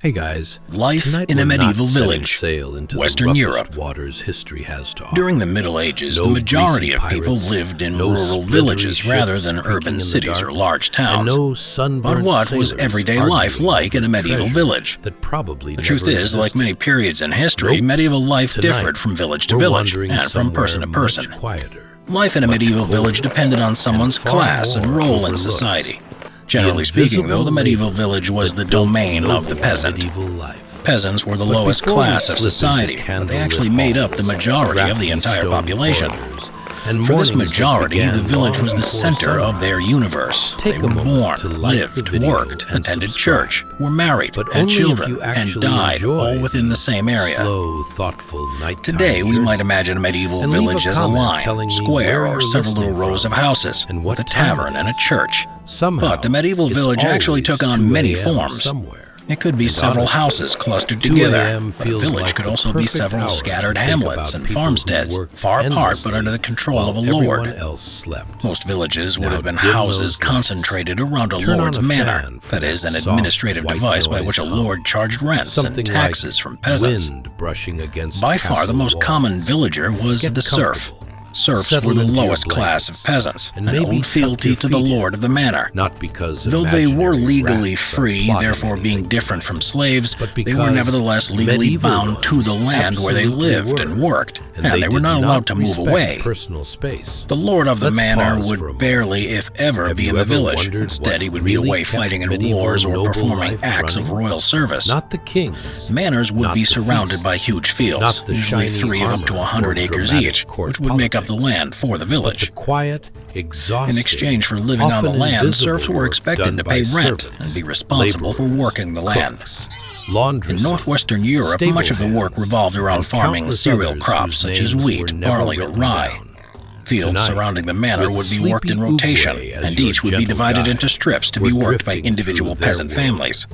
Hey guys, Life tonight in a we're medieval not setting village, sail into Western the Europe. roughest waters history has to offer. During the Middle Ages, the No majority greasy of people pirates, lived in no rural splittery villages rather ships than creaking urban in the cities dark, or large and towns. no sunburned But what was sailors everyday life arguing like in a over medieval treasure village? that probably The truth never is, like existed. many periods in history, Nope. medieval life Tonight, differed from village to we're village wandering and from person to somewhere person. much quieter. Life in a much medieval colder, village depended on someone's far class and more role in overlooked. society. Generally speaking, though, the medieval village was the domain of the peasant. Medieval life. Peasants were the But lowest before we class of slip into society, but they actually candlelit made up the halls, majority of the drafty entire stone population. corridors, and For this mornings that majority, the began village was long the before center of their sunrise. universe. Take They a were moment born, to like the lived, video worked, and attended subscribe. church, were married, But had only if children, you and actually died, enjoy all within the same area. Slow, thoughtful nighttime Today, we journey. might imagine a medieval And leave a village as a comment line, telling me square, where or you're several little listening rows of from houses, and with what a time tavern it and a church. Somehow, But the medieval it's village actually always took on 2 many a.m. forms. somewhere. It could be And several honestly, houses clustered 2 together, a.m. but a feels village like could the also be perfect several hour scattered to think hamlets about and people who farmsteads, worked far apart but endlessly under the control while of a lord. everyone else slept. Most villages would Now have been dim houses those lights. concentrated around a Turn on lord's a manor, fan for that is, an that soft administrative white device by noise which a hum. lord charged rents Something and taxes like from peasants. wind brushing against By far the castle most walls. common villager was Get the serf. comfortable. Serfs Settle were the into your lowest class of blankets, peasants, and and maybe owed tuck fealty your to the feet lord of the manor. Not because Though they were imaginary legally rats are free, plotting therefore being anything different tonight, from slaves, but they were because nevertheless legally medieval bound to the ones land where they absolutely lived and were, worked, and they did were not allowed to move respect away. personal space. The lord of the Let's manor pause for a would moment. barely, if ever, Have be you in the ever village. wondered Instead, what he would be really away kept fighting in medieval wars or noble performing life acts of running? royal service. Not the kings, Manors would not be the surrounded feasts, by huge fields, not the usually shiny 3 of up armor to 100 or acres dramatic each, court which would make up the politics, land for the but village. the quiet, exhausting, In exchange for living on the often land, invisible serfs were work expected done to by pay rent servants, and be responsible for laborers, working the land. cooks, In laundresses, northwestern Europe, stable much of the work hands, revolved around and farming countless cereal others crops whose such as names wheat, were never barley, or written rye. down. Fields Tonight, surrounding the manor with would be worked in sleepy rotation, Uguay as and your each would be gentle divided guide, into strips to we're be worked by drifting individual through their peasant world. families.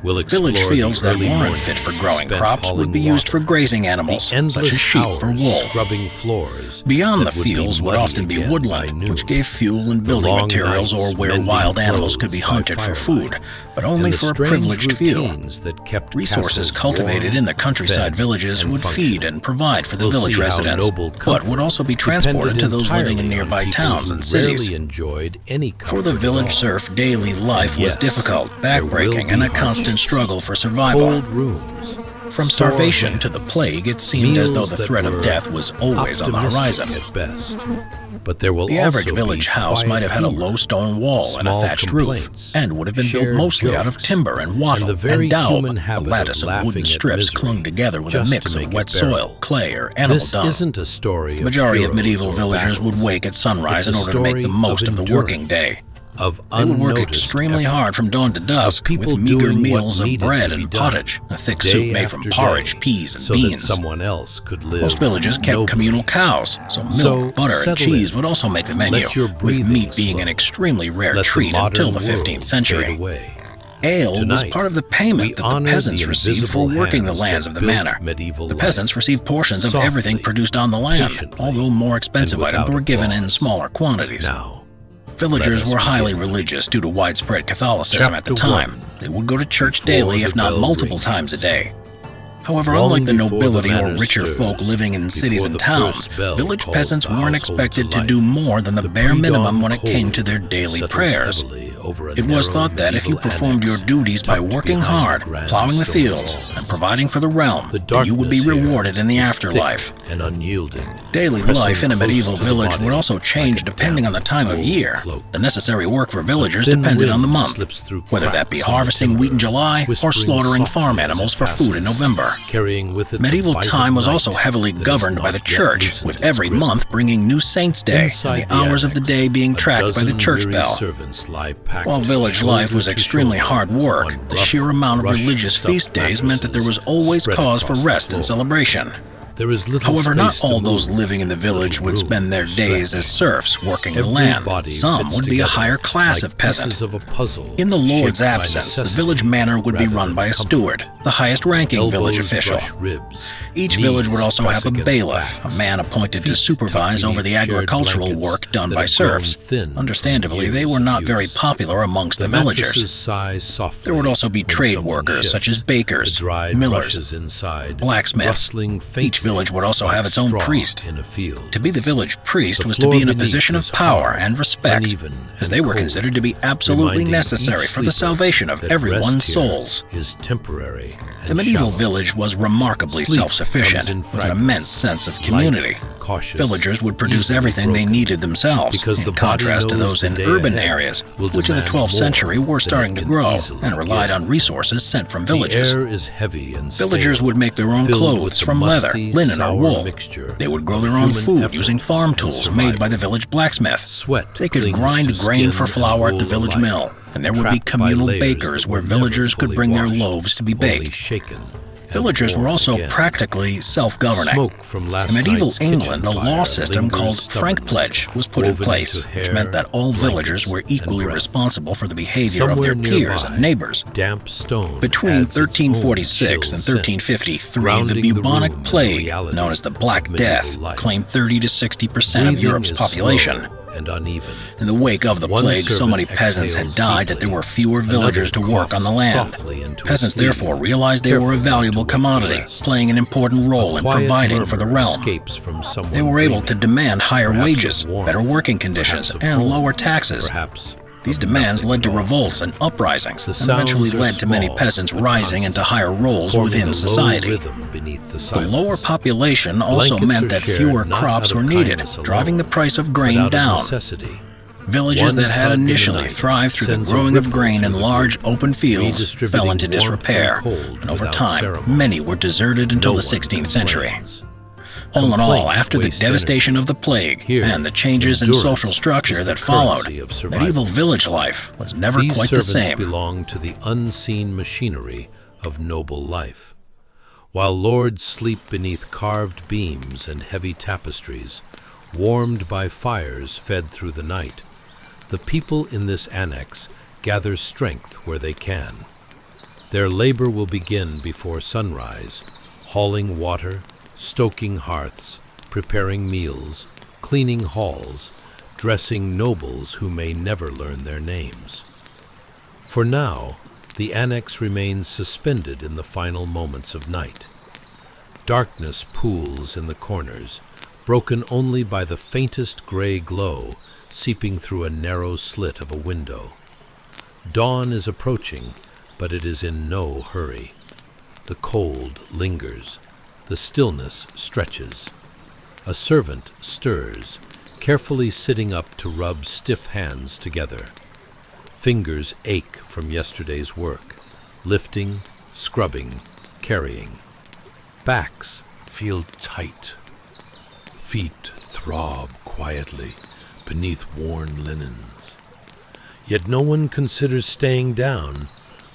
We'll explore Village fields the that early weren't mornings fit for growing spent crops would hauling be used for water, grazing the animals, endless such as sheep for hours wool. scrubbing floors Beyond the that would be fields would muddy often be again by woodland, noon. which gave fuel and The building long materials or nights where mending wild animals could clothes be by hunted for food, firelight, but and only the for a strange privileged few. routines that kept Resources castles cultivated warm, in the countryside fed, villages and would feed functioning. and provide for the We'll village see how residents, noble but would also be transported to those living in entirely nearby on people towns who and cities. rarely enjoyed any For the comfort at village all. serf, daily life And was yes, difficult, there will backbreaking, and be a constant struggle for survival. Cold rooms, From sore starvation hands, to the plague, it seemed as though meals the that threat of were death was always on the optimistic horizon. at best. But there will The also average village be house quiet might have had a humor, low stone wall and a small thatched roof, complaints, and would have been built shared mostly out of jokes, timber and wattle and the very and daub, human a habit lattice of of wooden laughing at strips misery clung together with a just mix to of make wet it bearable. soil, clay, or animal This dung. isn't a story The majority of heroes medieval or villagers battles. would wake at sunrise in It's a order to make the story most of the working endurance, day. of They would work unnoticed extremely effort, hard from dawn to dusk, people with meager doing what meals of needed bread to be and done, pottage, a thick day soup made from after porridge, day, peas, and so beans. that someone else could live Most villages kept nobly. communal cows, so milk, So, butter, and settle cheese in. would also make the menu, Let your with breathing meat being slow. an extremely rare Let treat the until modern the 15th world century. fade away. Ale was Tonight, part of the we payment that the honor peasants the received for invisible working the hands lands that of the built manor. medieval The life. peasants received portions of Softly, everything produced on the land, patiently, although more expensive and items without were given in applause. smaller quantities. Now, Villagers let us were highly begin. religious due to widespread Catholicism at the Chapter time. 1. They would go to church Before daily, the if not bell multiple rings. times a day. However, Long unlike the before the nobility or manor richer stirs, folk living in cities before and the towns, first bell village calls peasants the weren't household expected to life, do more than the bare pre-dawn minimum when it came cold to their daily settles prayers. heavily over a It was narrow thought that if you medieval performed your annex duties by tucked working behind hard, grand plowing the stone fields, walls, and providing for the realm, the then you would be darkness here rewarded in the is afterlife. thick and unyielding. Daily pressing life in a close medieval to the village body would also change like a depending on the time of damp, year. cold cloak. The necessary work for villagers thin depended on the wind month, slips through whether that be cracks in the harvesting wheat in timber, July or whispering slaughtering softly farm as it animals for food in passes, November. carrying with it the Medieval bite of time was night also heavily that governed has by the not yet church, loosened with its every grip. month bringing New Saints' Day, Inside and the hours of the annex, day being a tracked by the dozen church weary bell. servants lie packed While village life shoulder was to extremely shoulder hard work, on the rough, sheer amount of religious rush-stuffed feast days meant that there was mattresses always spread cause for across the rest and floor. celebration. There is little However, not space to all those move, living in the village little would room spend their to days stretch. as serfs working the Every land. body Some fits would be a together higher class like of peasant. pieces of a puzzle, In the Lord's shaped by absence, the necessity village manor would be rather run than by a comfort. steward, the highest-ranking village Elbows official. brush ribs, Each knees village would also press have a against bailiff, backs, a man appointed to feet supervise tucked over the beneath shared agricultural blankets work done that by have grown serfs. thin from Understandably, they years were of not very use. popular amongst the mattresses villagers. sigh softly There would also be when trade someone workers such as shifts. bakers, The dried millers, rushes inside, blacksmiths. rustling faintly Each village would also like have its own straw priest. in a field. To be the village priest The was to floor be in a beneath position is of power hard, and respect, uneven, as and they were cold, considered to be absolutely reminding necessary each for the sleeper salvation of that everyone's rest here souls. is temporary and The medieval shallow. village was remarkably Sleep self-sufficient, comes in with an fragments, immense sense of community. light, cautious, Villagers would produce easily everything they broken, needed themselves, because the in body contrast to knows those the in day urban ahead areas, will which in the demand 12th century more were than starting it to can grow easily and relied give. on resources sent from villages. The air is heavy and Villagers stale, would make their own filled with clothes the from leather, musty, linen, or sour wool. mixture They would grow of their own human food effort using farm and tools made by the survival. village blacksmith. Sweat They could clings grind to grain skin for and flour at the wool village alike, mill, and there would be trapped by communal layers bakers that where were never villagers could fully bring their washed, loaves to be only baked. shaken and Villagers were warmed also again. practically self-governing. Smoke from last In medieval night's kitchen England, a fire law system lingers called stubbornly, Frankpledge was put in woven place, into which hair, meant that all villagers were blankets, equally and breath. responsible for the behavior of Somewhere their peers nearby, and neighbors. damp stone Between adds its own 1346 and chill scent, 1353, the grounding the bubonic room in the plague, reality known as the of Black medieval Death, life. claimed 30 to 60% of Breathing Europe's is population. slow and uneven. In the wake of the One plague, so servant many peasants had exhales died that there deeply. were fewer villagers to Another work on the land. coughs softly into a Peasants sleeve, therefore realized they were a careful valuable not to wake the commodity, rest. playing an important role in Quiet providing for the murmur realm. escapes from someone They were able to dreaming, demand higher perhaps of wages, warmth, better working conditions, perhaps of and home, lower taxes. perhaps These of demands nothing led to at all. revolts and uprisings, The and eventually sounds are led to many small, peasants but rising constant, into higher roles forming within a low society. rhythm beneath the The silence. lower population also Blankets meant are that shared fewer not crops out were of needed, kindness alone, driving the price of but grain out of down. necessity. Villages One that had tug in the initially night thrived through the sends a growing of ripple grain in through the large group, open fields redistributing fell into warmth and disrepair, cold and over without time, ceremony. many were deserted until No the one 16th century. complains. All in all, Complaints after the waste devastation energy. of the plague Here, and the changes in endurance social structure is the that followed, currency of survival. medieval village life was never These quite the servants same. belong to the unseen machinery of noble life. While lords sleep beneath carved beams and heavy tapestries, warmed by fires fed through the night, the people in this annex gather strength where they can. Their labor will begin before sunrise, hauling water, stoking hearths, preparing meals, cleaning halls, dressing nobles who may never learn their names. For now, the annex remains suspended in the final moments of night. Darkness pools in the corners, broken only by the faintest gray glow seeping through a narrow slit of a window. Dawn is approaching, but it is in no hurry. The cold lingers. The stillness stretches. A servant stirs, carefully sitting up to rub stiff hands together. Fingers ache from yesterday's work, lifting, scrubbing, carrying. Backs feel tight. Feet throb quietly beneath worn linens. Yet no one considers staying down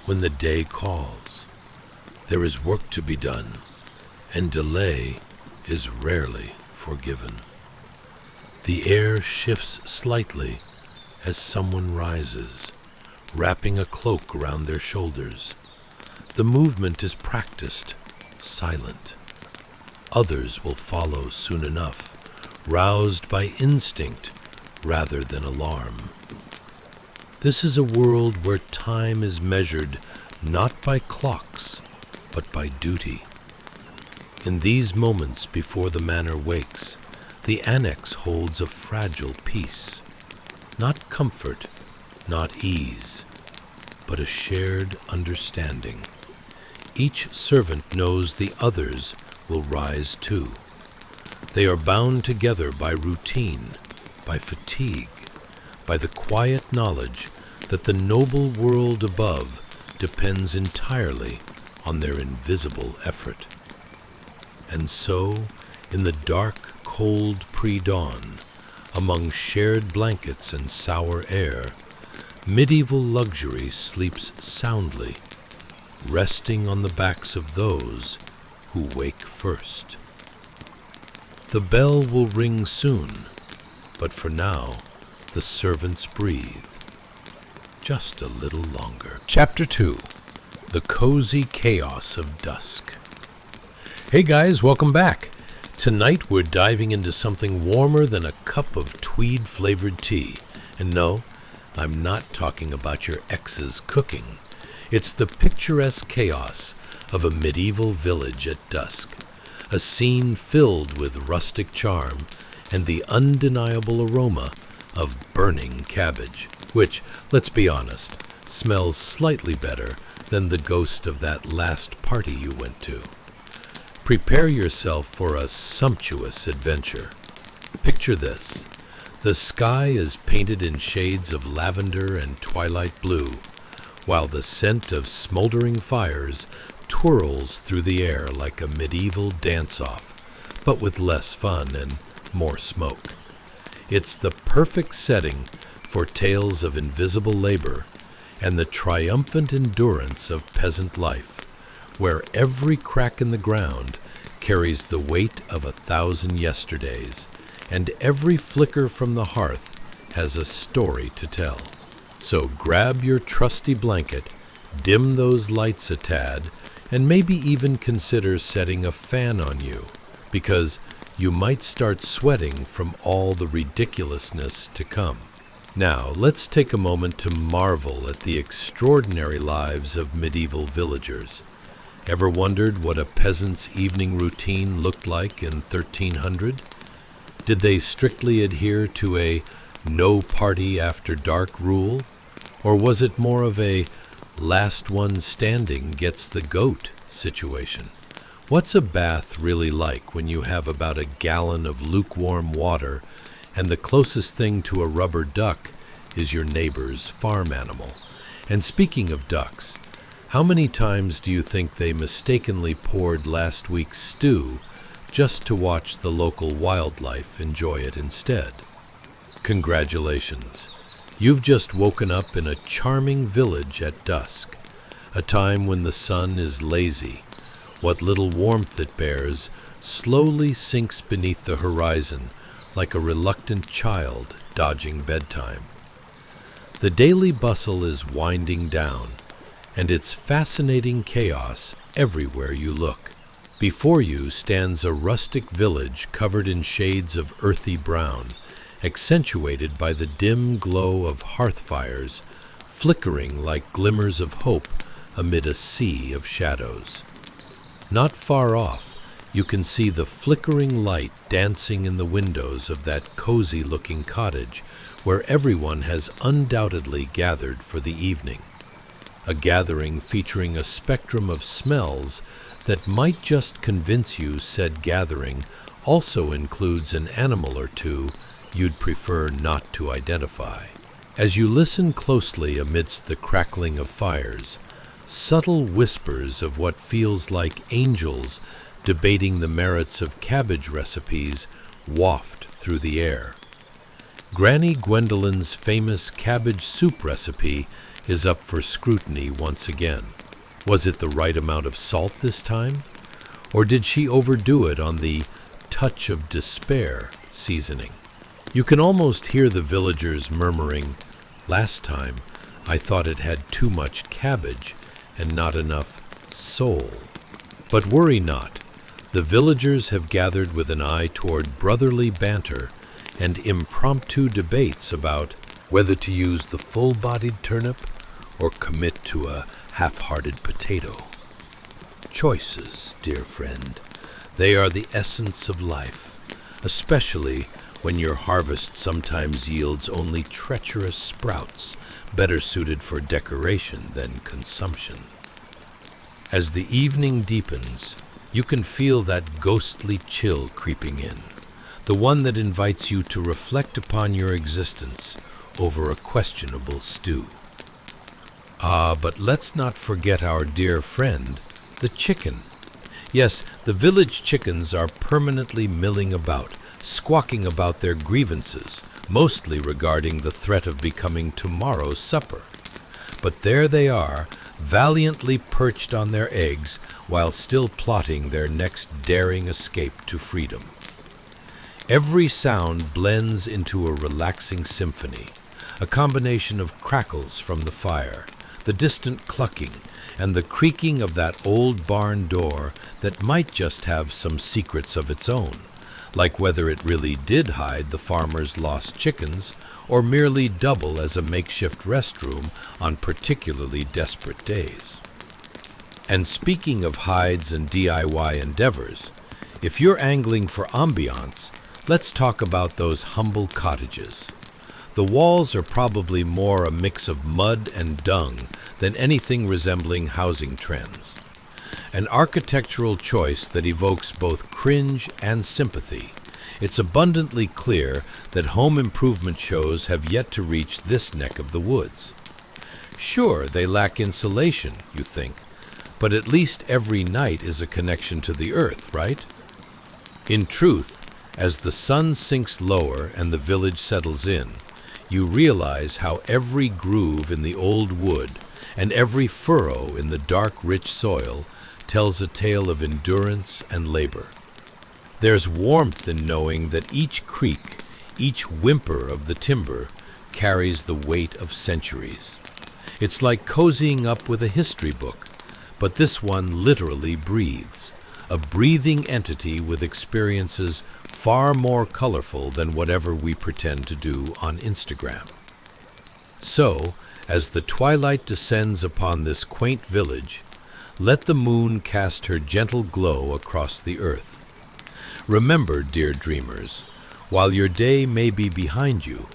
when the day calls. There is work to be done, and delay is rarely forgiven. The air shifts slightly as someone rises, wrapping a cloak around their shoulders. The movement is practiced, silent. Others will follow soon enough, roused by instinct rather than alarm. This is a world where time is measured not by clocks, but by duty. In these moments before the manor wakes, the annex holds a fragile peace. Not comfort, not ease, but a shared understanding. Each servant knows the others will rise too. They are bound together by routine, by fatigue, by the quiet knowledge that the noble world above depends entirely on their invisible effort. And so, in the dark, cold pre-dawn, among shared blankets and sour air, medieval luxury sleeps soundly, resting on the backs of those who wake first. The bell will ring soon, but for now, the servants breathe. Just a little longer. Chapter 2. The Cozy Chaos of Dusk. Hey guys, welcome back. Tonight we're diving into something warmer than a cup of tweed-flavored tea. And no, I'm not talking about your ex's cooking. It's the picturesque chaos of a medieval village at dusk. A scene filled with rustic charm and the undeniable aroma of burning cabbage, which, let's be honest, smells slightly better than the ghost of that last party you went to. Prepare yourself for a sumptuous adventure. Picture this. The sky is painted in shades of lavender and twilight blue, while the scent of smoldering fires twirls through the air like a medieval dance-off, but with less fun and more smoke. It's the perfect setting for tales of invisible labor and the triumphant endurance of peasant life, where every crack in the ground carries the weight of 1,000 yesterdays, and every flicker from the hearth has a story to tell. So grab your trusty blanket, dim those lights a tad, and maybe even consider setting a fan on you, because you might start sweating from all the ridiculousness to come. Now, let's take a moment to marvel at the extraordinary lives of medieval villagers. Ever wondered what a peasant's evening routine looked like in 1300? Did they strictly adhere to a no party after dark rule? Or was it more of a last one standing gets the goat situation? What's a bath really like when you have about a gallon of lukewarm water and the closest thing to a rubber duck is your neighbor's farm animal? And speaking of ducks, how many times do you think they mistakenly poured last week's stew just to watch the local wildlife enjoy it instead? Congratulations. You've just woken up in a charming village at dusk, a time when the sun is lazy. What little warmth it bears slowly sinks beneath the horizon like a reluctant child dodging bedtime. The daily bustle is winding down, and it's fascinating chaos everywhere you look. Before you stands a rustic village covered in shades of earthy brown, accentuated by the dim glow of hearth fires, flickering like glimmers of hope amid a sea of shadows. Not far off, you can see the flickering light dancing in the windows of that cozy-looking cottage where everyone has undoubtedly gathered for the evening. A gathering featuring a spectrum of smells that might just convince you said gathering also includes an animal or two you'd prefer not to identify. As you listen closely amidst the crackling of fires, subtle whispers of what feels like angels debating the merits of cabbage recipes waft through the air. Granny Gwendolyn's famous cabbage soup recipe is up for scrutiny once again. Was it the right amount of salt this time? Or did she overdo it on the touch of despair seasoning? You can almost hear the villagers murmuring, "Last time, I thought it had too much cabbage and not enough soul." But worry not. The villagers have gathered with an eye toward brotherly banter and impromptu debates about whether to use the full-bodied turnip or commit to a half-hearted potato. Choices, dear friend, they are the essence of life, especially when your harvest sometimes yields only treacherous sprouts, better suited for decoration than consumption. As the evening deepens, you can feel that ghostly chill creeping in, the one that invites you to reflect upon your existence over a questionable stew. But let's not forget our dear friend, the chicken. Yes, the village chickens are permanently milling about, squawking about their grievances, mostly regarding the threat of becoming tomorrow's supper. But there they are, valiantly perched on their eggs while still plotting their next daring escape to freedom. Every sound blends into a relaxing symphony, a combination of crackles from the fire, the distant clucking, and the creaking of that old barn door that might just have some secrets of its own, like whether it really did hide the farmer's lost chickens or merely double as a makeshift restroom on particularly desperate days. And speaking of hides and DIY endeavors, if you're angling for ambiance, let's talk about those humble cottages. The walls are probably more a mix of mud and dung than anything resembling housing trends. An architectural choice that evokes both cringe and sympathy. It's abundantly clear that home improvement shows have yet to reach this neck of the woods. Sure, they lack insulation, you think, but at least every night is a connection to the earth, right? In truth, as the sun sinks lower and the village settles in, you realize how every groove in the old wood and every furrow in the dark, rich soil tells a tale of endurance and labor. There's warmth in knowing that each creak, each whimper of the timber carries the weight of centuries. It's like cozying up with a history book, but this one literally breathes, a breathing entity with experiences far more colorful than whatever we pretend to do on Instagram. So, as the twilight descends upon this quaint village, let the moon cast her gentle glow across the earth. Remember, dear dreamers, while your day may be behind you,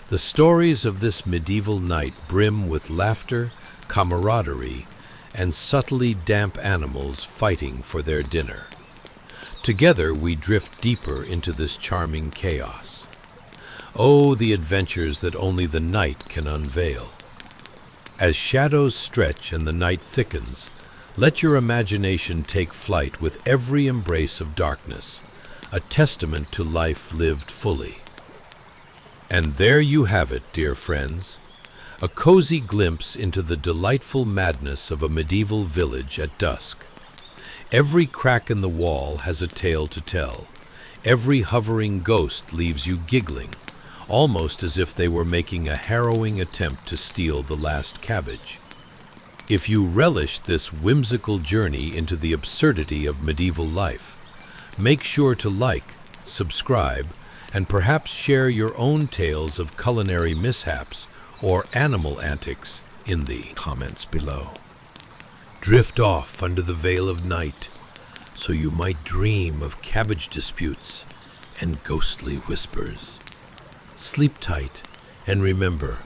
the stories of this medieval night brim with laughter, camaraderie, and subtly damp animals fighting for their dinner. Together we drift deeper into this charming chaos. Oh, the adventures that only the night can unveil. As shadows stretch and the night thickens, let your imagination take flight with every embrace of darkness, a testament to life lived fully. And there you have it, dear friends, a cozy glimpse into the delightful madness of a medieval village at dusk. Every crack in the wall has a tale to tell. Every hovering ghost leaves you giggling, almost as if they were making a harrowing attempt to steal the last cabbage. If you relish this whimsical journey into the absurdity of medieval life, make sure to like, subscribe, and perhaps share your own tales of culinary mishaps or animal antics in the comments below. Drift off under the veil of night, so you might dream of cabbage disputes and ghostly whispers. Sleep tight, and remember,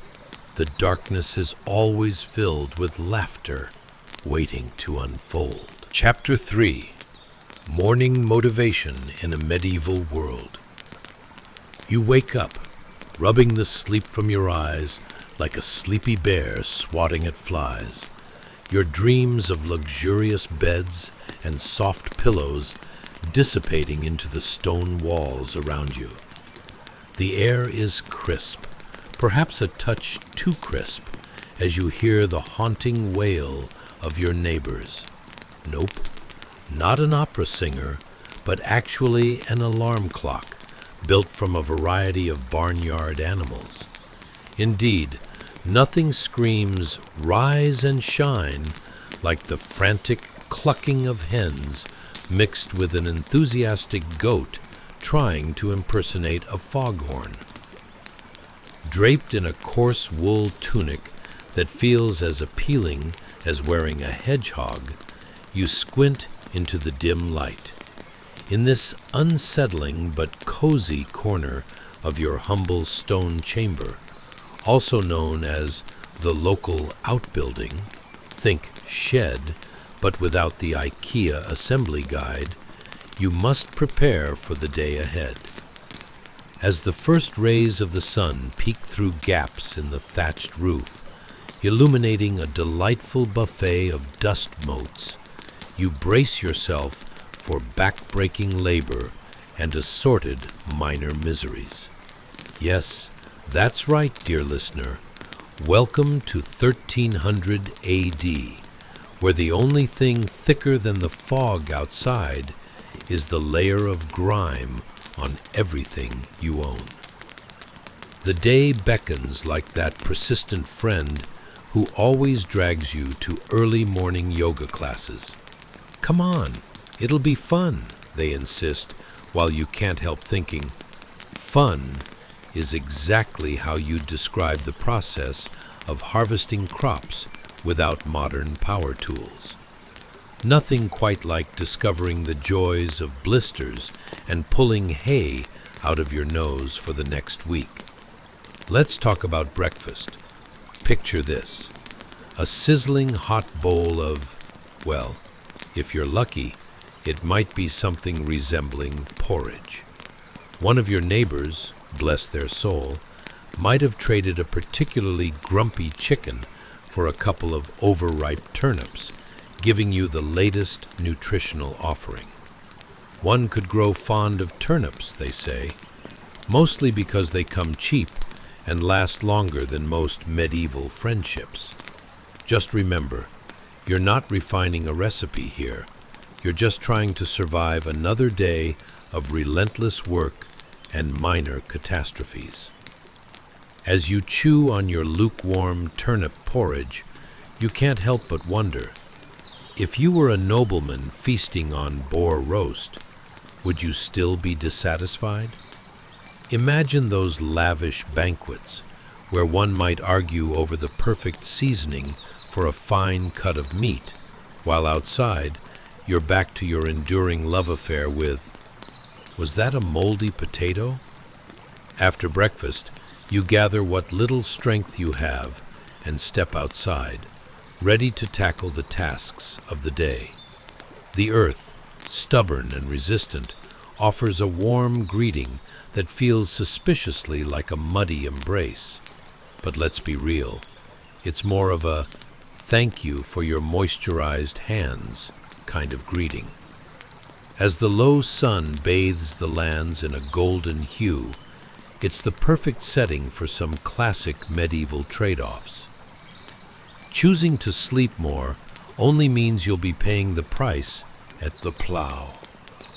the darkness is always filled with laughter waiting to unfold. Chapter 3. Morning Motivation in a Medieval World. You wake up, rubbing the sleep from your eyes like a sleepy bear swatting at flies. Your dreams of luxurious beds and soft pillows dissipating into the stone walls around you. The air is crisp, perhaps a touch too crisp, as you hear the haunting wail of your neighbors. Nope, not an opera singer, but actually an alarm clock built from a variety of barnyard animals. Indeed, nothing screams "rise and shine" like the frantic clucking of hens mixed with an enthusiastic goat trying to impersonate a foghorn. Draped in a coarse wool tunic that feels as appealing as wearing a hedgehog, you squint into the dim light. In this unsettling but cozy corner of your humble stone chamber, also known as the local outbuilding, think shed, but without the IKEA assembly guide, you must prepare for the day ahead. As the first rays of the sun peek through gaps in the thatched roof, illuminating a delightful buffet of dust motes, you brace yourself for back-breaking labor and assorted minor miseries. Yes, that's right, dear listener. Welcome to 1300 AD, where the only thing thicker than the fog outside is the layer of grime on everything you own. The day beckons like that persistent friend who always drags you to early morning yoga classes. Come on, it'll be fun, they insist, while you can't help thinking, fun is exactly how you describe the process of harvesting crops without modern power tools. Nothing quite like discovering the joys of blisters and pulling hay out of your nose for the next week. Let's talk about breakfast. Picture this: a sizzling hot bowl of, well, if you're lucky, it might be something resembling porridge. One of your neighbors, bless their soul, might have traded a particularly grumpy chicken for a couple of overripe turnips, giving you the latest nutritional offering. One could grow fond of turnips, they say, mostly because they come cheap and last longer than most medieval friendships. Just remember, you're not refining a recipe here. You're just trying to survive another day of relentless work and minor catastrophes. As you chew on your lukewarm turnip porridge, you can't help but wonder, if you were a nobleman feasting on boar roast, would you still be dissatisfied? Imagine those lavish banquets where one might argue over the perfect seasoning for a fine cut of meat, while outside you're back to your enduring love affair with, was that a moldy potato? After breakfast, you gather what little strength you have and step outside, ready to tackle the tasks of the day. The earth, stubborn and resistant, offers a warm greeting that feels suspiciously like a muddy embrace. But let's be real, it's more of a thank you for your moisturized hands kind of greeting. As the low sun bathes the lands in a golden hue, it's the perfect setting for some classic medieval trade-offs. Choosing to sleep more only means you'll be paying the price at the plow,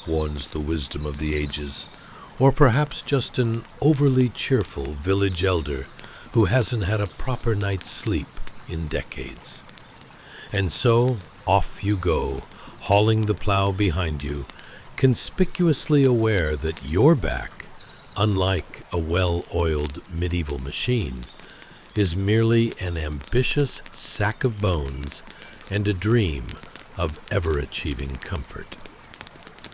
warns the wisdom of the ages, or perhaps just an overly cheerful village elder who hasn't had a proper night's sleep in decades. And so, off you go, hauling the plow behind you, conspicuously aware that your back, unlike a well-oiled medieval machine, is merely an ambitious sack of bones and a dream of ever-achieving comfort.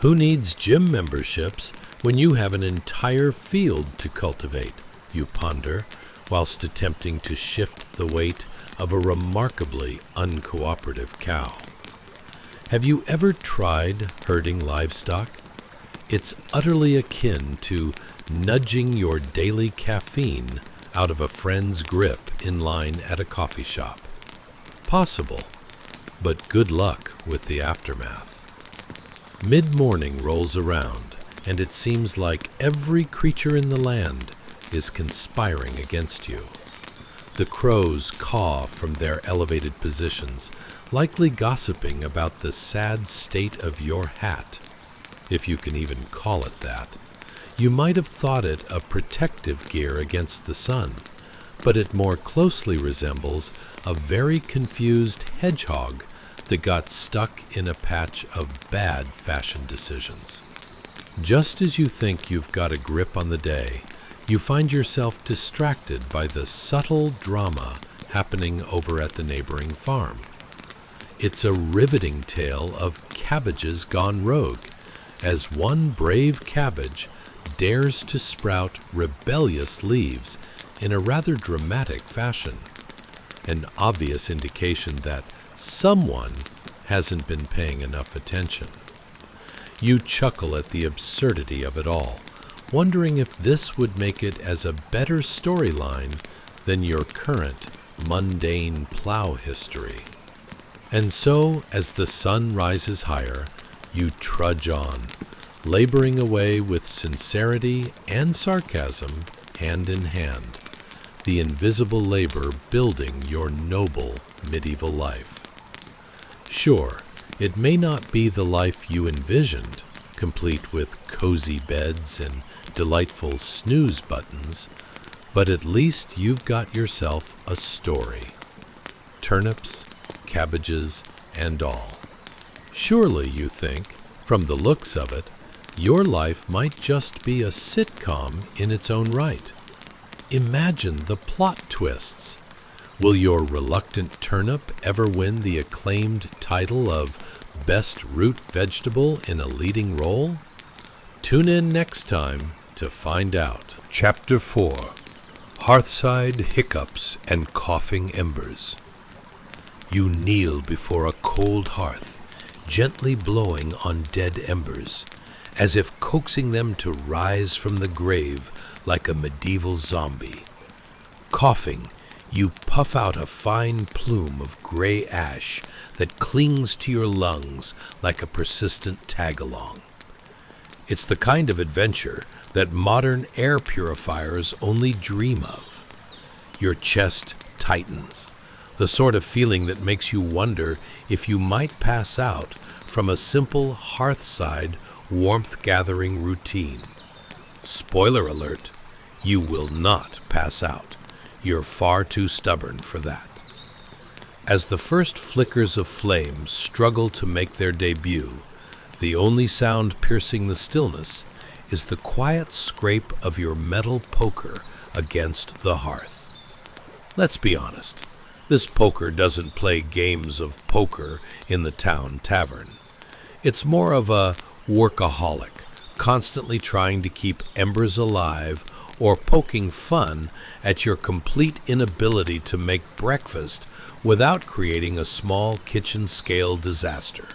Who needs gym memberships when you have an entire field to cultivate, you ponder, whilst attempting to shift the weight of a remarkably uncooperative cow. Have you ever tried herding livestock? It's utterly akin to nudging your daily caffeine out of a friend's grip in line at a coffee shop. Possible, but good luck with the aftermath. Mid-morning rolls around, and it seems like every creature in the land is conspiring against you. The crows caw from their elevated positions, likely gossiping about the sad state of your hat, if you can even call it that. You might have thought it a protective gear against the sun, but it more closely resembles a very confused hedgehog that got stuck in a patch of bad fashion decisions. Just as you think you've got a grip on the day, you find yourself distracted by the subtle drama happening over at the neighboring farm. It's a riveting tale of cabbages gone rogue, as one brave cabbage dares to sprout rebellious leaves in a rather dramatic fashion, an obvious indication that someone hasn't been paying enough attention. You chuckle at the absurdity of it all, wondering if this would make it as a better storyline than your current mundane plow history. And so, as the sun rises higher, you trudge on, laboring away with sincerity and sarcasm hand in hand, the invisible labor building your noble medieval life. Sure, it may not be the life you envisioned, complete with cozy beds and delightful snooze buttons, but at least you've got yourself a story. Turnips, cabbages, and all. Surely, you think, from the looks of it, your life might just be a sitcom in its own right. Imagine the plot twists. Will your reluctant turnip ever win the acclaimed title of Best Root Vegetable in a Leading Role? Tune in next time to find out. Chapter 4. Hearthside Hiccups and Coughing Embers. You kneel before a cold hearth, gently blowing on dead embers, as if coaxing them to rise from the grave like a medieval zombie. Coughing, you puff out a fine plume of gray ash that clings to your lungs like a persistent tag-along. It's the kind of adventure that modern air purifiers only dream of. Your chest tightens, the sort of feeling that makes you wonder if you might pass out from a simple hearthside warmth-gathering routine. Spoiler alert, you will not pass out. You're far too stubborn for that. As the first flickers of flame struggle to make their debut, the only sound piercing the stillness is the quiet scrape of your metal poker against the hearth. Let's be honest, this poker doesn't play games of poker in the town tavern. It's more of a workaholic, constantly trying to keep embers alive or poking fun at your complete inability to make breakfast without creating a small kitchen-scale disaster.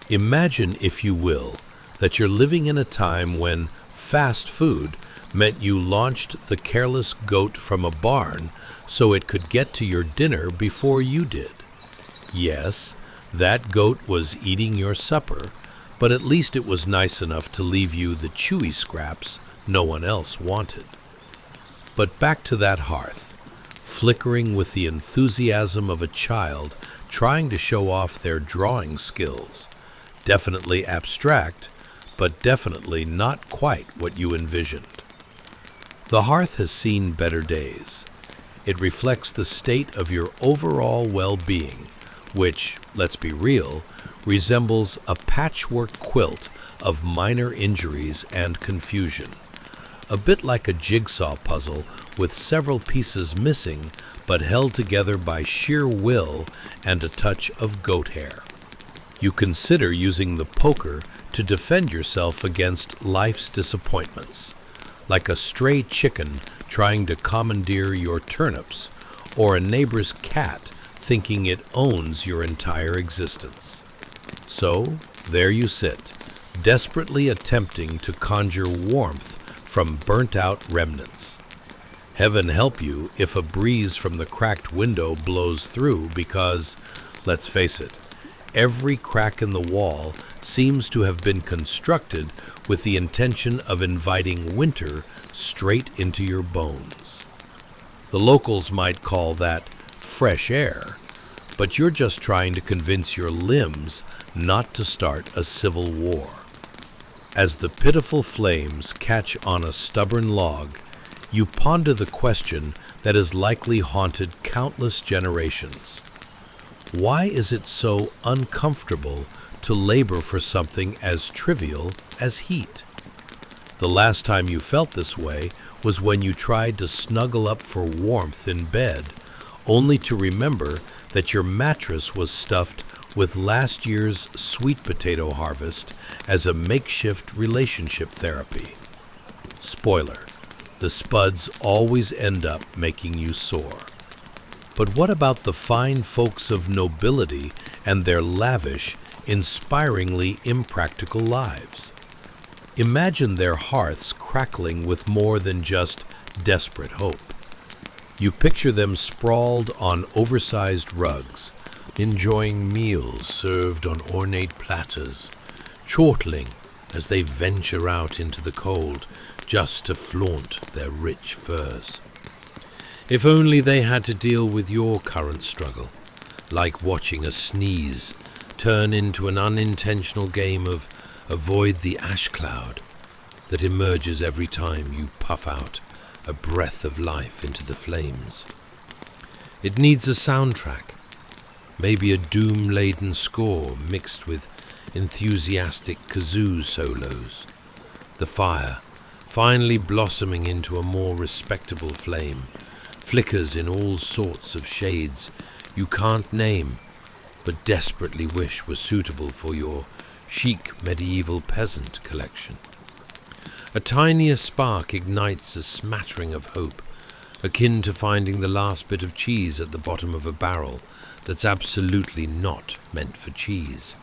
Imagine, if you will, that you're living in a time when fast food meant you launched the careless goat from a barn so it could get to your dinner before you did. Yes, that goat was eating your supper, but at least it was nice enough to leave you the chewy scraps no one else wanted. But back to that hearth, flickering with the enthusiasm of a child trying to show off their drawing skills. Definitely abstract, but definitely not quite what you envisioned. The hearth has seen better days. It reflects the state of your overall well-being, which, let's be real, resembles a patchwork quilt of minor injuries and confusion. A bit like a jigsaw puzzle with several pieces missing but held together by sheer will and a touch of goat hair. You consider using the poker to defend yourself against life's disappointments, like a stray chicken trying to commandeer your turnips, or a neighbor's cat thinking it owns your entire existence. So, there you sit, desperately attempting to conjure warmth from burnt-out remnants. Heaven help you if a breeze from the cracked window blows through because, let's face it, every crack in the wall seems to have been constructed with the intention of inviting winter straight into your bones. The locals might call that fresh air, but you're just trying to convince your limbs not to start a civil war. As the pitiful flames catch on a stubborn log, you ponder the question that has likely haunted countless generations. Why is it so uncomfortable to labor for something as trivial as heat? The last time you felt this way was when you tried to snuggle up for warmth in bed, only to remember that your mattress was stuffed with last year's sweet potato harvest as a makeshift relationship therapy. Spoiler, the spuds always end up making you sore. But what about the fine folks of nobility and their lavish, inspiringly impractical lives? Imagine their hearths crackling with more than just desperate hope. You picture them sprawled on oversized rugs, enjoying meals served on ornate platters, chortling as they venture out into the cold just to flaunt their rich furs. If only they had to deal with your current struggle, like watching a sneeze turn into an unintentional game of Avoid the ash cloud that emerges every time you puff out a breath of life into the flames. It needs a soundtrack, maybe a doom-laden score mixed with enthusiastic kazoo solos. The fire, finally blossoming into a more respectable flame, flickers in all sorts of shades you can't name, but desperately wish were suitable for your chic medieval peasant collection. A tinier spark ignites a smattering of hope, akin to finding the last bit of cheese at the bottom of a barrel that's absolutely not meant for cheese.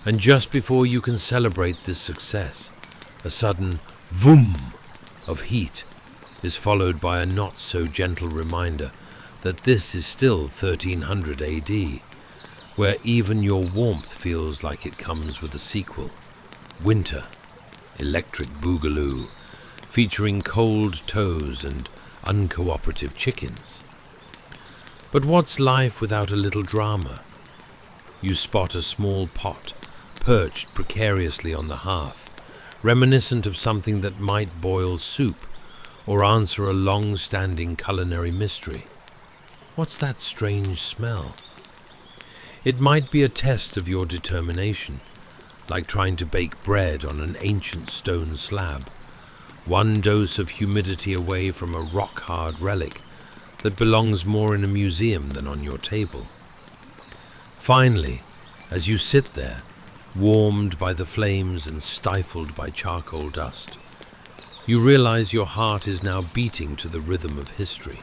And just before you can celebrate this success, a sudden vroom of heat is followed by a not-so-gentle reminder that this is still 1300 AD, where even your warmth feels like it comes with a sequel. Winter, electric boogaloo, featuring cold toes and uncooperative chickens. But what's life without a little drama? You spot a small pot perched precariously on the hearth, reminiscent of something that might boil soup or answer a long-standing culinary mystery. What's that strange smell? It might be a test of your determination, like trying to bake bread on an ancient stone slab, one dose of humidity away from a rock-hard relic that belongs more in a museum than on your table. Finally, as you sit there, warmed by the flames and stifled by charcoal dust, you realize your heart is now beating to the rhythm of history.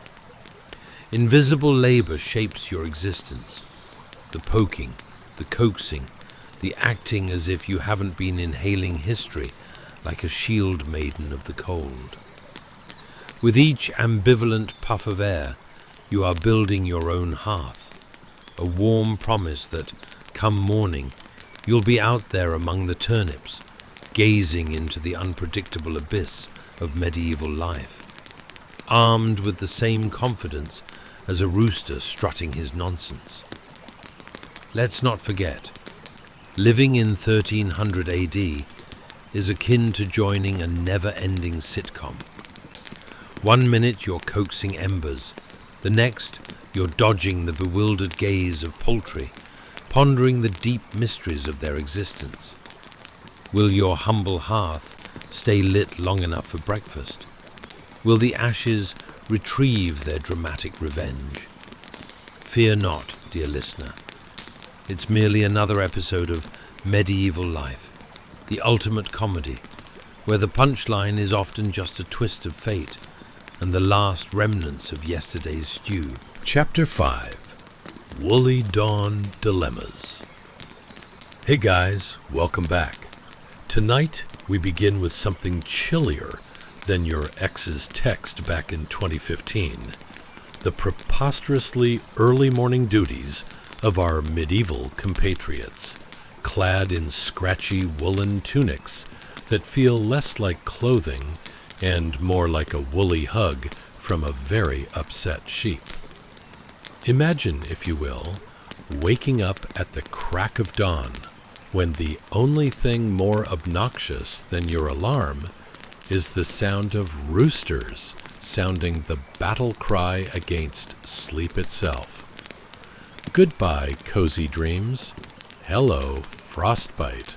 Invisible labor shapes your existence. The poking, the coaxing, the acting as if you haven't been inhaling history like a shield maiden of the cold. With each ambivalent puff of air, you are building your own hearth, a warm promise that, come morning, you'll be out there among the turnips, gazing into the unpredictable abyss of medieval life, armed with the same confidence as a rooster strutting his nonsense. Let's not forget, living in 1300 AD is akin to joining a never-ending sitcom. 1 minute you're coaxing embers, the next you're dodging the bewildered gaze of poultry, pondering the deep mysteries of their existence. Will your humble hearth stay lit long enough for breakfast? Will the ashes retrieve their dramatic revenge? Fear not, dear listener. It's merely another episode of medieval life, the ultimate comedy, where the punchline is often just a twist of fate and the last remnants of yesterday's stew. Chapter 5. Woolly Dawn Dilemmas. Hey guys, welcome back. Tonight we begin with something chillier than your ex's text back in 2015. The preposterously early morning duties of our medieval compatriots, clad in scratchy woolen tunics that feel less like clothing and more like a woolly hug from a very upset sheep. Imagine, if you will, waking up at the crack of dawn, when the only thing more obnoxious than your alarm is the sound of roosters sounding the battle cry against sleep itself. Goodbye, cozy dreams. Hello, frostbite.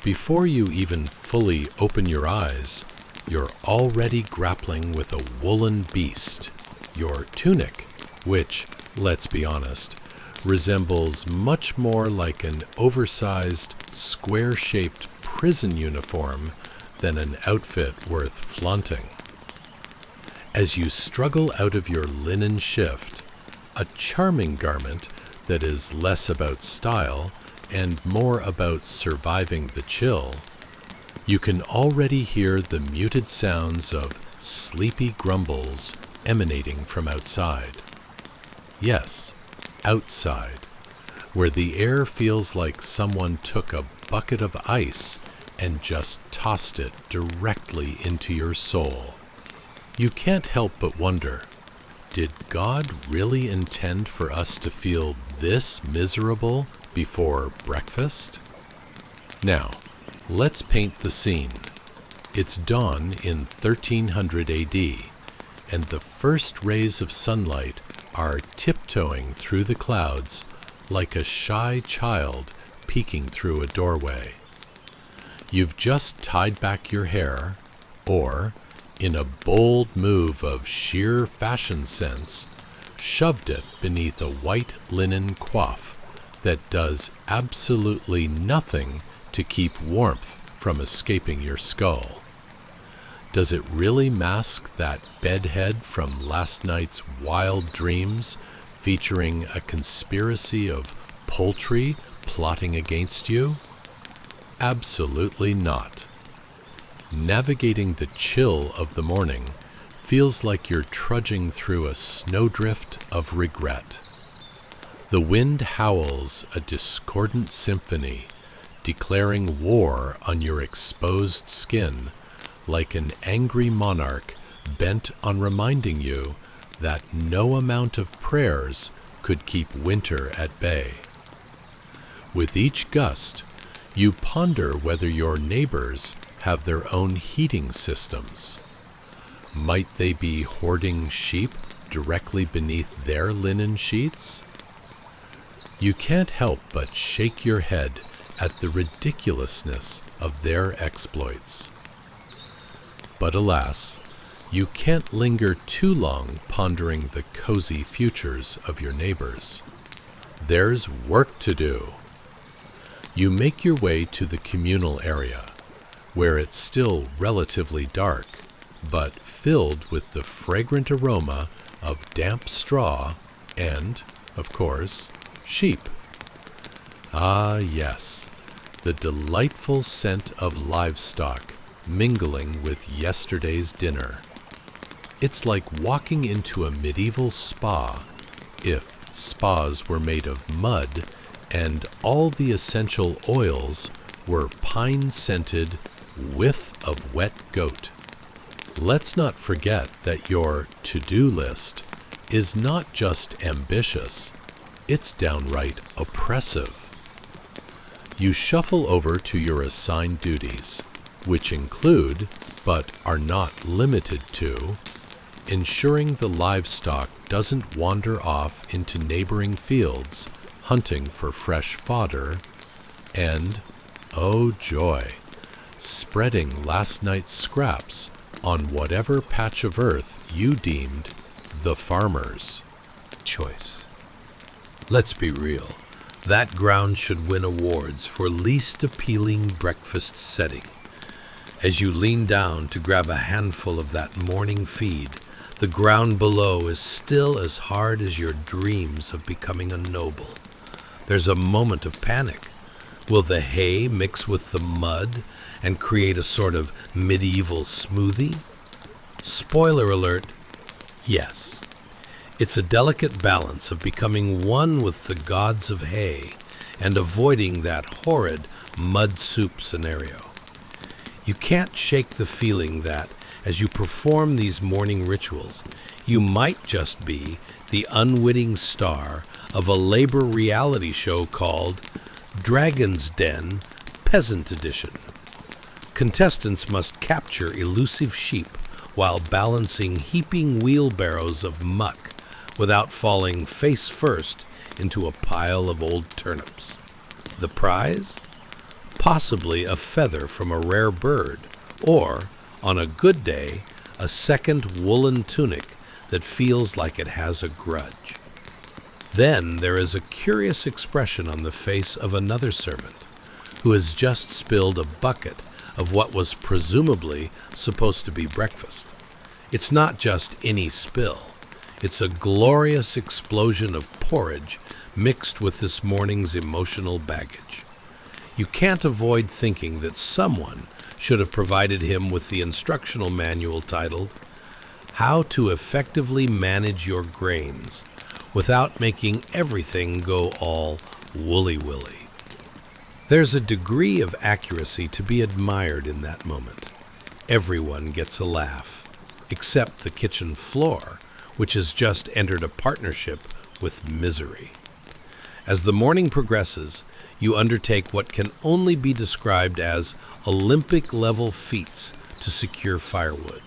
Before you even fully open your eyes, you're already grappling with a woolen beast, your tunic, which, let's be honest, resembles much more like an oversized, square-shaped prison uniform than an outfit worth flaunting. As you struggle out of your linen shift, a charming garment that is less about style and more about surviving the chill, you can already hear the muted sounds of sleepy grumbles emanating from outside. Yes, outside, where the air feels like someone took a bucket of ice and just tossed it directly into your soul. You can't help but wonder, did God really intend for us to feel this miserable before breakfast? Now, Let's paint the scene. It's dawn in 1300 AD, and the first rays of sunlight are tiptoeing through the clouds like a shy child peeking through a doorway. You've just tied back your hair, or, in a bold move of sheer fashion sense, shoved it beneath a white linen coif that does absolutely nothing to keep warmth from escaping your skull. Does it really mask that bedhead from last night's wild dreams featuring a conspiracy of poultry plotting against you? Absolutely not. Navigating the chill of the morning feels like you're trudging through a snowdrift of regret. The wind howls a discordant symphony, declaring war on your exposed skin, like an angry monarch bent on reminding you that no amount of prayers could keep winter at bay. With each gust, you ponder whether your neighbors have their own heating systems. Might they be hoarding sheep directly beneath their linen sheets? You can't help but shake your head at the ridiculousness of their exploits. But alas, you can't linger too long pondering the cozy futures of your neighbors. There's work to do. You make your way to the communal area, where it's still relatively dark, but filled with the fragrant aroma of damp straw and, of course, sheep. Ah, yes, the delightful scent of livestock mingling with yesterday's dinner. It's like walking into a medieval spa, if spas were made of mud and all the essential oils were pine-scented whiff of wet goat. Let's not forget that your to-do list is not just ambitious, it's downright oppressive. You shuffle over to your assigned duties, which include, but are not limited to, ensuring the livestock doesn't wander off into neighboring fields hunting for fresh fodder, and, oh joy, spreading last night's scraps on whatever patch of earth you deemed the farmer's Choice. Let's be real. That ground should win awards for least appealing breakfast setting. As you lean down to grab a handful of that morning feed, the ground below is still as hard as your dreams of becoming a noble. There's a moment of panic. Will the hay mix with the mud and create a sort of medieval smoothie? Spoiler alert, yes. It's a delicate balance of becoming one with the gods of hay and avoiding that horrid mud soup scenario. You can't shake the feeling that, as you perform these morning rituals, you might just be the unwitting star of a labor reality show called Dragon's Den Peasant Edition. Contestants must capture elusive sheep while balancing heaping wheelbarrows of muck without falling face first into a pile of old turnips. The prize? Possibly a feather from a rare bird, or, on a good day, a second woolen tunic that feels like it has a grudge. Then there is a curious expression on the face of another servant, who has just spilled a bucket of what was presumably supposed to be breakfast. It's not just any spill. It's a glorious explosion of porridge mixed with this morning's emotional baggage. You can't avoid thinking that someone should have provided him with the instructional manual titled, How to Effectively Manage Your Grains Without Making Everything Go All Woolly-willy. There's a degree of accuracy to be admired in that moment. Everyone gets a laugh, except the kitchen floor, which has just entered a partnership with misery. As the morning progresses, you undertake what can only be described as Olympic-level feats to secure firewood.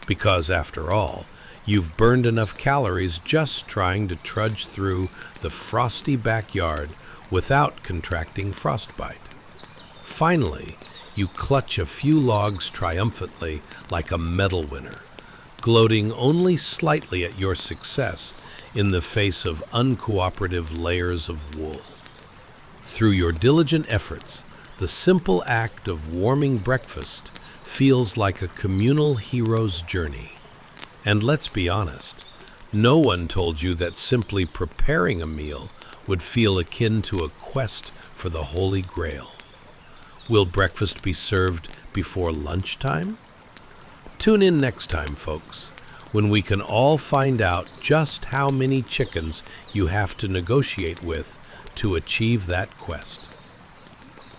Because, after all, you've burned enough calories just trying to trudge through the frosty backyard without contracting frostbite. Finally, you clutch a few logs triumphantly like a medal winner, gloating only slightly at your success in the face of uncooperative layers of wool. Through your diligent efforts, the simple act of warming breakfast feels like a communal hero's journey. And let's be honest, no one told you that simply preparing a meal would feel akin to a quest for the Holy Grail. Will breakfast be served before lunchtime? Tune in next time, folks, when we can all find out just how many chickens you have to negotiate with to achieve that quest.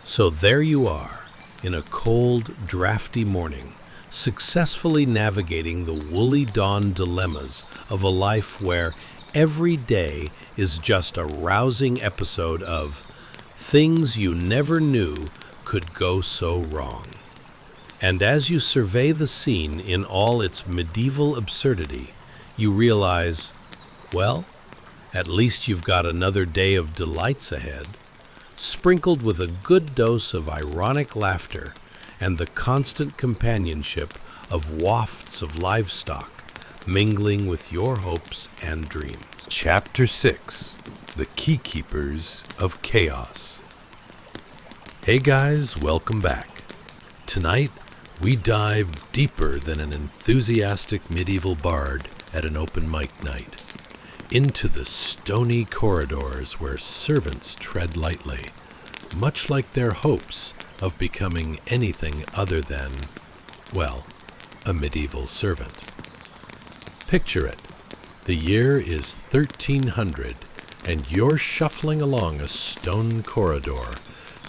So there you are, in a cold, drafty morning, successfully navigating the woolly dawn dilemmas of a life where every day is just a rousing episode of things you never knew could go so wrong. And as you survey the scene in all its medieval absurdity, you realize, well, at least you've got another day of delights ahead, sprinkled with a good dose of ironic laughter and the constant companionship of wafts of livestock mingling with your hopes and dreams. Chapter 6: The Keykeepers of Chaos. Hey guys, welcome back. Tonight, we dive deeper than an enthusiastic medieval bard at an open mic night, into the stony corridors where servants tread lightly, much like their hopes of becoming anything other than, well, a medieval servant. Picture it. The year is 1300, and you're shuffling along a stone corridor,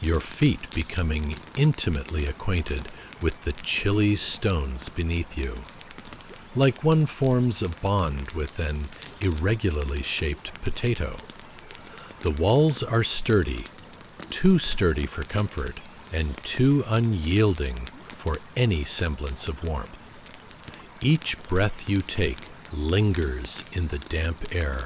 your feet becoming intimately acquainted with the chilly stones beneath you, like one forms a bond with an irregularly shaped potato. The walls are sturdy, too sturdy for comfort, and too unyielding for any semblance of warmth. Each breath you take lingers in the damp air,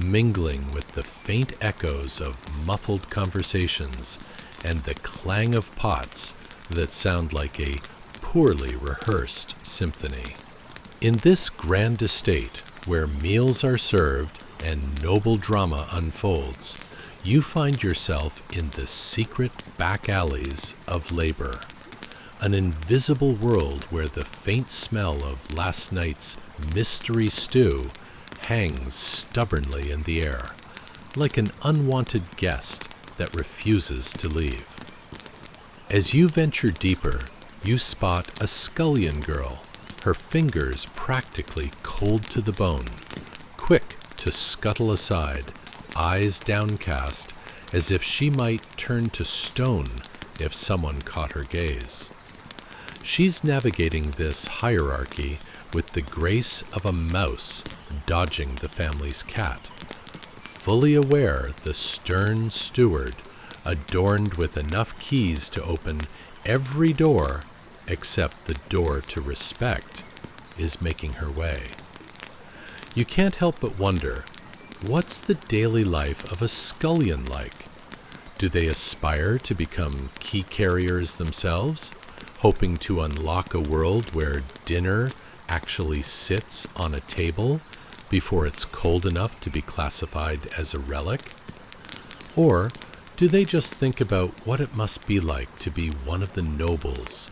mingling with the faint echoes of muffled conversations and the clang of pots that sound like a poorly rehearsed symphony. In this grand estate, where meals are served and noble drama unfolds, you find yourself in the secret back alleys of labor, an invisible world where the faint smell of last night's mystery stew hangs stubbornly in the air, like an unwanted guest that refuses to leave. As you venture deeper, you spot a scullion girl, her fingers practically cold to the bone, quick to scuttle aside, eyes downcast, as if she might turn to stone if someone caught her gaze. She's navigating this hierarchy with the grace of a mouse dodging the family's cat, fully aware the stern steward, adorned with enough keys to open every door except the door to respect, is making her way. You can't help but wonder, what's the daily life of a scullion like? Do they aspire to become key carriers themselves, hoping to unlock a world where dinner actually sits on a table before it's cold enough to be classified as a relic? Or do they just think about what it must be like to be one of the nobles,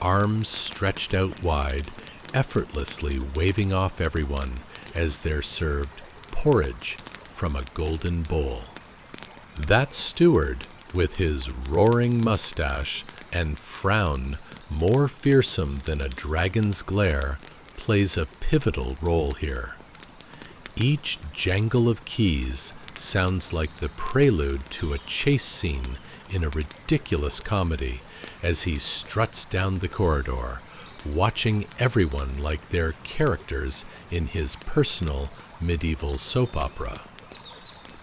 arms stretched out wide, effortlessly waving off everyone as they're served porridge from a golden bowl? That steward, with his roaring mustache and frown more fearsome than a dragon's glare, plays a pivotal role here. Each jangle of keys sounds like the prelude to a chase scene in a ridiculous comedy as he struts down the corridor, watching everyone like they're characters in his personal medieval soap opera.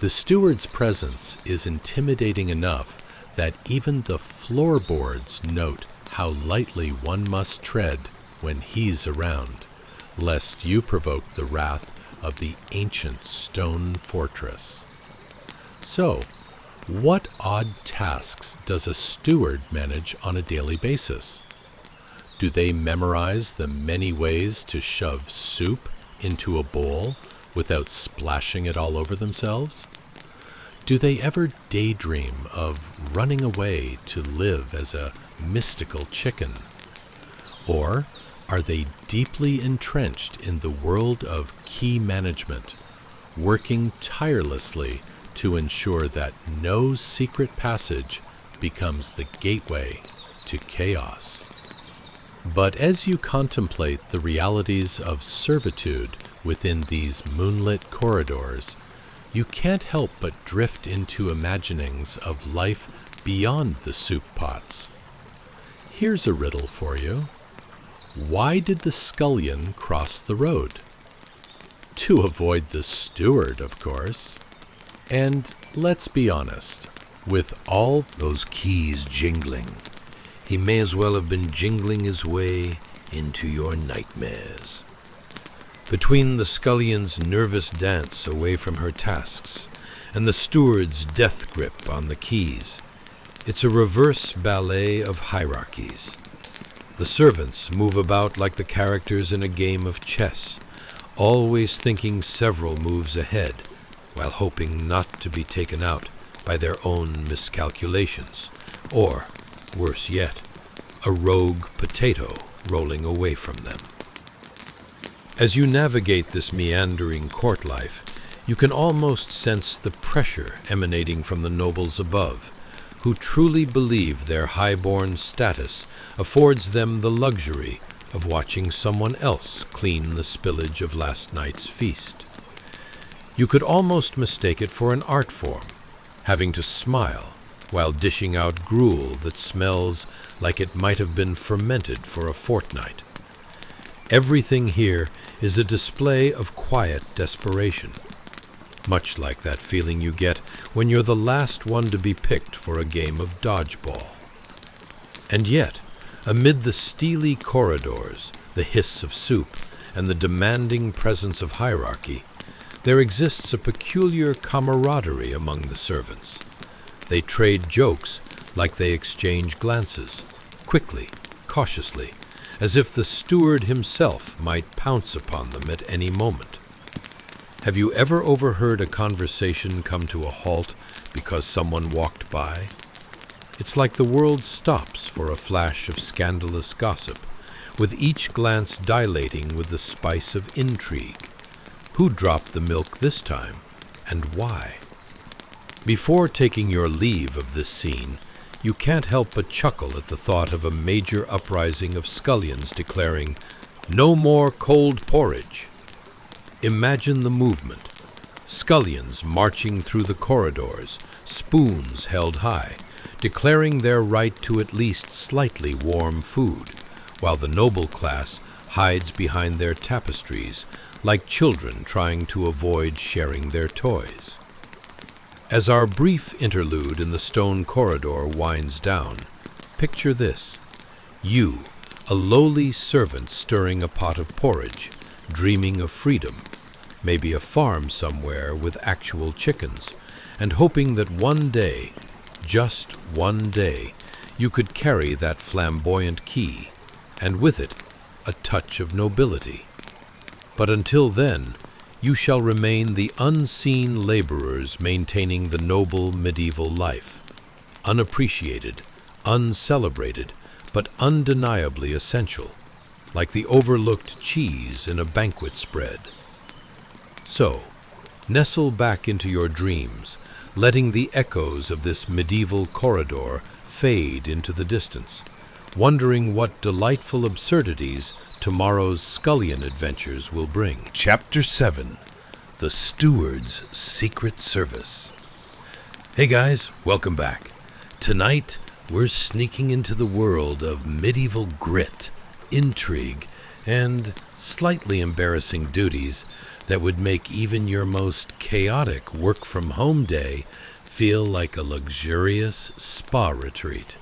The steward's presence is intimidating enough that even the floorboards note how lightly one must tread when he's around, lest you provoke the wrath of the ancient stone fortress. So, what odd tasks does a steward manage on a daily basis? Do they memorize the many ways to shove soup into a bowl without splashing it all over themselves? Do they ever daydream of running away to live as a mystical chicken? Or are they deeply entrenched in the world of key management, working tirelessly to ensure that no secret passage becomes the gateway to chaos? But as you contemplate the realities of servitude within these moonlit corridors, you can't help but drift into imaginings of life beyond the soup pots. Here's a riddle for you. Why did the scullion cross the road? To avoid the steward, of course. And let's be honest, with all those keys jingling, he may as well have been jingling his way into your nightmares. Between the scullion's nervous dance away from her tasks and the steward's death grip on the keys, it's a reverse ballet of hierarchies. The servants move about like the characters in a game of chess, always thinking several moves ahead, while hoping not to be taken out by their own miscalculations, or, worse yet, a rogue potato rolling away from them. As you navigate this meandering court life, you can almost sense the pressure emanating from the nobles above, who truly believe their high-born status affords them the luxury of watching someone else clean the spillage of last night's feast. You could almost mistake it for an art form, having to smile while dishing out gruel that smells like it might have been fermented for a fortnight. Everything here is a display of quiet desperation, much like that feeling you get when you're the last one to be picked for a game of dodgeball. And yet, amid the steely corridors, the hiss of soup, and the demanding presence of hierarchy, there exists a peculiar camaraderie among the servants. They trade jokes like they exchange glances, quickly, cautiously, as if the steward himself might pounce upon them at any moment. Have you ever overheard a conversation come to a halt because someone walked by? It's like the world stops for a flash of scandalous gossip, with each glance dilating with the spice of intrigue. Who dropped the milk this time, and why? Before taking your leave of this scene, you can't help but chuckle at the thought of a major uprising of scullions declaring, "No more cold porridge." Imagine the movement. Scullions marching through the corridors, spoons held high, declaring their right to at least slightly warm food, while the noble class hides behind their tapestries, like children trying to avoid sharing their toys. As our brief interlude in the stone corridor winds down, picture this. You, a lowly servant stirring a pot of porridge, dreaming of freedom, maybe a farm somewhere with actual chickens, and hoping that one day, just one day, you could carry that flamboyant key, and with it, a touch of nobility. But until then, you shall remain the unseen laborers maintaining the noble medieval life, unappreciated, uncelebrated, but undeniably essential, like the overlooked cheese in a banquet spread. So, nestle back into your dreams, letting the echoes of this medieval corridor fade into the distance, wondering what delightful absurdities tomorrow's scullion adventures will bring. Chapter 7. The Steward's Secret Service. Hey guys, welcome back. Tonight, we're sneaking into the world of medieval grit, intrigue, and slightly embarrassing duties that would make even your most chaotic work-from-home day feel like a luxurious spa retreat.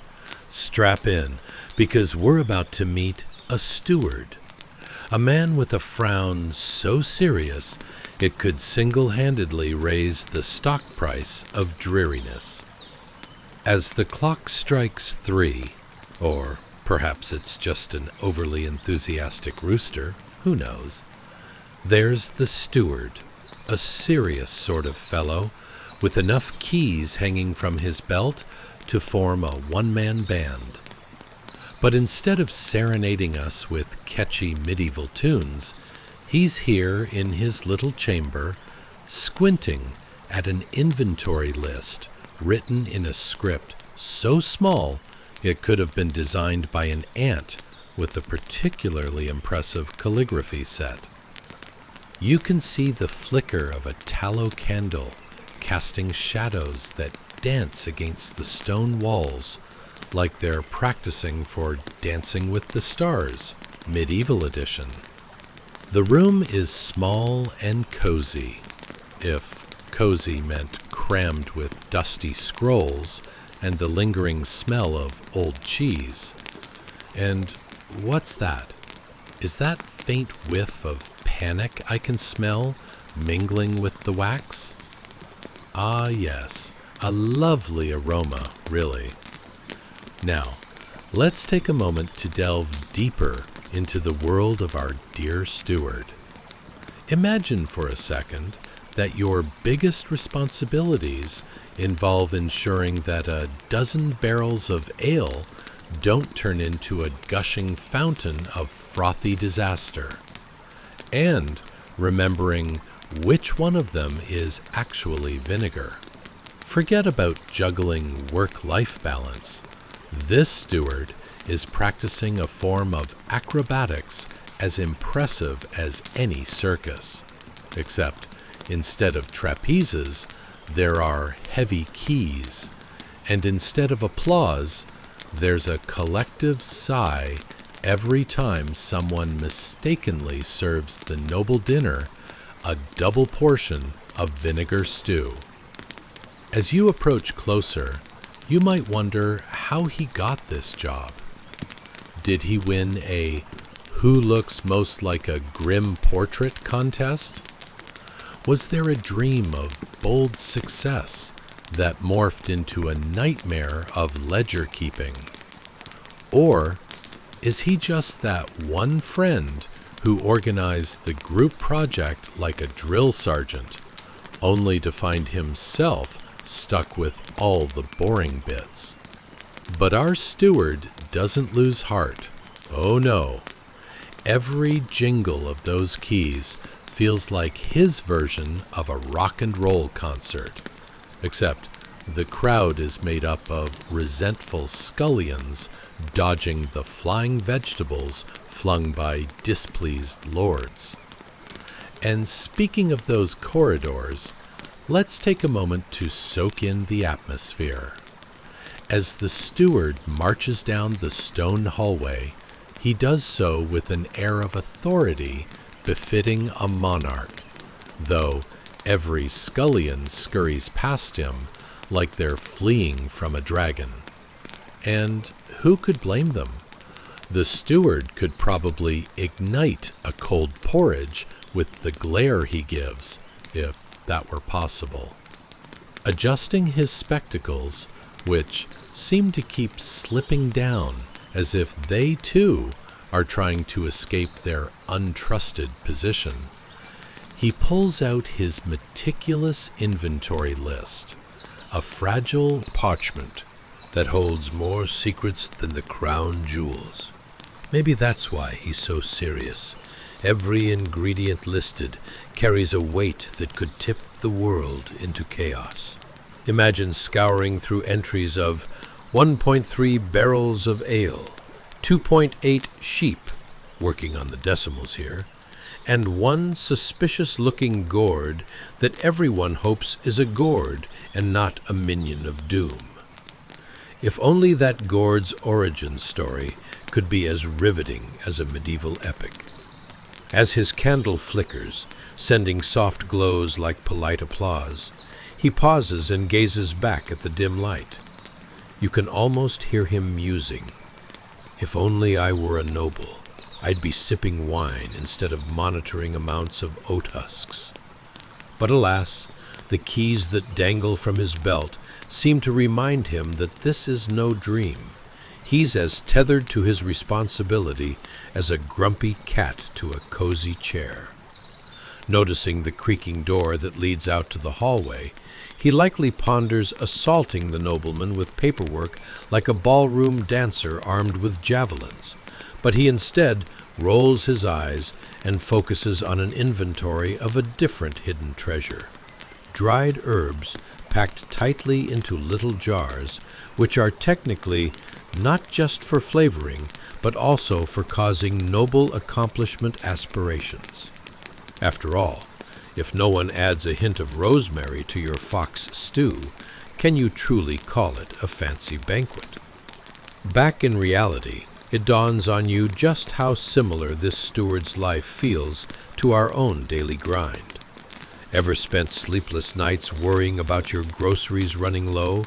Strap in, because we're about to meet a steward, a man with a frown so serious it could single-handedly raise the stock price of dreariness. As the clock strikes 3, or perhaps it's just an overly enthusiastic rooster, who knows, there's the steward, a serious sort of fellow with enough keys hanging from his belt to form a one-man band. But instead of serenading us with catchy medieval tunes, he's here in his little chamber, squinting at an inventory list written in a script so small it could have been designed by an ant with a particularly impressive calligraphy set. You can see the flicker of a tallow candle casting shadows that dance against the stone walls like they're practicing for Dancing with the Stars, Medieval Edition. The room is small and cozy, if cozy meant crammed with dusty scrolls and the lingering smell of old cheese. And what's that? Is that faint whiff of panic I can smell mingling with the wax? Ah, yes, a lovely aroma, really. Now, let's take a moment to delve deeper into the world of our dear steward. Imagine for a second that your biggest responsibilities involve ensuring that a dozen barrels of ale don't turn into a gushing fountain of frothy disaster, and remembering which one of them is actually vinegar. Forget about juggling work-life balance. This steward is practicing a form of acrobatics as impressive as any circus, except instead of trapezes, there are heavy keys, and instead of applause, there's a collective sigh every time someone mistakenly serves the noble dinner a double portion of vinegar stew. As you approach closer, you might wonder how he got this job. Did he win a Who Looks Most Like a Grim Portrait contest? Was there a dream of bold success that morphed into a nightmare of ledger keeping? Or is he just that one friend who organized the group project like a drill sergeant, only to find himself stuck with all the boring bits? But our steward doesn't lose heart. Oh no. Every jingle of those keys feels like his version of a rock and roll concert, except the crowd is made up of resentful scullions dodging the flying vegetables flung by displeased lords. And speaking of those corridors, let's take a moment to soak in the atmosphere. As the steward marches down the stone hallway, he does so with an air of authority befitting a monarch, though every scullion scurries past him like they're fleeing from a dragon. And who could blame them? The steward could probably ignite a cold porridge with the glare he gives, if that were possible. Adjusting his spectacles, which seem to keep slipping down as if they too are trying to escape their untrusted position, he pulls out his meticulous inventory list, a fragile parchment that holds more secrets than the crown jewels. Maybe that's why he's so serious. Every ingredient listed carries a weight that could tip the world into chaos. Imagine scouring through entries of 1.3 barrels of ale, 2.8 sheep, working on the decimals here, and one suspicious-looking gourd that everyone hopes is a gourd and not a minion of doom. If only that gourd's origin story could be as riveting as a medieval epic. As his candle flickers, sending soft glows like polite applause. He pauses and gazes back at the dim light. You can almost hear him musing. If only I were a noble, I'd be sipping wine instead of monitoring amounts of oat husks. But alas, the keys that dangle from his belt seem to remind him that this is no dream. He's as tethered to his responsibility as a grumpy cat to a cozy chair. Noticing the creaking door that leads out to the hallway, he likely ponders assaulting the nobleman with paperwork like a ballroom dancer armed with javelins, but he instead rolls his eyes and focuses on an inventory of a different hidden treasure: dried herbs packed tightly into little jars, which are technically not just for flavoring, but also for causing noble accomplishment aspirations. After all, if no one adds a hint of rosemary to your fox stew, can you truly call it a fancy banquet? Back in reality, it dawns on you just how similar this steward's life feels to our own daily grind. Ever spent sleepless nights worrying about your groceries running low,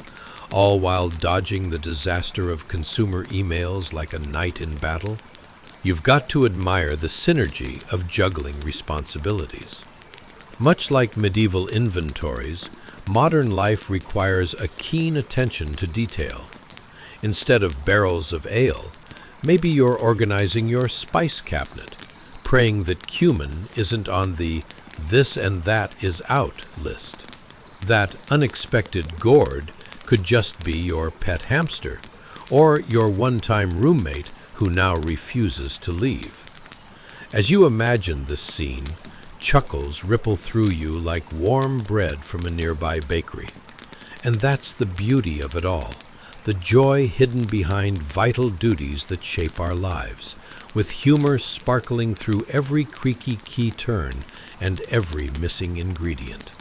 all while dodging the disaster of consumer emails like a knight in battle? You've got to admire the synergy of juggling responsibilities. Much like medieval inventories, modern life requires a keen attention to detail. Instead of barrels of ale, maybe you're organizing your spice cabinet, praying that cumin isn't on the "this and that is out" list. That unexpected gourd could just be your pet hamster, or your one-time roommate who now refuses to leave. As you imagine this scene, chuckles ripple through you like warm bread from a nearby bakery. And that's the beauty of it all, the joy hidden behind vital duties that shape our lives, with humor sparkling through every creaky key turn and every missing ingredient.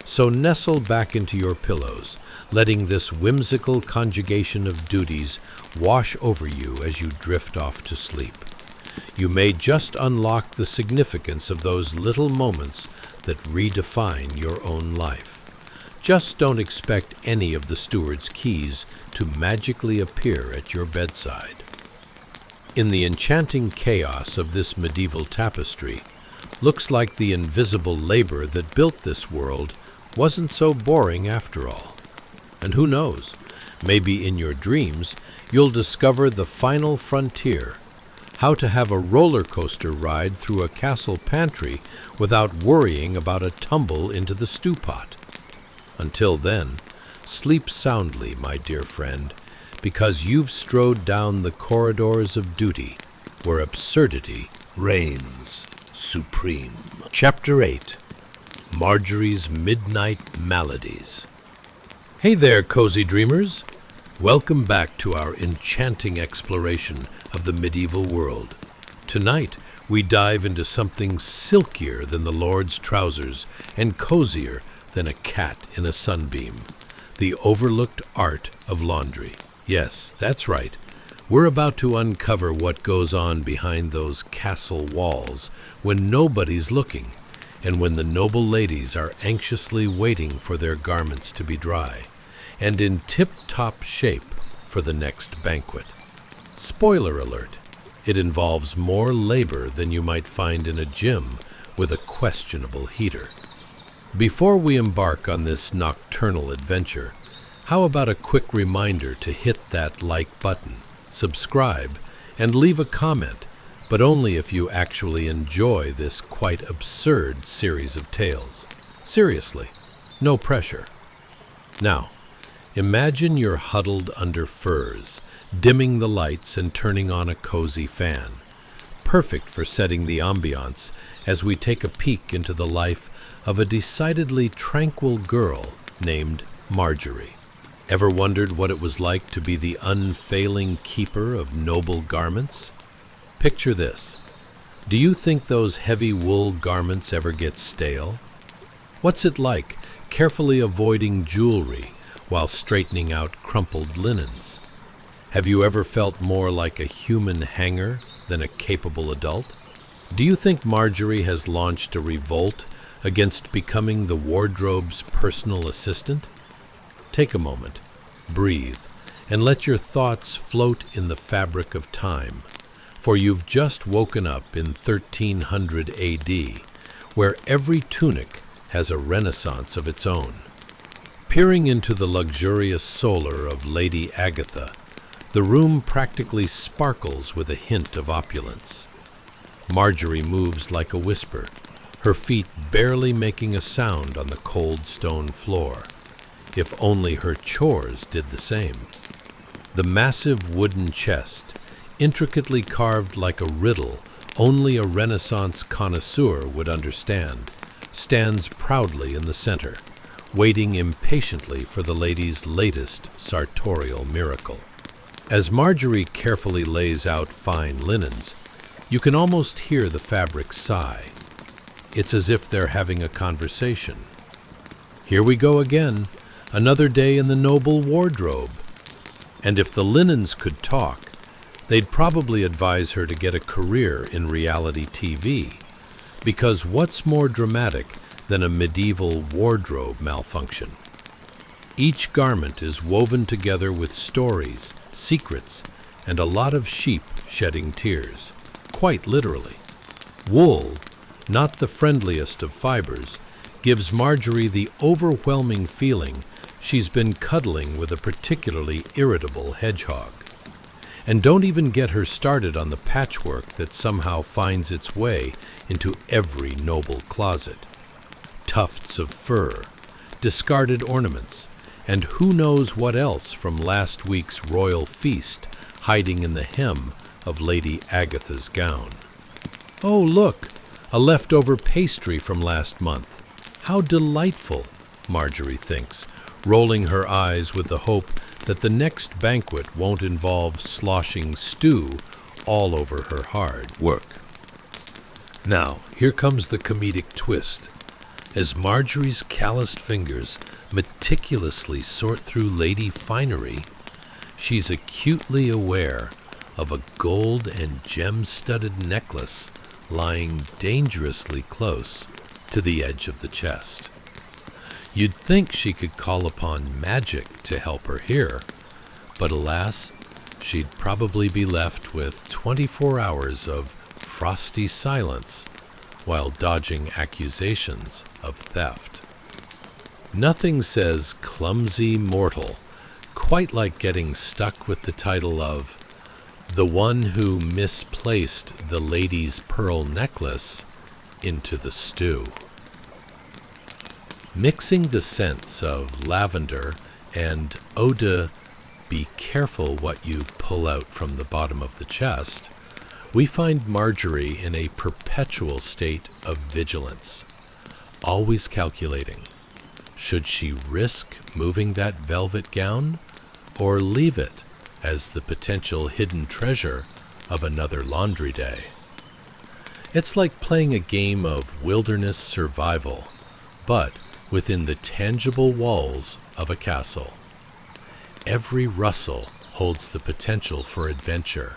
So nestle back into your pillows, letting this whimsical conjugation of duties wash over you as you drift off to sleep. You may just unlock the significance of those little moments that redefine your own life. Just don't expect any of the steward's keys to magically appear at your bedside. In the enchanting chaos of this medieval tapestry, looks like the invisible labor that built this world wasn't so boring after all. And who knows, maybe in your dreams you'll discover the final frontier: how to have a roller coaster ride through a castle pantry without worrying about a tumble into the stew pot. Until then, sleep soundly, my dear friend, because you've strode down the corridors of duty where absurdity reigns supreme. Chapter 8: Marjorie's Midnight Maladies. Hey there, cozy dreamers! Welcome back to our enchanting exploration of the medieval world. Tonight, we dive into something silkier than the Lord's trousers and cozier than a cat in a sunbeam: the overlooked art of laundry. Yes, that's right. We're about to uncover what goes on behind those castle walls when nobody's looking, and when the noble ladies are anxiously waiting for their garments to be dry and in tip-top shape for the next banquet. Spoiler alert, it involves more labor than you might find in a gym with a questionable heater. Before we embark on this nocturnal adventure, how about a quick reminder to hit that like button, subscribe, and leave a comment, but only if you actually enjoy this quite absurd series of tales. Seriously, no pressure. Now, imagine you're huddled under furs, dimming the lights and turning on a cozy fan. Perfect for setting the ambiance as we take a peek into the life of a decidedly tranquil girl named Marjorie. Ever wondered what it was like to be the unfailing keeper of noble garments? Picture this. Do you think those heavy wool garments ever get stale? What's it like carefully avoiding jewelry while straightening out crumpled linens? Have you ever felt more like a human hanger than a capable adult? Do you think Marjorie has launched a revolt against becoming the wardrobe's personal assistant? Take a moment, breathe, and let your thoughts float in the fabric of time, for you've just woken up in 1300 AD, where every tunic has a renaissance of its own. Peering into the luxurious solar of Lady Agatha, the room practically sparkles with a hint of opulence. Marjorie moves like a whisper, her feet barely making a sound on the cold stone floor. If only her chores did the same. The massive wooden chest, intricately carved like a riddle only a Renaissance connoisseur would understand, stands proudly in the center, waiting impatiently for the lady's latest sartorial miracle. As Marjorie carefully lays out fine linens, you can almost hear the fabric sigh. It's as if they're having a conversation. Here we go again, another day in the noble wardrobe. And if the linens could talk, they'd probably advise her to get a career in reality TV, because what's more dramatic than a medieval wardrobe malfunction? Each garment is woven together with stories, secrets, and a lot of sheep shedding tears, quite literally. Wool, not the friendliest of fibers, gives Marjorie the overwhelming feeling she's been cuddling with a particularly irritable hedgehog. And don't even get her started on the patchwork that somehow finds its way into every noble closet. Tufts of fur, discarded ornaments, and who knows what else from last week's royal feast hiding in the hem of Lady Agatha's gown. Oh, look, a leftover pastry from last month. How delightful, Marjorie thinks, rolling her eyes with the hope that the next banquet won't involve sloshing stew all over her hard work. Now, here comes the comedic twist. As Marjorie's calloused fingers meticulously sort through lady finery, she's acutely aware of a gold and gem-studded necklace lying dangerously close to the edge of the chest. You'd think she could call upon magic to help her here, but alas, she'd probably be left with 24 hours of frosty silence while dodging accusations of theft. Nothing says clumsy mortal quite like getting stuck with the title of the one who misplaced the lady's pearl necklace into the stew. Mixing the scents of lavender and eau de be careful what you pull out from the bottom of the chest, we find Marjorie in a perpetual state of vigilance, always calculating. Should she risk moving that velvet gown or leave it as the potential hidden treasure of another laundry day? It's like playing a game of wilderness survival, but within the tangible walls of a castle. Every rustle holds the potential for adventure,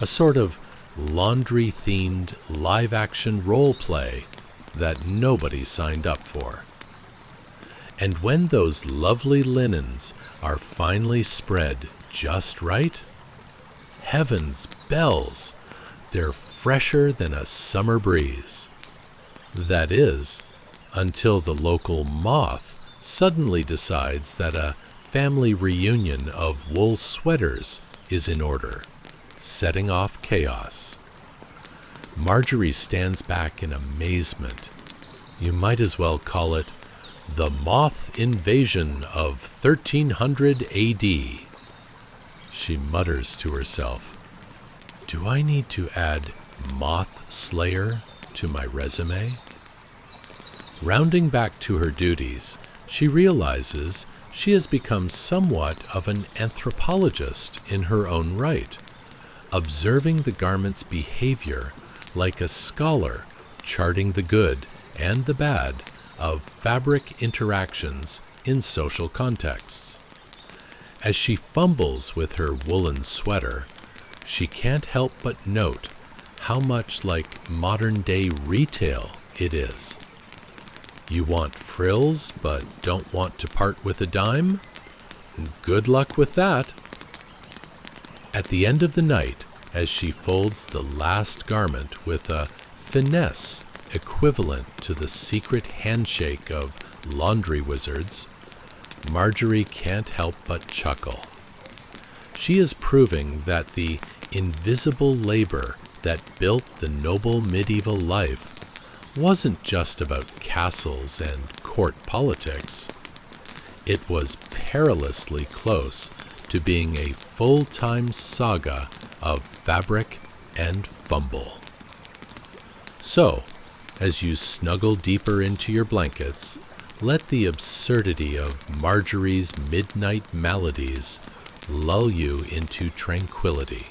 a sort of laundry-themed live-action role play that nobody signed up for. And when those lovely linens are finally spread just right, heavens bells, they're fresher than a summer breeze. That is, until the local moth suddenly decides that a family reunion of wool sweaters is in order, setting off chaos. Marjorie stands back in amazement. You might as well call it the moth invasion of 1300 AD. She mutters to herself, "Do I need to add moth slayer to my resume?" Rounding back to her duties, she realizes she has become somewhat of an anthropologist in her own right, observing the garment's behavior like a scholar charting the good and the bad of fabric interactions in social contexts. As she fumbles with her woolen sweater, she can't help but note how much like modern-day retail it is. You want frills but don't want to part with a dime? Good luck with that. At the end of the night, as she folds the last garment with a finesse equivalent to the secret handshake of laundry wizards, Marjorie can't help but chuckle. She is proving that the invisible labor that built the noble medieval life wasn't just about castles and court politics. It was perilously close to being a full-time saga of fabric and fumble. So, as you snuggle deeper into your blankets, let the absurdity of Marjorie's midnight maladies lull you into tranquility.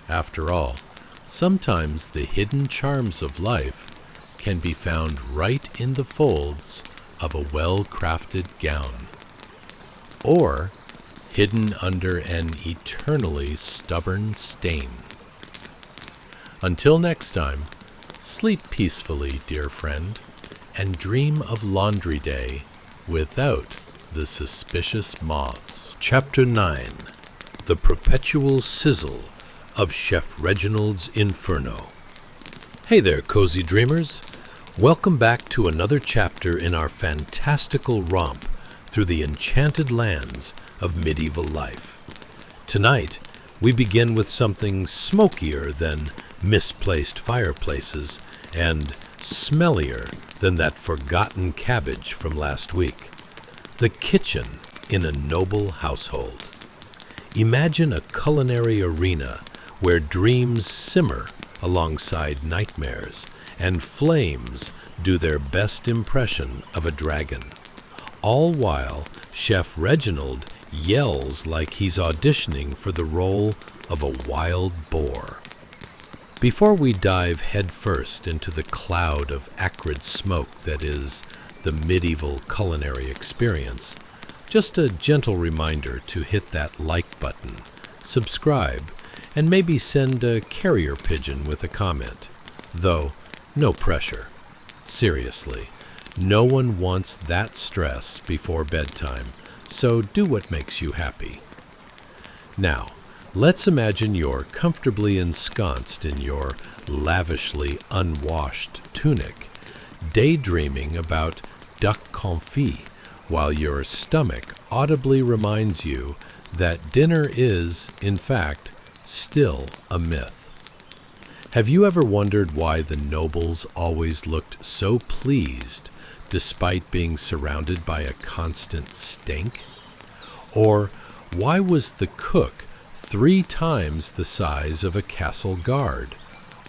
After all, sometimes the hidden charms of life can be found right in the folds of a well-crafted gown, or hidden under an eternally stubborn stain. Until next time, sleep peacefully, dear friend, and dream of laundry day without the suspicious moths. Chapter 9. The Perpetual Sizzle of Chef Reginald's Inferno. Hey there, cozy dreamers. Welcome back to another chapter in our fantastical romp through the enchanted lands of medieval life. Tonight, we begin with something smokier than misplaced fireplaces and smellier than that forgotten cabbage from last week. The kitchen in a noble household. Imagine a culinary arena where dreams simmer alongside nightmares and flames do their best impression of a dragon, all while Chef Reginald yells like he's auditioning for the role of a wild boar. Before we dive headfirst into the cloud of acrid smoke that is the medieval culinary experience, just a gentle reminder to hit that like button, subscribe, and maybe send a carrier pigeon with a comment. Though, no pressure. Seriously, no one wants that stress before bedtime, so do what makes you happy. Now, let's imagine you're comfortably ensconced in your lavishly unwashed tunic, daydreaming about duck confit, while your stomach audibly reminds you that dinner is, in fact, still a myth. Have you ever wondered why the nobles always looked so pleased despite being surrounded by a constant stink? Or why was the cook 3 times the size of a castle guard,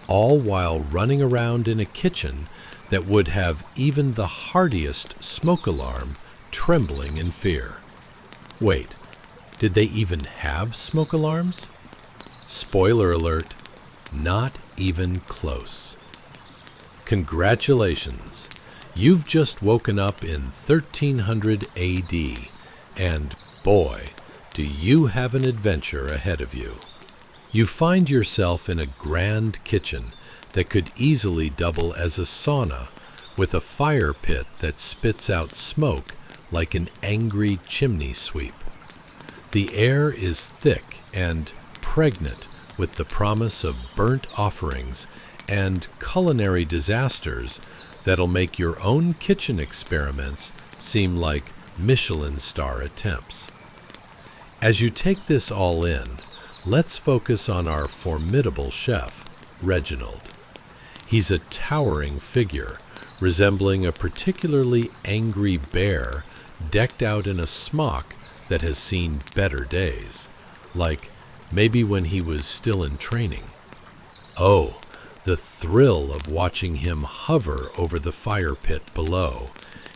all while running around in a kitchen that would have even the hardiest smoke alarm trembling in fear? Wait, did they even have smoke alarms? Spoiler alert, not even close. Congratulations, you've just woken up in 1300 AD, and boy, do you have an adventure ahead of you. You find yourself in a grand kitchen that could easily double as a sauna, with a fire pit that spits out smoke like an angry chimney sweep. The air is thick and pregnant with the promise of burnt offerings and culinary disasters that'll make your own kitchen experiments seem like Michelin star attempts. As you take this all in, let's focus on our formidable chef, Reginald. He's a towering figure, resembling a particularly angry bear decked out in a smock that has seen better days, like maybe when he was still in training. Oh, the thrill of watching him hover over the fire pit below,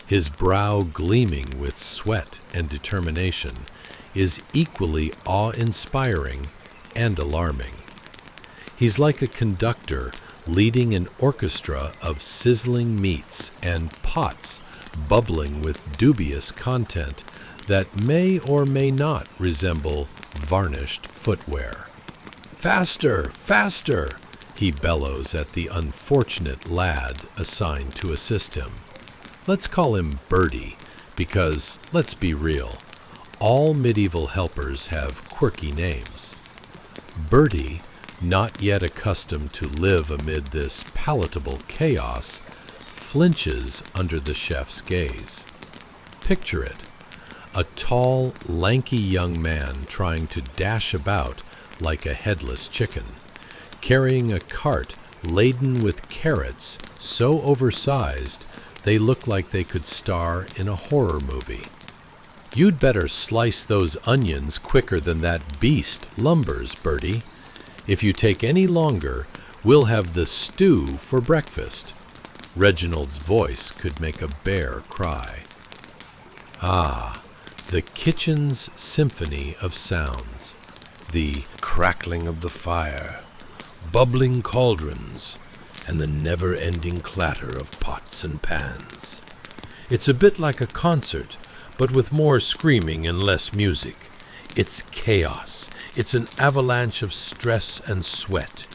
his brow gleaming with sweat and determination, is equally awe-inspiring and alarming. He's like a conductor leading an orchestra of sizzling meats and pots bubbling with dubious content that may or may not resemble varnished footwear. Faster, faster! He bellows at the unfortunate lad assigned to assist him. Let's call him Bertie, because, let's be real, all medieval helpers have quirky names. Bertie, not yet accustomed to live amid this palatable chaos, flinches under the chef's gaze. Picture it, a tall, lanky young man trying to dash about like a headless chicken, carrying a cart laden with carrots so oversized they look like they could star in a horror movie. You'd better slice those onions quicker than that beast lumbers, Bertie. If you take any longer, we'll have the stew for breakfast. Reginald's voice could make a bear cry. Ah, the kitchen's symphony of sounds. The crackling of the fire, bubbling cauldrons, and the never-ending clatter of pots and pans. It's a bit like a concert, but with more screaming and less music. It's chaos. It's an avalanche of stress and sweat.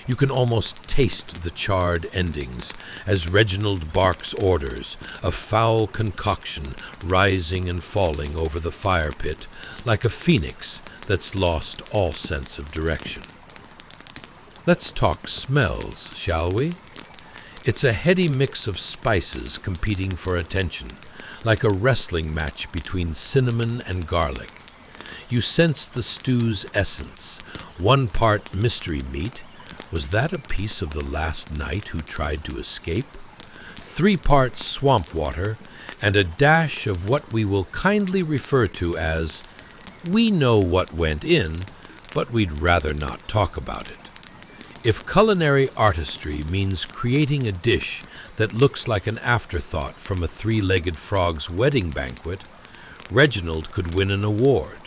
You can almost taste the charred endings as Reginald barks orders, a foul concoction rising and falling over the fire pit like a phoenix that's lost all sense of direction. Let's talk smells, shall we? It's a heady mix of spices competing for attention, like a wrestling match between cinnamon and garlic. You sense the stew's essence, 1 part mystery meat. Was that a piece of the last knight who tried to escape? 3 parts swamp water, and a dash of what we will kindly refer to as, we know what went in, but we'd rather not talk about it. If culinary artistry means creating a dish that looks like an afterthought from a 3-legged frog's wedding banquet, Reginald could win an award.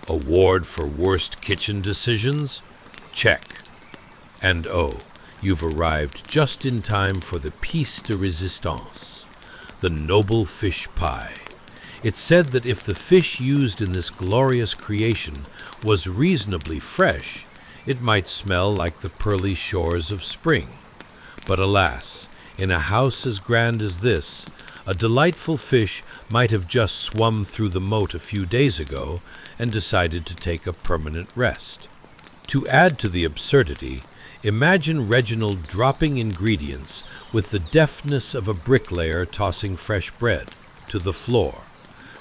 Award for worst kitchen decisions? Check. And oh, you've arrived just in time for the piece de resistance, the noble fish pie. It's said that if the fish used in this glorious creation was reasonably fresh, it might smell like the pearly shores of spring. But alas, in a house as grand as this, a delightful fish might have just swum through the moat a few days ago and decided to take a permanent rest. To add to the absurdity, imagine Reginald dropping ingredients with the deftness of a bricklayer tossing fresh bread to the floor.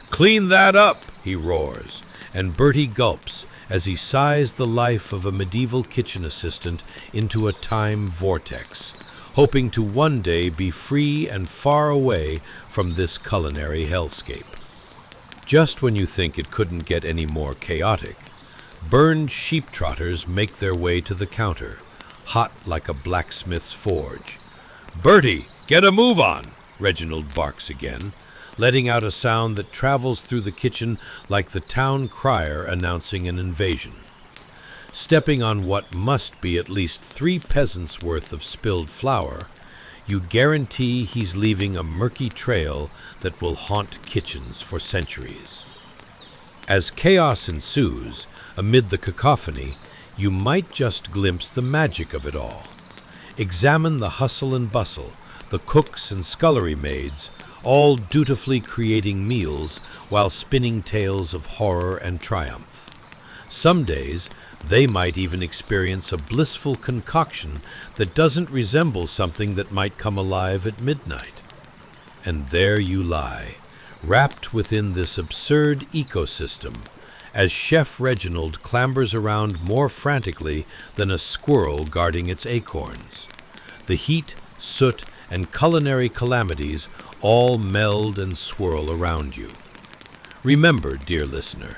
"Clean that up," he roars, and Bertie gulps as he sighs the life of a medieval kitchen assistant into a time vortex, hoping to one day be free and far away from this culinary hellscape. Just when you think it couldn't get any more chaotic, burned sheep trotters make their way to the counter, hot like a blacksmith's forge. "Bertie, get a move on!" Reginald barks again, letting out a sound that travels through the kitchen like the town crier announcing an invasion. Stepping on what must be at least 3 peasants' worth of spilled flour, you guarantee he's leaving a murky trail that will haunt kitchens for centuries. As chaos ensues, amid the cacophony, you might just glimpse the magic of it all. Examine the hustle and bustle, the cooks and scullery maids, all dutifully creating meals while spinning tales of horror and triumph. Some days, they might even experience a blissful concoction that doesn't resemble something that might come alive at midnight. And there you lie, wrapped within this absurd ecosystem, as Chef Reginald clambers around more frantically than a squirrel guarding its acorns. The heat, soot, and culinary calamities all meld and swirl around you. Remember, dear listener,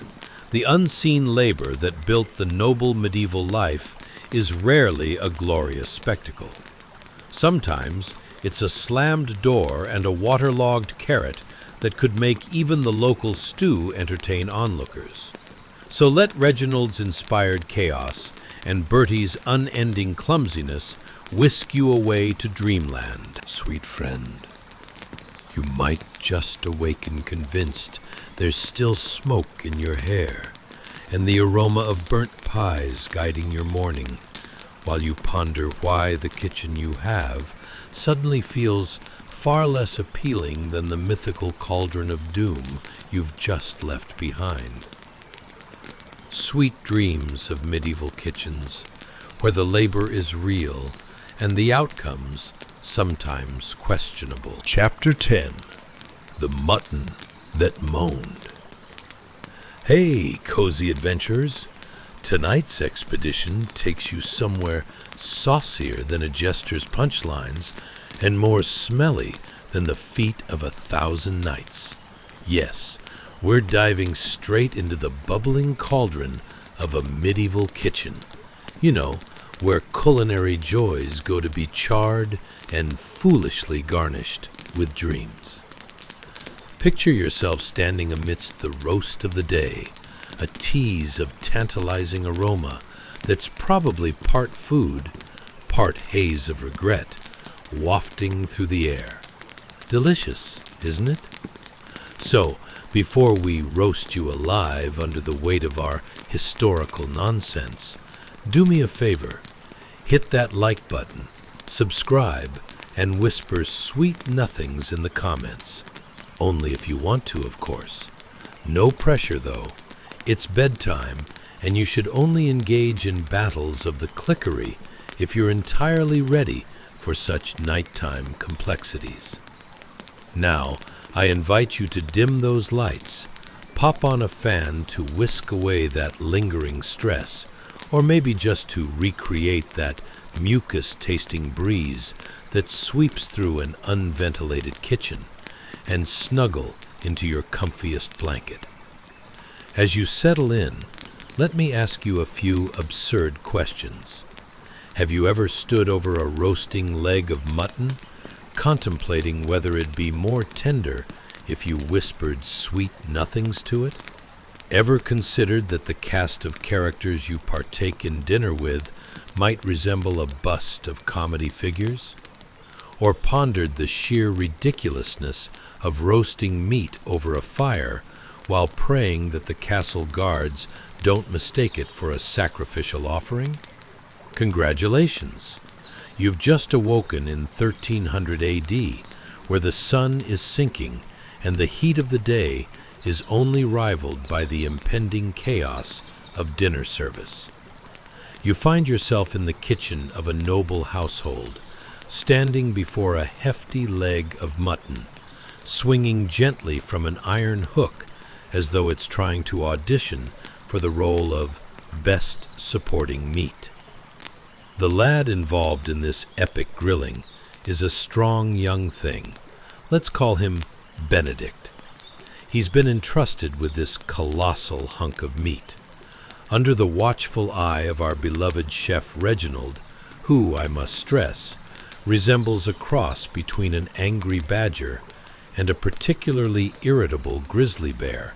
the unseen labor that built the noble medieval life is rarely a glorious spectacle. Sometimes it's a slammed door and a waterlogged carrot that could make even the local stew entertain onlookers. So let Reginald's inspired chaos and Bertie's unending clumsiness whisk you away to dreamland, sweet friend. You might just awaken convinced there's still smoke in your hair and the aroma of burnt pies guiding your morning, while you ponder why the kitchen you have suddenly feels far less appealing than the mythical cauldron of doom you've just left behind. Sweet dreams of medieval kitchens, where the labor is real and the outcomes sometimes questionable. Chapter 10. The Mutton That Moaned. Hey, cozy adventurers! Tonight's expedition takes you somewhere saucier than a jester's punchlines and more smelly than the feet of 1,000 knights. Yes, we're diving straight into the bubbling cauldron of a medieval kitchen. You know, where culinary joys go to be charred and foolishly garnished with dreams. Picture yourself standing amidst the roast of the day, a tease of tantalizing aroma that's probably part food, part haze of regret, wafting through the air. Delicious, isn't it? So, before we roast you alive under the weight of our historical nonsense, do me a favor. Hit that like button, subscribe, and whisper sweet nothings in the comments. Only if you want to, of course. No pressure, though. It's bedtime, and you should only engage in battles of the clickery if you're entirely ready for such nighttime complexities. Now, I invite you to dim those lights, pop on a fan to whisk away that lingering stress, or maybe just to recreate that mucus-tasting breeze that sweeps through an unventilated kitchen, and snuggle into your comfiest blanket. As you settle in, let me ask you a few absurd questions. Have you ever stood over a roasting leg of mutton, contemplating whether it'd be more tender if you whispered sweet nothings to it? Ever considered that the cast of characters you partake in dinner with might resemble a bust of comedy figures? Or pondered the sheer ridiculousness of roasting meat over a fire while praying that the castle guards don't mistake it for a sacrificial offering? Congratulations! You've just awoken in 1300 AD, where the sun is sinking and the heat of the day is only rivaled by the impending chaos of dinner service. You find yourself in the kitchen of a noble household, standing before a hefty leg of mutton, swinging gently from an iron hook as though it's trying to audition for the role of Best Supporting Meat. The lad involved in this epic grilling is a strong young thing. Let's call him Benedict. He's been entrusted with this colossal hunk of meat, under the watchful eye of our beloved chef Reginald, who, I must stress, resembles a cross between an angry badger and a particularly irritable grizzly bear.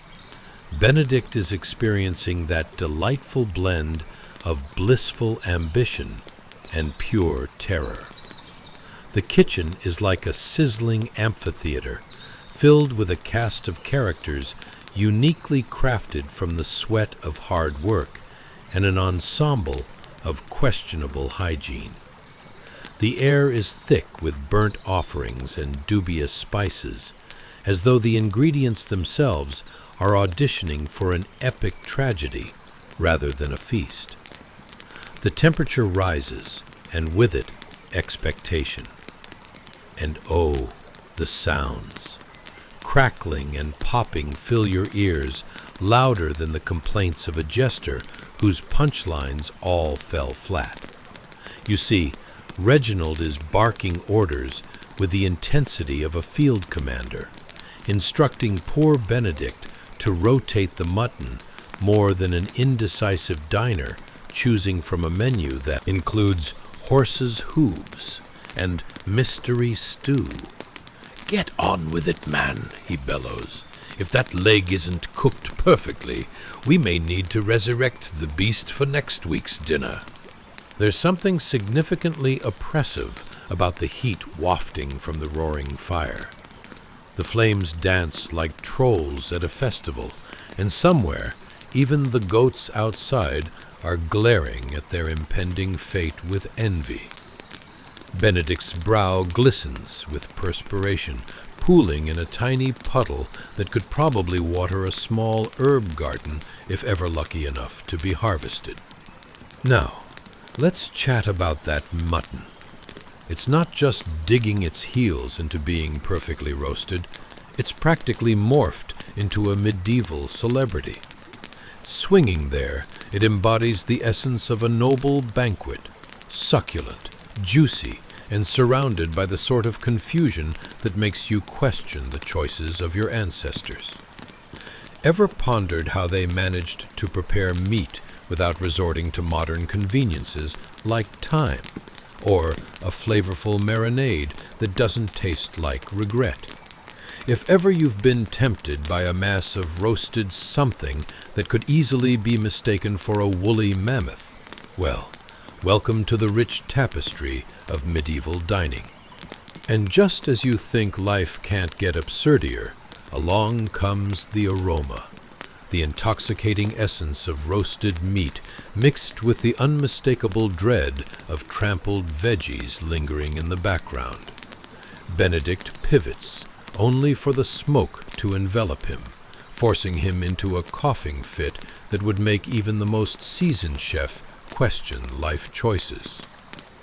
Benedict is experiencing that delightful blend of blissful ambition and pure terror. The kitchen is like a sizzling amphitheater, filled with a cast of characters uniquely crafted from the sweat of hard work and an ensemble of questionable hygiene. The air is thick with burnt offerings and dubious spices, as though the ingredients themselves are auditioning for an epic tragedy rather than a feast. The temperature rises, and with it, expectation. And oh, the sounds. Crackling and popping fill your ears, louder than the complaints of a jester whose punchlines all fell flat. You see, Reginald is barking orders with the intensity of a field commander, instructing poor Benedict to rotate the mutton more than an indecisive diner choosing from a menu that includes horse's hooves and mystery stew. "Get on with it, man," he bellows. "If that leg isn't cooked perfectly, we may need to resurrect the beast for next week's dinner." There's something significantly oppressive about the heat wafting from the roaring fire. The flames dance like trolls at a festival, and somewhere, even the goats outside are glaring at their impending fate with envy. Benedict's brow glistens with perspiration, pooling in a tiny puddle that could probably water a small herb garden if ever lucky enough to be harvested. Now, let's chat about that mutton. It's not just digging its heels into being perfectly roasted, it's practically morphed into a medieval celebrity. Swinging there, it embodies the essence of a noble banquet, succulent, juicy, and surrounded by the sort of confusion that makes you question the choices of your ancestors. Ever pondered how they managed to prepare meat without resorting to modern conveniences like thyme, or a flavorful marinade that doesn't taste like regret? If ever you've been tempted by a mass of roasted something that could easily be mistaken for a woolly mammoth, well, welcome to the rich tapestry of medieval dining. And just as you think life can't get absurdier, along comes the aroma, the intoxicating essence of roasted meat mixed with the unmistakable dread of trampled veggies lingering in the background. Benedict pivots, only for the smoke to envelop him, forcing him into a coughing fit that would make even the most seasoned chef question life choices.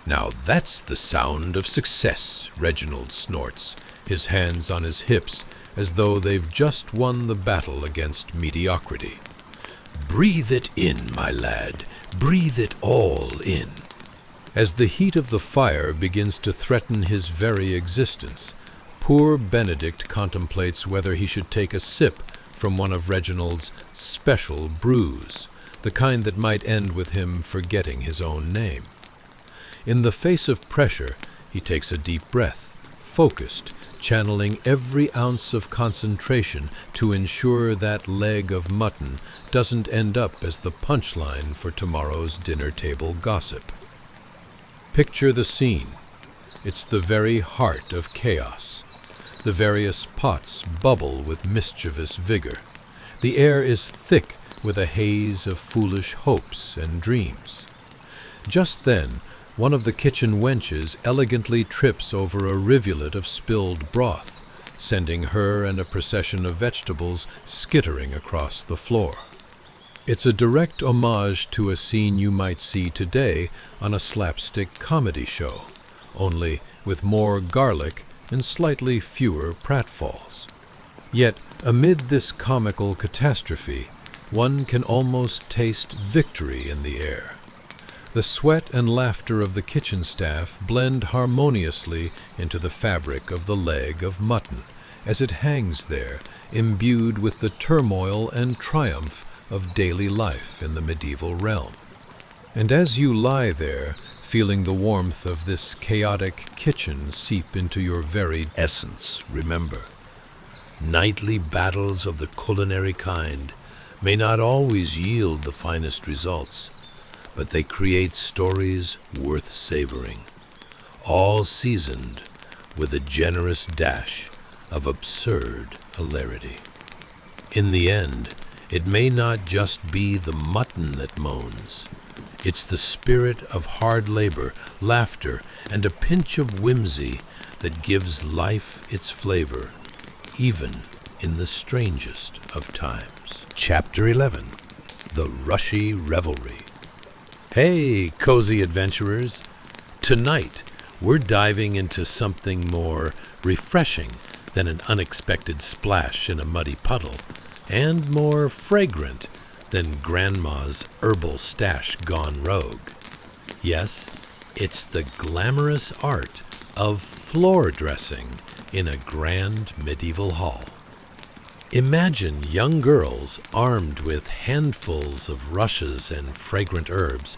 "Now that's the sound of success," Reginald snorts, his hands on his hips, as though they've just won the battle against mediocrity. "Breathe it in, my lad, breathe it all in." As the heat of the fire begins to threaten his very existence, poor Benedict contemplates whether he should take a sip from one of Reginald's special brews, the kind that might end with him forgetting his own name. In the face of pressure, he takes a deep breath, focused, channeling every ounce of concentration to ensure that leg of mutton doesn't end up as the punchline for tomorrow's dinner table gossip. Picture the scene. It's the very heart of chaos. The various pots bubble with mischievous vigor. The air is thick with a haze of foolish hopes and dreams. Just then, one of the kitchen wenches elegantly trips over a rivulet of spilled broth, sending her and a procession of vegetables skittering across the floor. It's a direct homage to a scene you might see today on a slapstick comedy show, only with more garlic and slightly fewer pratfalls. Yet, amid this comical catastrophe, one can almost taste victory in the air. The sweat and laughter of the kitchen staff blend harmoniously into the fabric of the leg of mutton, as it hangs there, imbued with the turmoil and triumph of daily life in the medieval realm. And as you lie there, feeling the warmth of this chaotic kitchen seep into your very essence, remember, nightly battles of the culinary kind may not always yield the finest results, but they create stories worth savoring, all seasoned with a generous dash of absurd hilarity. In the end, it may not just be the mutton that moans. It's the spirit of hard labor, laughter, and a pinch of whimsy that gives life its flavor, even in the strangest of times. Chapter 11. The Rushy Revelry. Hey, cozy adventurers! Tonight, we're diving into something more refreshing than an unexpected splash in a muddy puddle, and more fragrant than Grandma's herbal stash gone rogue. Yes, it's the glamorous art of floor dressing in a grand medieval hall. Imagine young girls armed with handfuls of rushes and fragrant herbs,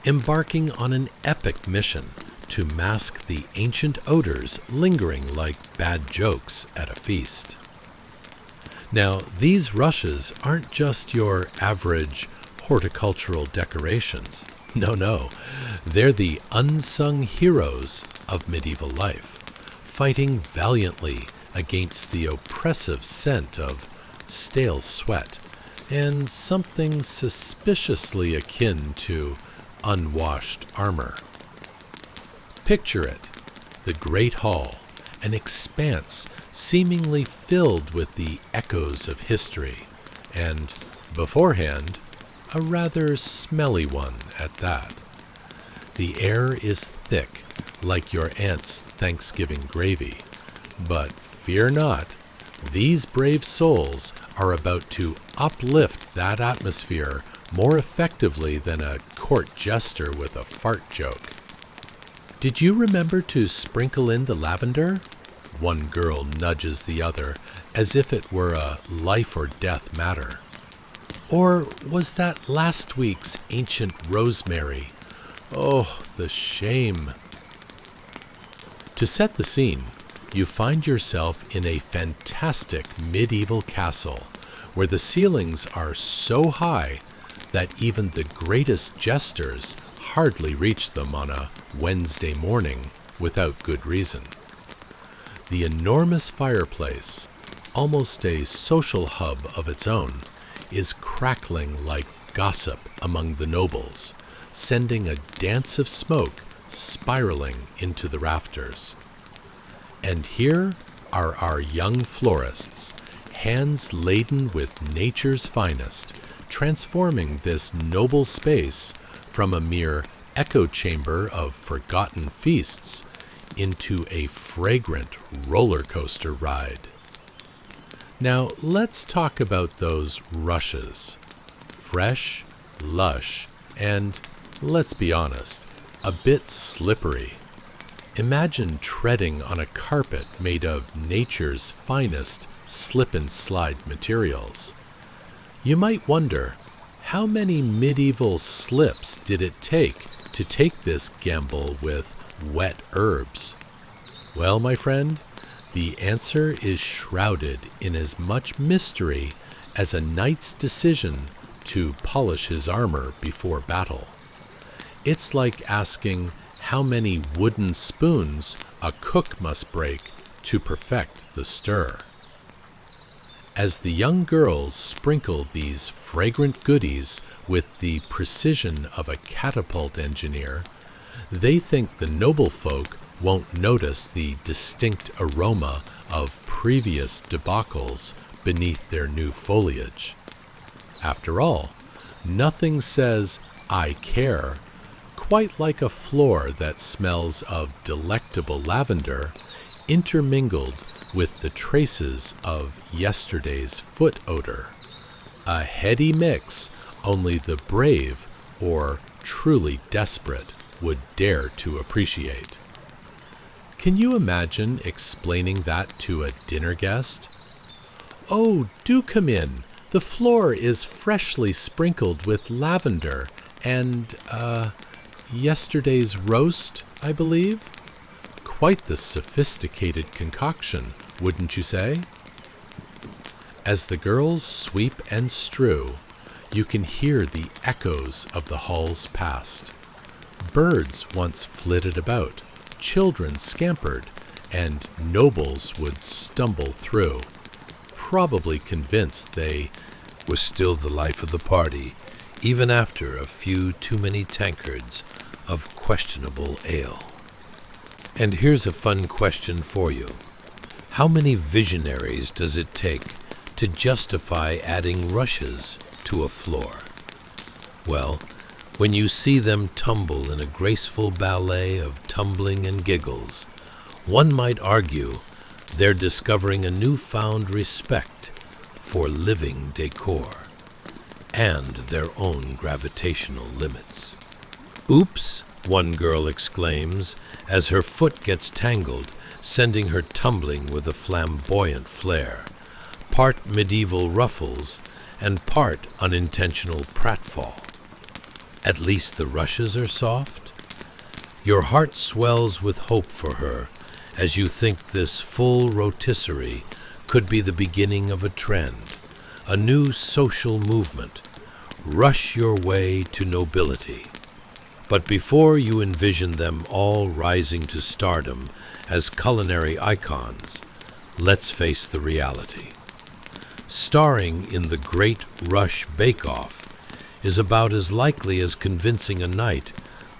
embarking on an epic mission to mask the ancient odors lingering like bad jokes at a feast. Now, these rushes aren't just your average horticultural decorations. No, they're the unsung heroes of medieval life, fighting valiantly against the oppressive scent of stale sweat and something suspiciously akin to unwashed armor. Picture it, the great hall, an expanse seemingly filled with the echoes of history, and, beforehand, a rather smelly one at that. The air is thick, like your aunt's Thanksgiving gravy, but fear not, these brave souls are about to uplift that atmosphere more effectively than a court jester with a fart joke. Did you remember to sprinkle in the lavender? One girl nudges the other as if it were a life or death matter. Or was that last week's ancient rosemary? Oh, the shame. To set the scene, you find yourself in a fantastic medieval castle where the ceilings are so high that even the greatest jesters hardly reach them on a Wednesday morning without good reason. The enormous fireplace, almost a social hub of its own, is crackling like gossip among the nobles, sending a dance of smoke spiraling into the rafters. And here are our young florists, hands laden with nature's finest, transforming this noble space from a mere echo chamber of forgotten feasts into a fragrant roller coaster ride. Now let's talk about those rushes. Fresh, lush, and, let's be honest, a bit slippery. Imagine treading on a carpet made of nature's finest slip-and-slide materials. You might wonder, how many medieval slips did it take to take this gamble with wet herbs? Well, my friend, the answer is shrouded in as much mystery as a knight's decision to polish his armor before battle. It's like asking how many wooden spoons a cook must break to perfect the stir. As the young girls sprinkle these fragrant goodies with the precision of a catapult engineer, they think the noble folk won't notice the distinct aroma of previous debacles beneath their new foliage. After all, nothing says, "I care," quite like a floor that smells of delectable lavender intermingled with the traces of yesterday's foot odor. A heady mix only the brave or truly desperate would dare to appreciate. Can you imagine explaining that to a dinner guest? "Oh, do come in. The floor is freshly sprinkled with lavender and, yesterday's roast, I believe." Quite the sophisticated concoction, wouldn't you say? As the girls sweep and strew, you can hear the echoes of the hall's past. Birds once flitted about, children scampered, and nobles would stumble through, probably convinced they was still the life of the party, even after a few too many tankards of questionable ale. And here's a fun question for you. How many visionaries does it take to justify adding rushes to a floor? Well, when you see them tumble in a graceful ballet of tumbling and giggles, one might argue they're discovering a newfound respect for living decor and their own gravitational limits. "Oops," one girl exclaims as her foot gets tangled, sending her tumbling with a flamboyant flair, part medieval ruffles and part unintentional pratfall. At least the rushes are soft? Your heart swells with hope for her as you think this full rotisserie could be the beginning of a trend, a new social movement. Rush your way to nobility. But before you envision them all rising to stardom as culinary icons, let's face the reality. starring in the Great Rush Bake-Off, is about as likely as convincing a knight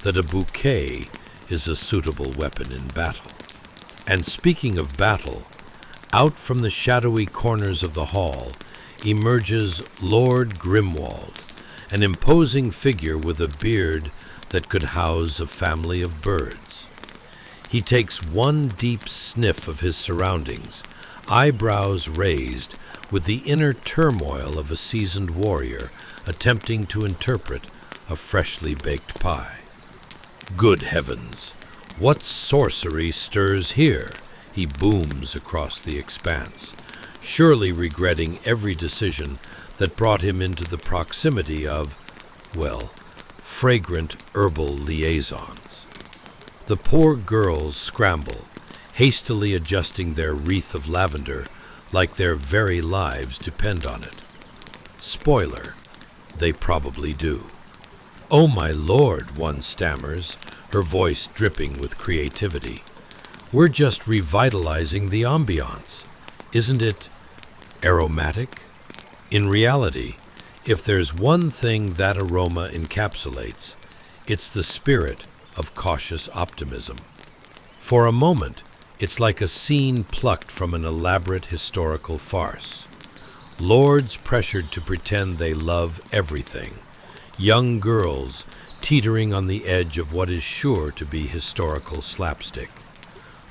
that a bouquet is a suitable weapon in battle. And speaking of battle, out from the shadowy corners of the hall emerges Lord Grimwald, an imposing figure with a beard that could house a family of birds. He takes one deep sniff of his surroundings, eyebrows raised with the inner turmoil of a seasoned warrior attempting to interpret a freshly baked pie. Good heavens, what sorcery stirs here? He booms across the expanse, surely regretting every decision that brought him into the proximity of, well, fragrant herbal liaisons. The poor girls scramble, hastily adjusting their wreath of lavender like their very lives depend on it. Spoiler, they probably do. "Oh, my lord," one stammers, her voice dripping with creativity. "We're just revitalizing the ambiance. Isn't it aromatic?" In reality, if there's one thing that aroma encapsulates, it's the spirit of cautious optimism. For a moment, it's like a scene plucked from an elaborate historical farce. Lords pressured to pretend they love everything. Young girls teetering on the edge of what is sure to be historical slapstick.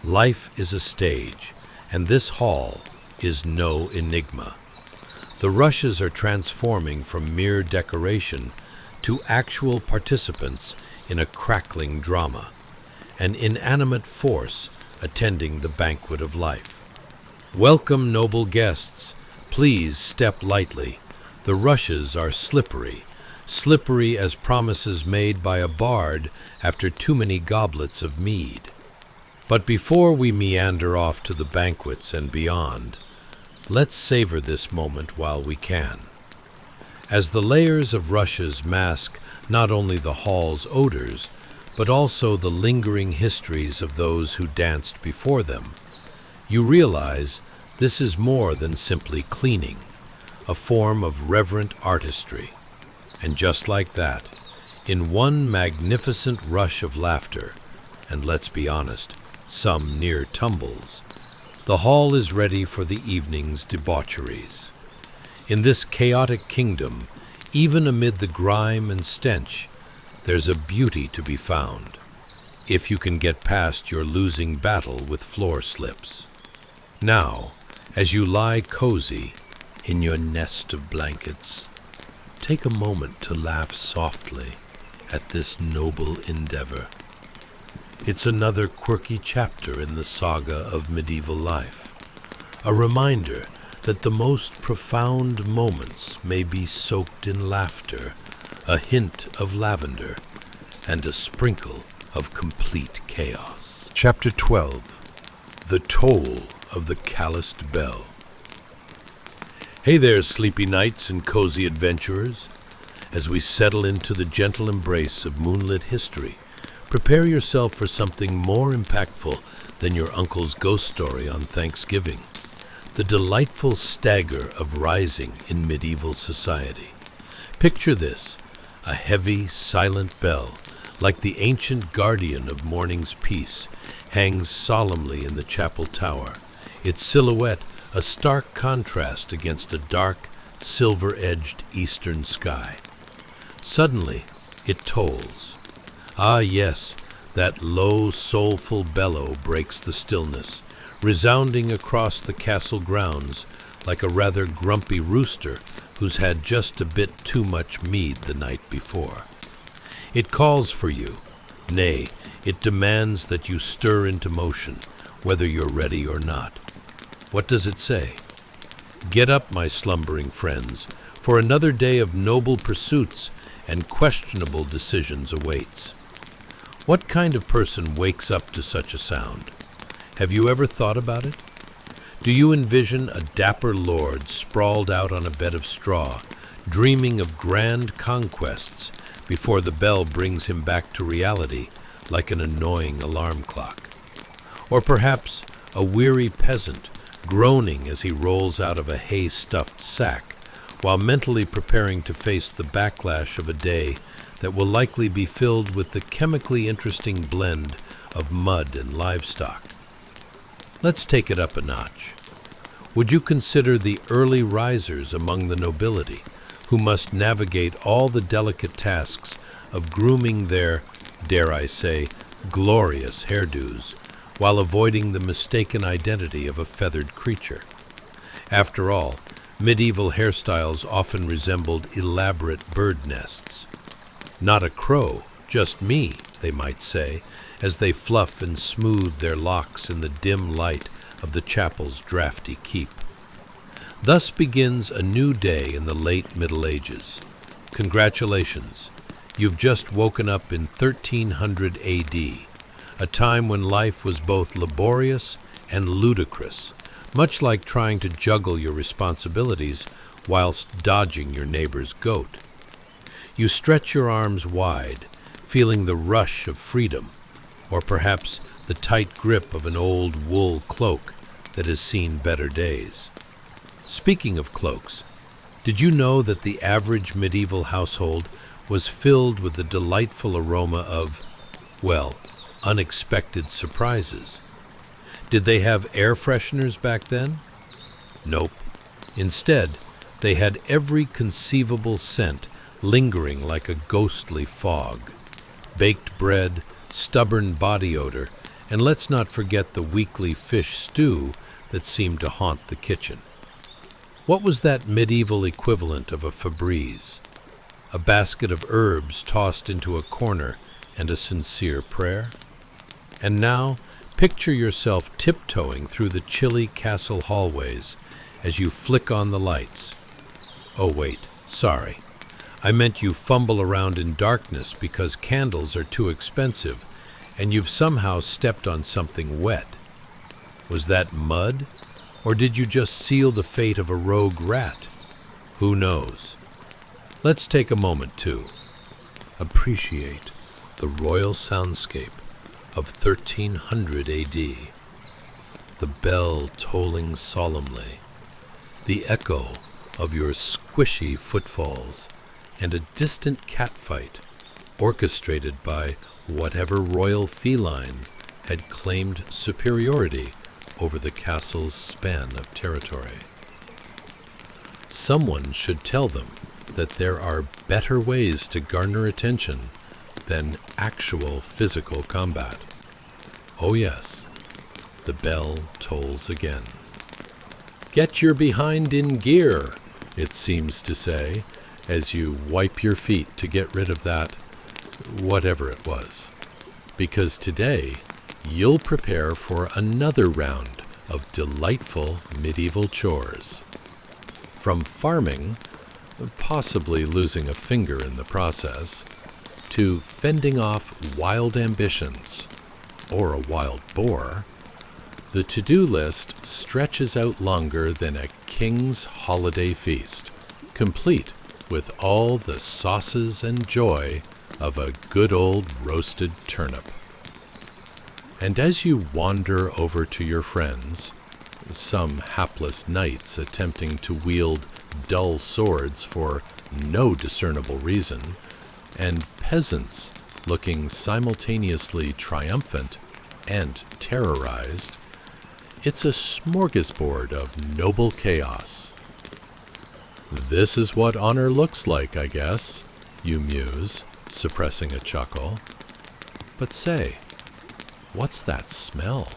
Life is a stage, and this hall is no enigma. The rushes are transforming from mere decoration to actual participants in a crackling drama, an inanimate force attending the banquet of life. Welcome, noble guests. Please step lightly. The rushes are slippery, slippery as promises made by a bard after too many goblets of mead. But before we meander off to the banquets and beyond, let's savor this moment while we can. As the layers of rushes mask not only the hall's odors, but also the lingering histories of those who danced before them, you realize this is more than simply cleaning, a form of reverent artistry. And just like that, in one magnificent rush of laughter, and let's be honest, some near tumbles, the hall is ready for the evening's debaucheries. In this chaotic kingdom, even amid the grime and stench, there's a beauty to be found, if you can get past your losing battle with floor slips. Now, as you lie cozy in your nest of blankets, take a moment to laugh softly at this noble endeavor. It's another quirky chapter in the saga of medieval life, a reminder that the most profound moments may be soaked in laughter, a hint of lavender, and a sprinkle of complete chaos. Chapter 12. The Toll of the Calloused Bell. Hey there, sleepy knights and cozy adventurers. As we settle into the gentle embrace of moonlit history, prepare yourself for something more impactful than your uncle's ghost story on Thanksgiving. The delightful stagger of rising in medieval society. Picture this, a heavy, silent bell, like the ancient guardian of morning's peace, hangs solemnly in the chapel tower, its silhouette a stark contrast against a dark, silver-edged eastern sky. Suddenly, it tolls. Ah yes, that low, soulful bellow breaks the stillness, resounding across the castle grounds like a rather grumpy rooster who's had just a bit too much mead the night before. It calls for you. Nay, it demands that you stir into motion, whether you're ready or not. What does it say? Get up, my slumbering friends, for another day of noble pursuits and questionable decisions awaits. What kind of person wakes up to such a sound? Have you ever thought about it? Do you envision a dapper lord sprawled out on a bed of straw, dreaming of grand conquests before the bell brings him back to reality like an annoying alarm clock? Or perhaps a weary peasant groaning as he rolls out of a hay-stuffed sack, while mentally preparing to face the backlash of a day that will likely be filled with the chemically interesting blend of mud and livestock. Let's take it up a notch. Would you consider the early risers among the nobility, who must navigate all the delicate tasks of grooming their, dare I say, glorious hairdos, while avoiding the mistaken identity of a feathered creature? After all, medieval hairstyles often resembled elaborate bird nests. Not a crow, just me, they might say, as they fluff and smooth their locks in the dim light of the chapel's drafty keep. Thus begins a new day in the late Middle Ages. Congratulations, you've just woken up in 1300 AD, a time when life was both laborious and ludicrous, much like trying to juggle your responsibilities whilst dodging your neighbor's goat. You stretch your arms wide, feeling the rush of freedom, or perhaps the tight grip of an old wool cloak that has seen better days. Speaking of cloaks, did you know that the average medieval household was filled with the delightful aroma of, well, unexpected surprises? Did they have air fresheners back then? Nope. Instead, they had every conceivable scent lingering like a ghostly fog. Baked bread, stubborn body odor, and let's not forget the weekly fish stew that seemed to haunt the kitchen. What was that medieval equivalent of a Febreze? A basket of herbs tossed into a corner and a sincere prayer? And now, picture yourself tiptoeing through the chilly castle hallways as you flick on the lights. Oh wait, sorry. I meant you fumble around in darkness because candles are too expensive and you've somehow stepped on something wet. Was that mud? Or did you just seal the fate of a rogue rat? Who knows? Let's take a moment to appreciate the royal soundscape of 1300 AD. The bell tolling solemnly, the echo of your squishy footfalls, and a distant catfight orchestrated by whatever royal feline had claimed superiority over the castle's span of territory. Someone should tell them that there are better ways to garner attention than actual physical combat. Oh yes, the bell tolls again. Get your behind in gear, it seems to say, as you wipe your feet to get rid of that, whatever it was. Because today, you'll prepare for another round of delightful medieval chores. From farming, possibly losing a finger in the process, to fending off wild ambitions, or a wild boar, the to-do list stretches out longer than a king's holiday feast, complete with all the sauces and joy of a good old roasted turnip. And as you wander over to your friends, some hapless knights attempting to wield dull swords for no discernible reason, and peasants looking simultaneously triumphant and terrorized, it's a smorgasbord of noble chaos. This is what honor looks like, I guess, you muse, suppressing a chuckle. But say, what's that smell?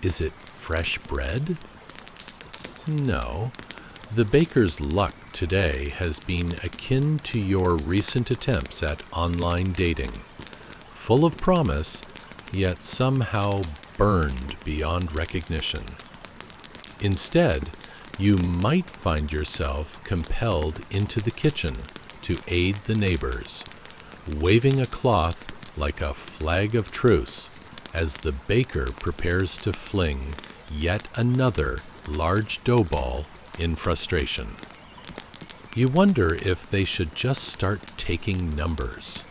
Is it fresh bread? No. The baker's luck today has been akin to your recent attempts at online dating. Full of promise, yet somehow burned beyond recognition. Instead, you might find yourself compelled into the kitchen to aid the neighbors, waving a cloth like a flag of truce as the baker prepares to fling yet another large dough ball in frustration. You wonder if they should just start taking numbers.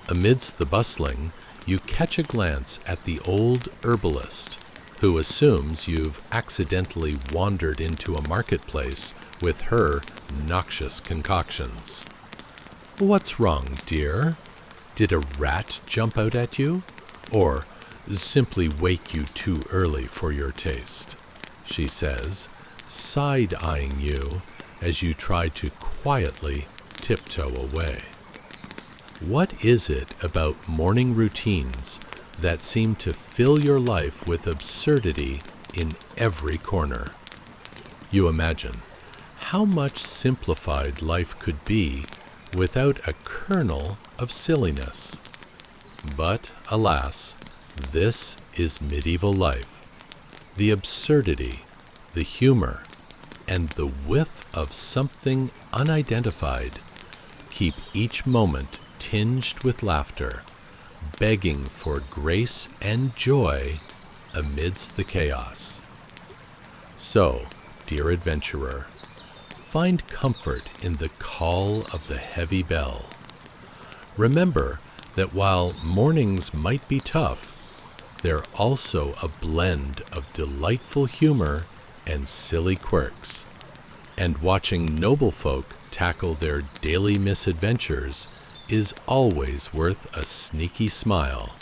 Amidst the bustling, you catch a glance at the old herbalist, who assumes you've accidentally wandered into a marketplace with her noxious concoctions. "What's wrong, dear? Did a rat jump out at you? Or simply wake you too early for your taste?" she says, side-eyeing you as you try to quietly tiptoe away. What is it about morning routines that seem to fill your life with absurdity in every corner? You imagine how much simplified life could be without a kernel of silliness. But alas, this is medieval life. The absurdity, the humor, and the whiff of something unidentified keep each moment tinged with laughter, begging for grace and joy amidst the chaos. So, dear adventurer, find comfort in the call of the heavy bell. Remember that while mornings might be tough, they're also a blend of delightful humor and silly quirks. And watching noble folk tackle their daily misadventures is always worth a sneaky smile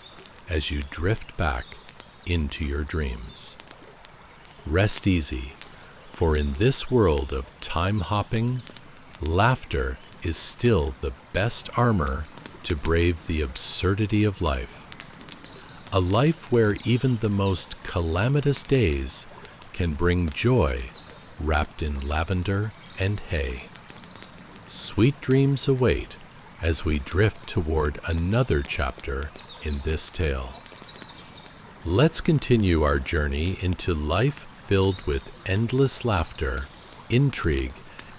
as you drift back into your dreams. Rest easy, for in this world of time-hopping, laughter is still the best armor to brave the absurdity of life. A life where even the most calamitous days can bring joy wrapped in lavender and hay. Sweet dreams await as we drift toward another chapter in this tale. Let's continue our journey into life filled with endless laughter, intrigue,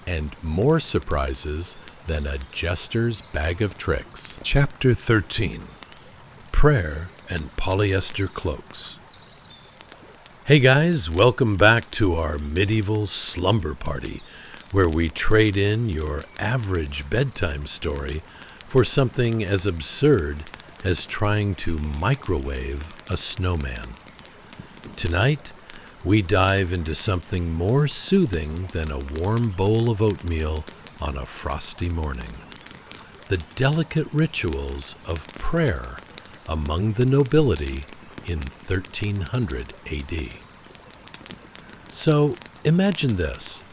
and more surprises than a jester's bag of tricks. Chapter 13. Prayer and Polyester Cloaks. Hey guys, welcome back to our medieval slumber party, where we trade in your average bedtime story for something as absurd as trying to microwave a snowman. Tonight, we dive into something more soothing than a warm bowl of oatmeal on a frosty morning. The delicate rituals of prayer among the nobility in 1300 AD. So imagine this.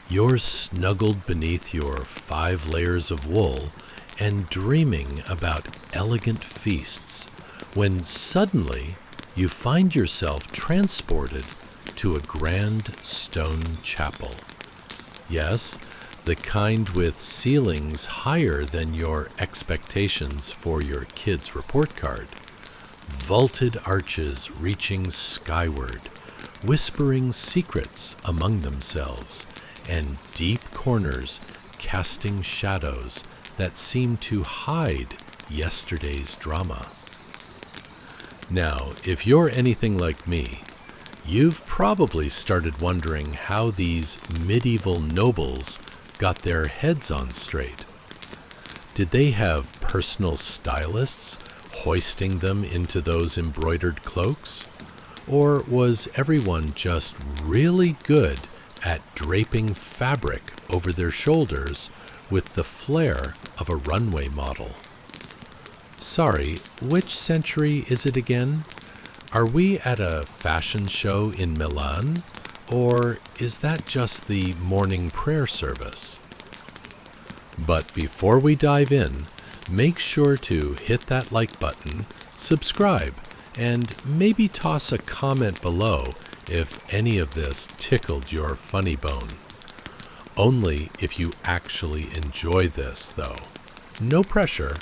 You're snuggled beneath your 5 layers of wool and dreaming about elegant feasts, when suddenly you find yourself transported to a grand stone chapel. Yes, the kind with ceilings higher than your expectations for your kid's report card. Vaulted arches reaching skyward, whispering secrets among themselves, and deep corners casting shadows that seem to hide yesterday's drama. Now, if you're anything like me, you've probably started wondering how these medieval nobles got their heads on straight. Did they have personal stylists hoisting them into those embroidered cloaks? Or was everyone just really good at draping fabric over their shoulders with the flair of a runway model? Sorry, which century is it again? Are we at a fashion show in Milan? Or is that just the morning prayer service? But before we dive in, make sure to hit that like button, subscribe, and maybe toss a comment below if any of this tickled your funny bone. Only if you actually enjoy this, though. No pressure.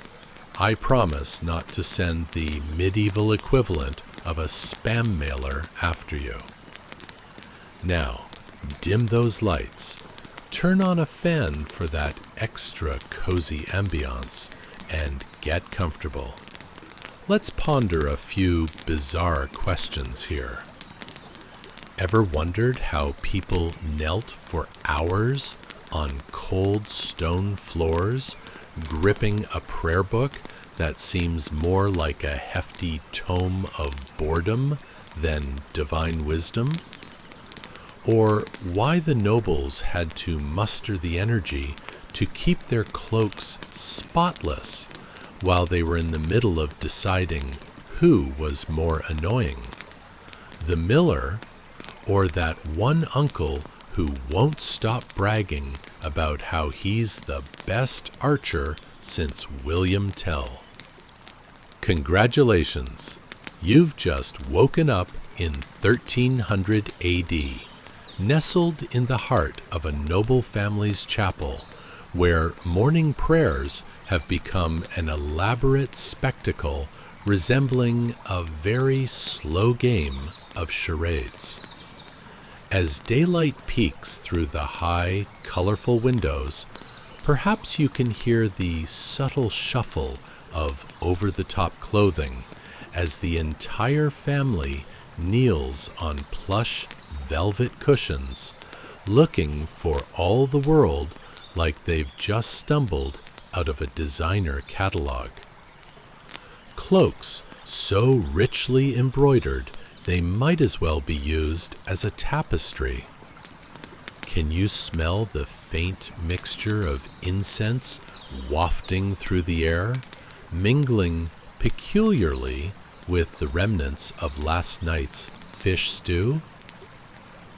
I promise not to send the medieval equivalent of a spam mailer after you. Now, dim those lights, turn on a fan for that extra cozy ambiance, and get comfortable. Let's ponder a few bizarre questions here. Ever wondered how people knelt for hours on cold stone floors, gripping a prayer book that seems more like a hefty tome of boredom than divine wisdom? Or why the nobles had to muster the energy to keep their cloaks spotless while they were in the middle of deciding who was more annoying, the miller or that one uncle who won't stop bragging about how he's the best archer since William Tell. Congratulations! You've just woken up in 1300 AD, nestled in the heart of a noble family's chapel, where morning prayers have become an elaborate spectacle resembling a very slow game of charades. As daylight peeks through the high, colorful windows, perhaps you can hear the subtle shuffle of over-the-top clothing as the entire family kneels on plush velvet cushions, looking for all the world like they've just stumbled out of a designer catalog. Cloaks so richly embroidered they might as well be used as a tapestry. Can you smell the faint mixture of incense wafting through the air, mingling peculiarly with the remnants of last night's fish stew?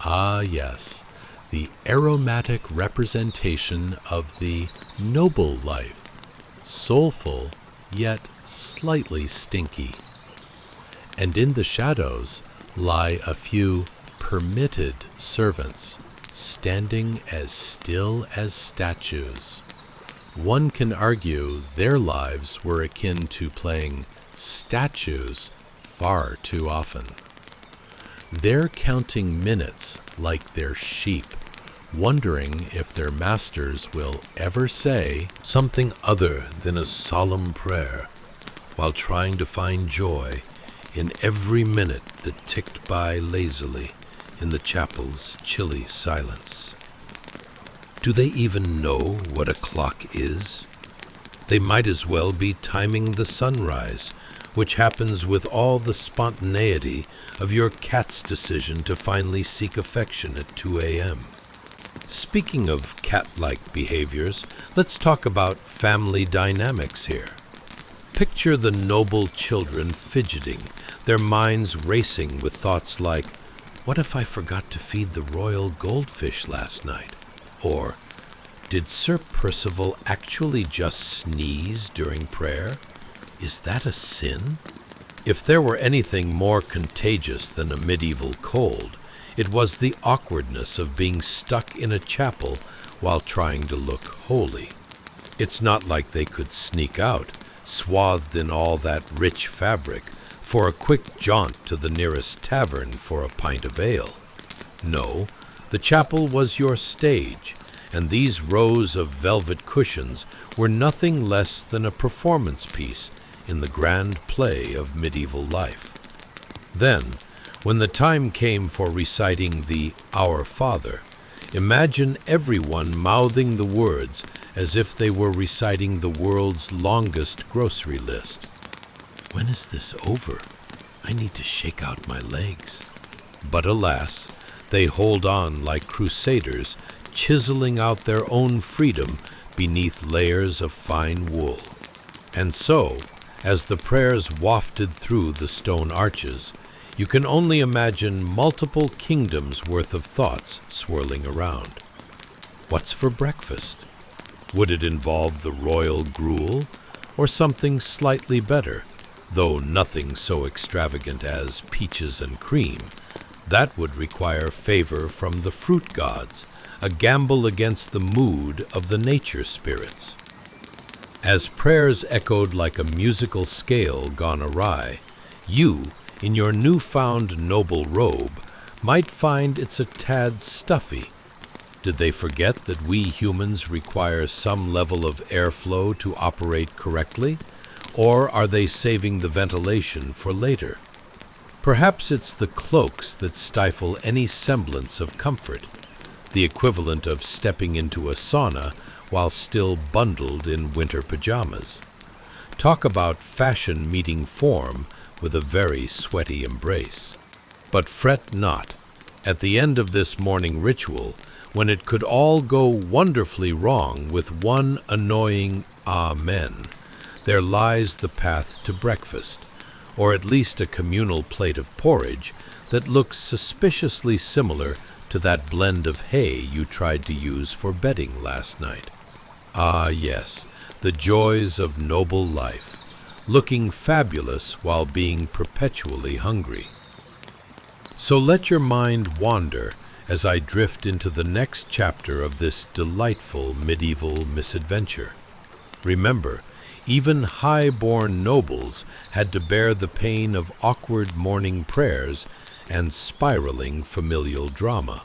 Ah, yes, the aromatic representation of the noble life, soulful yet slightly stinky. And in the shadows lie a few permitted servants, standing as still as statues. One can argue their lives were akin to playing statues far too often. They're counting minutes like they're sheep, wondering if their masters will ever say something other than a solemn prayer, while trying to find joy in every minute that ticked by lazily in the chapel's chilly silence. Do they even know what a clock is? They might as well be timing the sunrise, which happens with all the spontaneity of your cat's decision to finally seek affection at 2 a.m. Speaking of cat-like behaviors, let's talk about family dynamics here. Picture the noble children fidgeting, their minds racing with thoughts like, what if I forgot to feed the royal goldfish last night? Or, did Sir Percival actually just sneeze during prayer? Is that a sin? If there were anything more contagious than a medieval cold, it was the awkwardness of being stuck in a chapel while trying to look holy. It's not like they could sneak out, swathed in all that rich fabric, for a quick jaunt to the nearest tavern for a pint of ale. No, the chapel was your stage, and these rows of velvet cushions were nothing less than a performance piece in the grand play of medieval life. Then, when the time came for reciting the Our Father, imagine everyone mouthing the words as if they were reciting the world's longest grocery list. When is this over? I need to shake out my legs. But alas, they hold on like crusaders, chiseling out their own freedom beneath layers of fine wool. And so, as the prayers wafted through the stone arches, you can only imagine multiple kingdoms worth of thoughts swirling around. What's for breakfast? Would it involve the royal gruel, or something slightly better, though nothing so extravagant as peaches and cream? That would require favor from the fruit gods, a gamble against the mood of the nature spirits. As prayers echoed like a musical scale gone awry, you, in your newfound noble robe, might find it's a tad stuffy. Did they forget that we humans require some level of airflow to operate correctly? Or are they saving the ventilation for later? Perhaps it's the cloaks that stifle any semblance of comfort, the equivalent of stepping into a sauna while still bundled in winter pajamas. Talk about fashion meeting form with a very sweaty embrace. But fret not. At the end of this morning ritual, when it could all go wonderfully wrong with one annoying amen, there lies the path to breakfast, or at least a communal plate of porridge that looks suspiciously similar to that blend of hay you tried to use for bedding last night. Ah, yes, the joys of noble life, looking fabulous while being perpetually hungry. So let your mind wander as I drift into the next chapter of this delightful medieval misadventure. Remember, even high-born nobles had to bear the pain of awkward morning prayers and spiraling familial drama.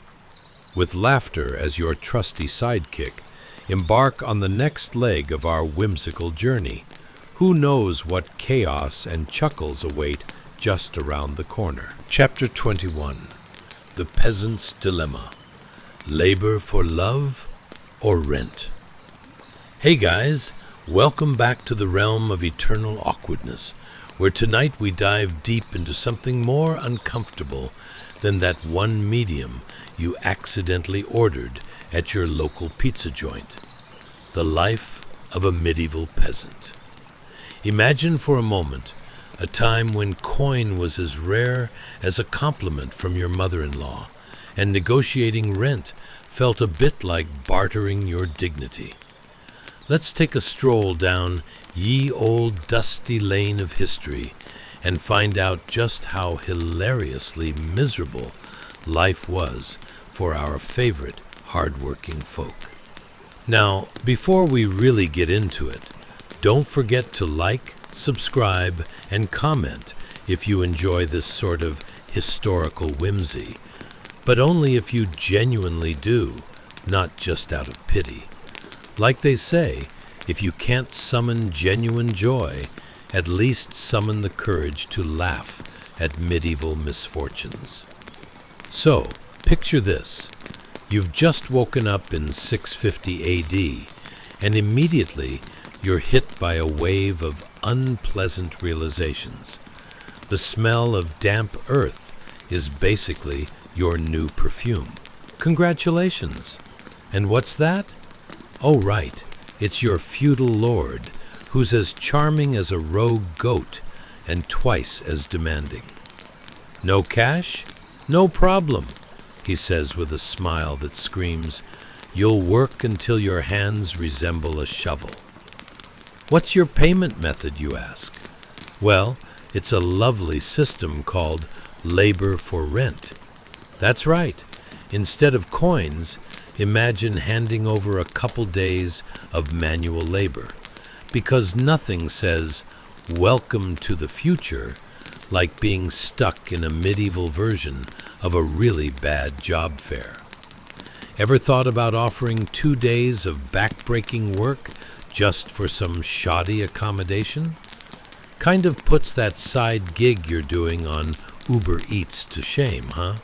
With laughter as your trusty sidekick, embark on the next leg of our whimsical journey. Who knows what chaos and chuckles await just around the corner. Chapter 21. The Peasant's Dilemma. Labor for love or rent? Hey guys, welcome back to the realm of eternal awkwardness, where tonight we dive deep into something more uncomfortable than that one medium you accidentally ordered at your local pizza joint. The life of a medieval peasant. Imagine for a moment a time when coin was as rare as a compliment from your mother-in-law, and negotiating rent felt a bit like bartering your dignity. Let's take a stroll down ye old dusty lane of history and find out just how hilariously miserable life was for our favorite hard-working folk. Now, before we really get into it, don't forget to like, subscribe, and comment if you enjoy this sort of historical whimsy, but only if you genuinely do, not just out of pity. Like they say, if you can't summon genuine joy, at least summon the courage to laugh at medieval misfortunes. So, picture this. You've just woken up in 650 AD, and immediately you're hit by a wave of unpleasant realizations. The smell of damp earth is basically your new perfume. Congratulations! And what's that? Oh, right, it's your feudal lord, who's as charming as a rogue goat and twice as demanding. No cash? No problem, he says with a smile that screams, "You'll work until your hands resemble a shovel." What's your payment method, you ask? Well, it's a lovely system called labor for rent. That's right. Instead of coins, imagine handing over a couple days of manual labor, because nothing says "welcome to the future" like being stuck in a medieval version of a really bad job fair. Ever thought about offering 2 days of back-breaking work just for some shoddy accommodation? Kind of puts that side gig you're doing on Uber Eats to shame, huh?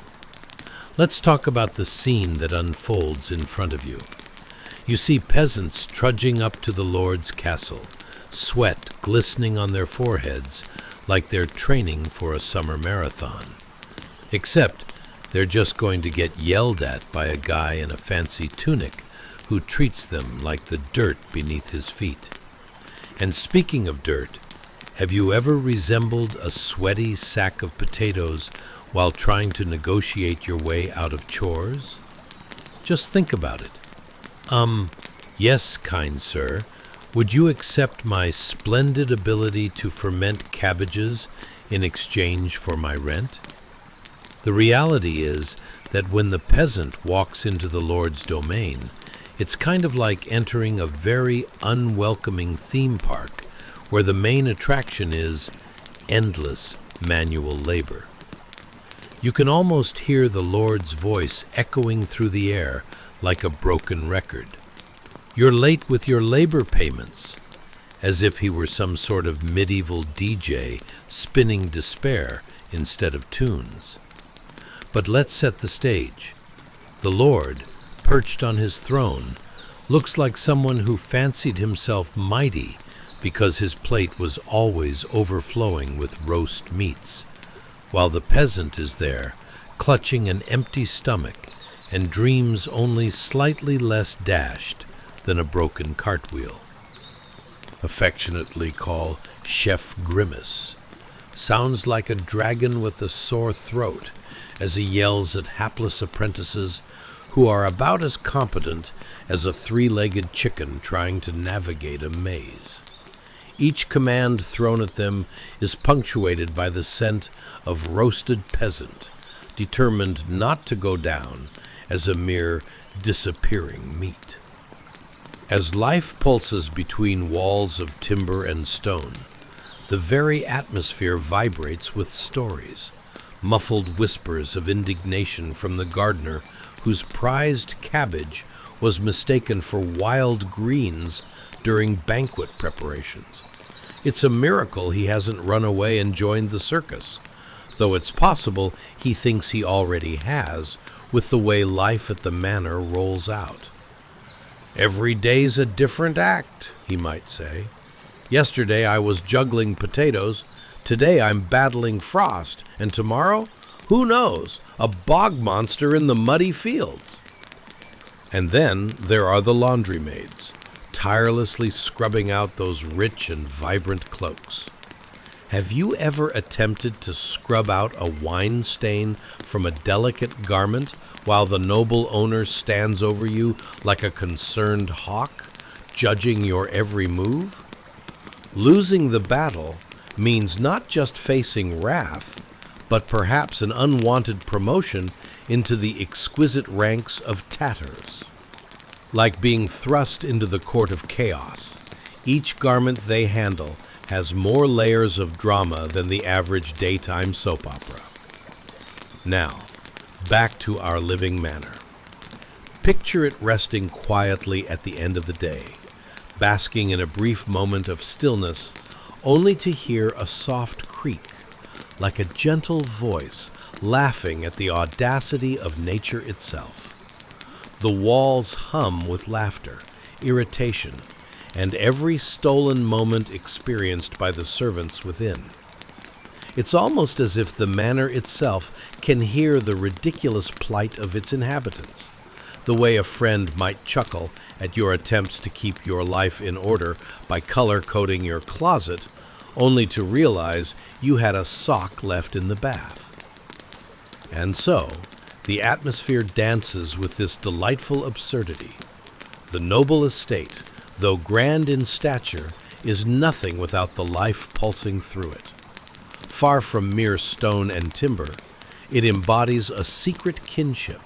Let's talk about the scene that unfolds in front of you. You see peasants trudging up to the Lord's castle, sweat glistening on their foreheads like they're training for a summer marathon. Except they're just going to get yelled at by a guy in a fancy tunic who treats them like the dirt beneath his feet. And speaking of dirt, have you ever resembled a sweaty sack of potatoes while trying to negotiate your way out of chores? Just think about it. Yes, kind sir, would you accept my splendid ability to ferment cabbages in exchange for my rent? The reality is that when the peasant walks into the Lord's domain, it's kind of like entering a very unwelcoming theme park where the main attraction is endless manual labor. You can almost hear the Lord's voice echoing through the air like a broken record. You're late with your labor payments, as if he were some sort of medieval DJ spinning despair instead of tunes. But let's set the stage. The Lord, perched on his throne, looks like someone who fancied himself mighty because his plate was always overflowing with roast meats. while the peasant is there, clutching an empty stomach and dreams only slightly less dashed than a broken cartwheel. Affectionately call Chef Grimace. Sounds like a dragon with a sore throat as he yells at hapless apprentices who are about as competent as a three-legged chicken trying to navigate a maze. Each command thrown at them is punctuated by the scent of roasted peasant, determined not to go down as a mere disappearing meat. As life pulses between walls of timber and stone, the very atmosphere vibrates with stories, muffled whispers of indignation from the gardener whose prized cabbage was mistaken for wild greens during banquet preparations. It's a miracle he hasn't run away and joined the circus, though it's possible he thinks he already has with the way life at the manor rolls out. Every day's a different act, he might say. Yesterday I was juggling potatoes, today I'm battling frost, and tomorrow, who knows, a bog monster in the muddy fields. And then there are the laundry maids, tirelessly scrubbing out those rich and vibrant cloaks. Have you ever attempted to scrub out a wine stain from a delicate garment while the noble owner stands over you like a concerned hawk, judging your every move? Losing the battle means not just facing wrath, but perhaps an unwanted promotion into the exquisite ranks of tatters. Like being thrust into the court of chaos, each garment they handle has more layers of drama than the average daytime soap opera. Now, back to our living manor. Picture it resting quietly at the end of the day, basking in a brief moment of stillness, only to hear a soft creak, like a gentle voice laughing at the audacity of nature itself. The walls hum with laughter, irritation, and every stolen moment experienced by the servants within. It's almost as if the manor itself can hear the ridiculous plight of its inhabitants, the way a friend might chuckle at your attempts to keep your life in order by color-coding your closet, only to realize you had a sock left in the bath. And so, the atmosphere dances with this delightful absurdity. The noble estate, though grand in stature, is nothing without the life pulsing through it. Far from mere stone and timber, it embodies a secret kinship,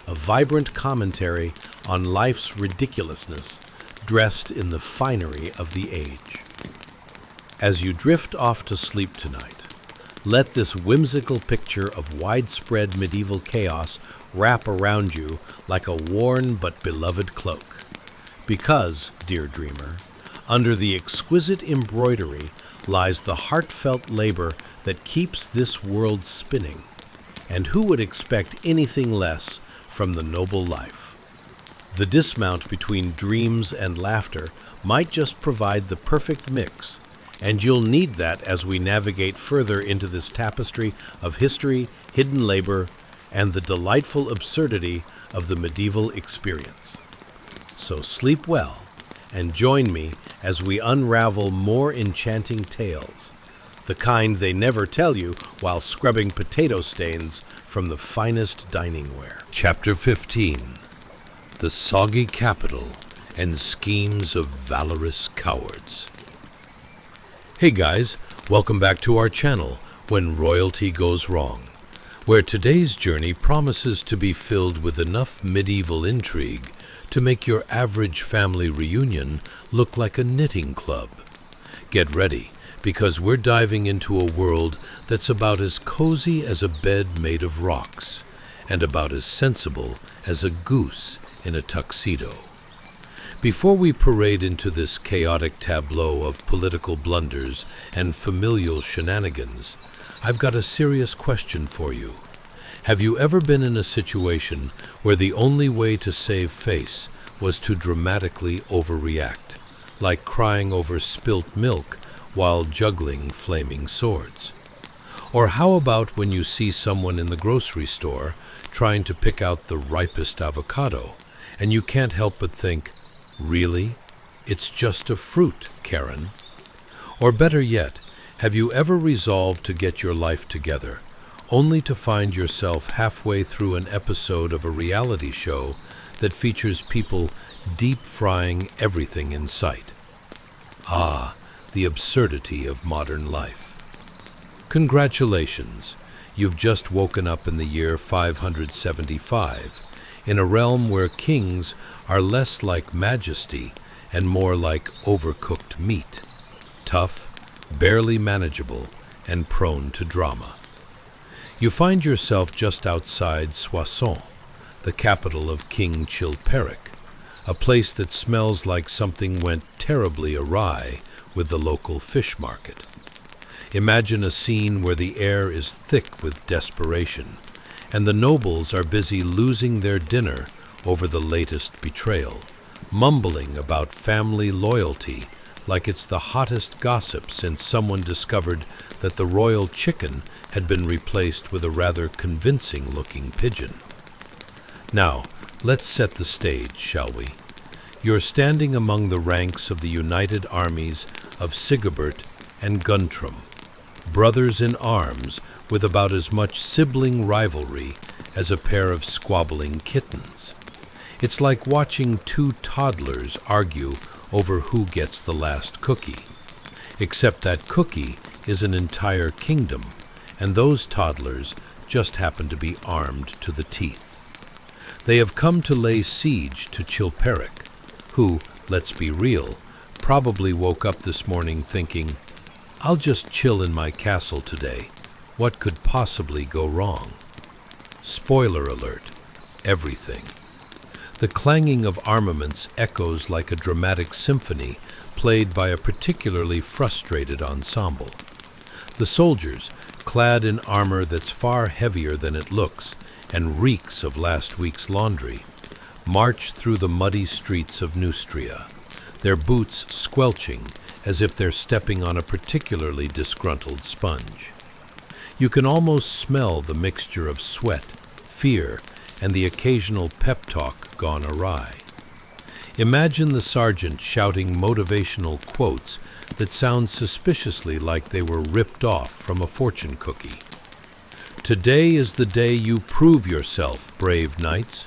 a vibrant commentary on life's ridiculousness, dressed in the finery of the age. As you drift off to sleep tonight, let this whimsical picture of widespread medieval chaos wrap around you like a worn but beloved cloak. Because, dear dreamer, under the exquisite embroidery lies the heartfelt labor that keeps this world spinning. And who would expect anything less from the noble life? The dismount between dreams and laughter might just provide the perfect mix, and you'll need that as we navigate further into this tapestry of history, hidden labor, and the delightful absurdity of the medieval experience. So sleep well, and join me as we unravel more enchanting tales, the kind they never tell you while scrubbing potato stains from the finest dining ware. Chapter 15. The Soggy Capital and Schemes of Valorous Cowards. Hey guys, welcome back to our channel, When Royalty Goes Wrong, where today's journey promises to be filled with enough medieval intrigue to make your average family reunion look like a knitting club. Get ready, because we're diving into a world that's about as cozy as a bed made of rocks, and about as sensible as a goose in a tuxedo. Before we parade into this chaotic tableau of political blunders and familial shenanigans, I've got a serious question for you. Have you ever been in a situation where the only way to save face was to dramatically overreact, like crying over spilt milk while juggling flaming swords? Or how about when you see someone in the grocery store trying to pick out the ripest avocado, and you can't help but think, really? It's just a fruit, Karen. Or better yet, have you ever resolved to get your life together, only to find yourself halfway through an episode of a reality show that features people deep frying everything in sight? Ah, the absurdity of modern life. Congratulations, you've just woken up in the year 575, in a realm where kings are less like majesty and more like overcooked meat, tough, barely manageable, and prone to drama. You find yourself just outside Soissons, the capital of King Chilperic, a place that smells like something went terribly awry with the local fish market. Imagine a scene where the air is thick with desperation, and the nobles are busy losing their dinner over the latest betrayal, mumbling about family loyalty like it's the hottest gossip since someone discovered that the royal chicken had been replaced with a rather convincing-looking pigeon. Now, let's set the stage, shall we? You're standing among the ranks of the united armies of Sigebert and Guntram, brothers in arms with about as much sibling rivalry as a pair of squabbling kittens. It's like watching two toddlers argue over who gets the last cookie, except that cookie is an entire kingdom, and those toddlers just happen to be armed to the teeth. They have come to lay siege to Chilperic, who, let's be real, probably woke up this morning thinking, I'll just chill in my castle today. What could possibly go wrong? Spoiler alert, everything. The clanging of armaments echoes like a dramatic symphony played by a particularly frustrated ensemble. The soldiers, clad in armor that's far heavier than it looks and reeks of last week's laundry, march through the muddy streets of Neustria, their boots squelching as if they're stepping on a particularly disgruntled sponge. You can almost smell the mixture of sweat, fear, and the occasional pep talk gone awry. Imagine the sergeant shouting motivational quotes that sound suspiciously like they were ripped off from a fortune cookie. Today is the day you prove yourself, brave knights,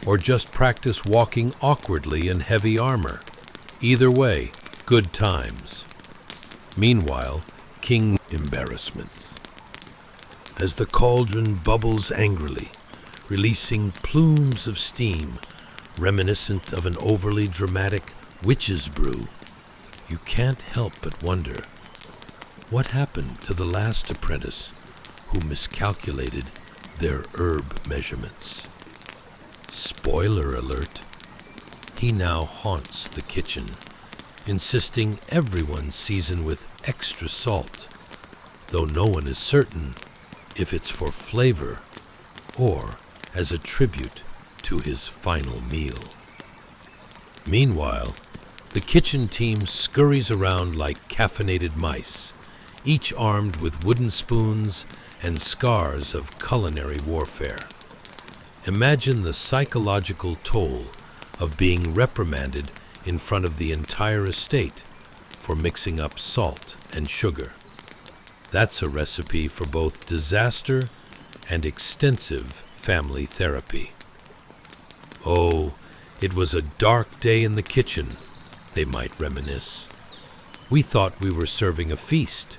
or just practice walking awkwardly in heavy armor. Either way, good times. Meanwhile, King embarrassments. As the cauldron bubbles angrily, releasing plumes of steam, reminiscent of an overly dramatic witch's brew, you can't help but wonder, what happened to the last apprentice who miscalculated their herb measurements? Spoiler alert, he now haunts the kitchen, insisting everyone season with extra salt, though no one is certain if it's for flavor or as a tribute to his final meal. Meanwhile, the kitchen team scurries around like caffeinated mice, each armed with wooden spoons and scars of culinary warfare. Imagine the psychological toll of being reprimanded in front of the entire estate for mixing up salt and sugar. That's a recipe for both disaster and extensive family therapy. Oh, it was a dark day in the kitchen, they might reminisce. We thought we were serving a feast,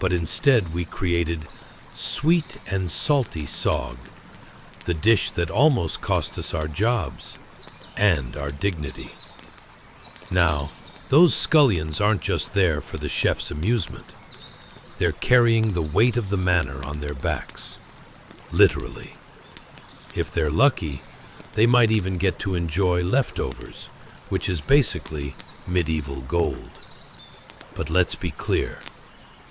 but instead we created sweet and salty sog, the dish that almost cost us our jobs and our dignity. Now, those scullions aren't just there for the chef's amusement. They're carrying the weight of the manor on their backs, literally. If they're lucky, they might even get to enjoy leftovers, which is basically medieval gold. But let's be clear,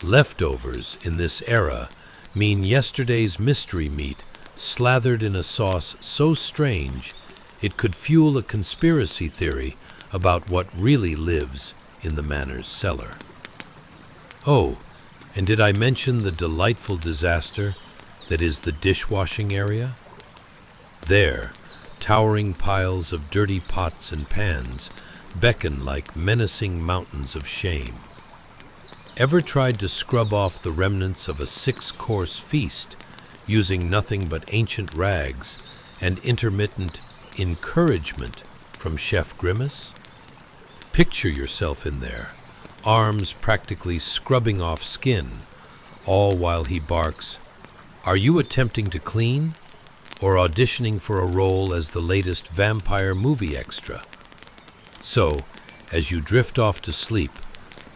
leftovers in this era mean yesterday's mystery meat slathered in a sauce so strange it could fuel a conspiracy theory about what really lives in the manor's cellar. Oh, And did I mention the delightful disaster that is the dishwashing area? There, towering piles of dirty pots and pans beckon like menacing mountains of shame. Ever tried to scrub off the remnants of a 6-course feast using nothing but ancient rags and intermittent encouragement from Chef Grimace? Picture yourself in there, arms practically scrubbing off skin, all while he barks, "Are you attempting to clean, or auditioning for a role as the latest vampire movie extra?" So, as you drift off to sleep,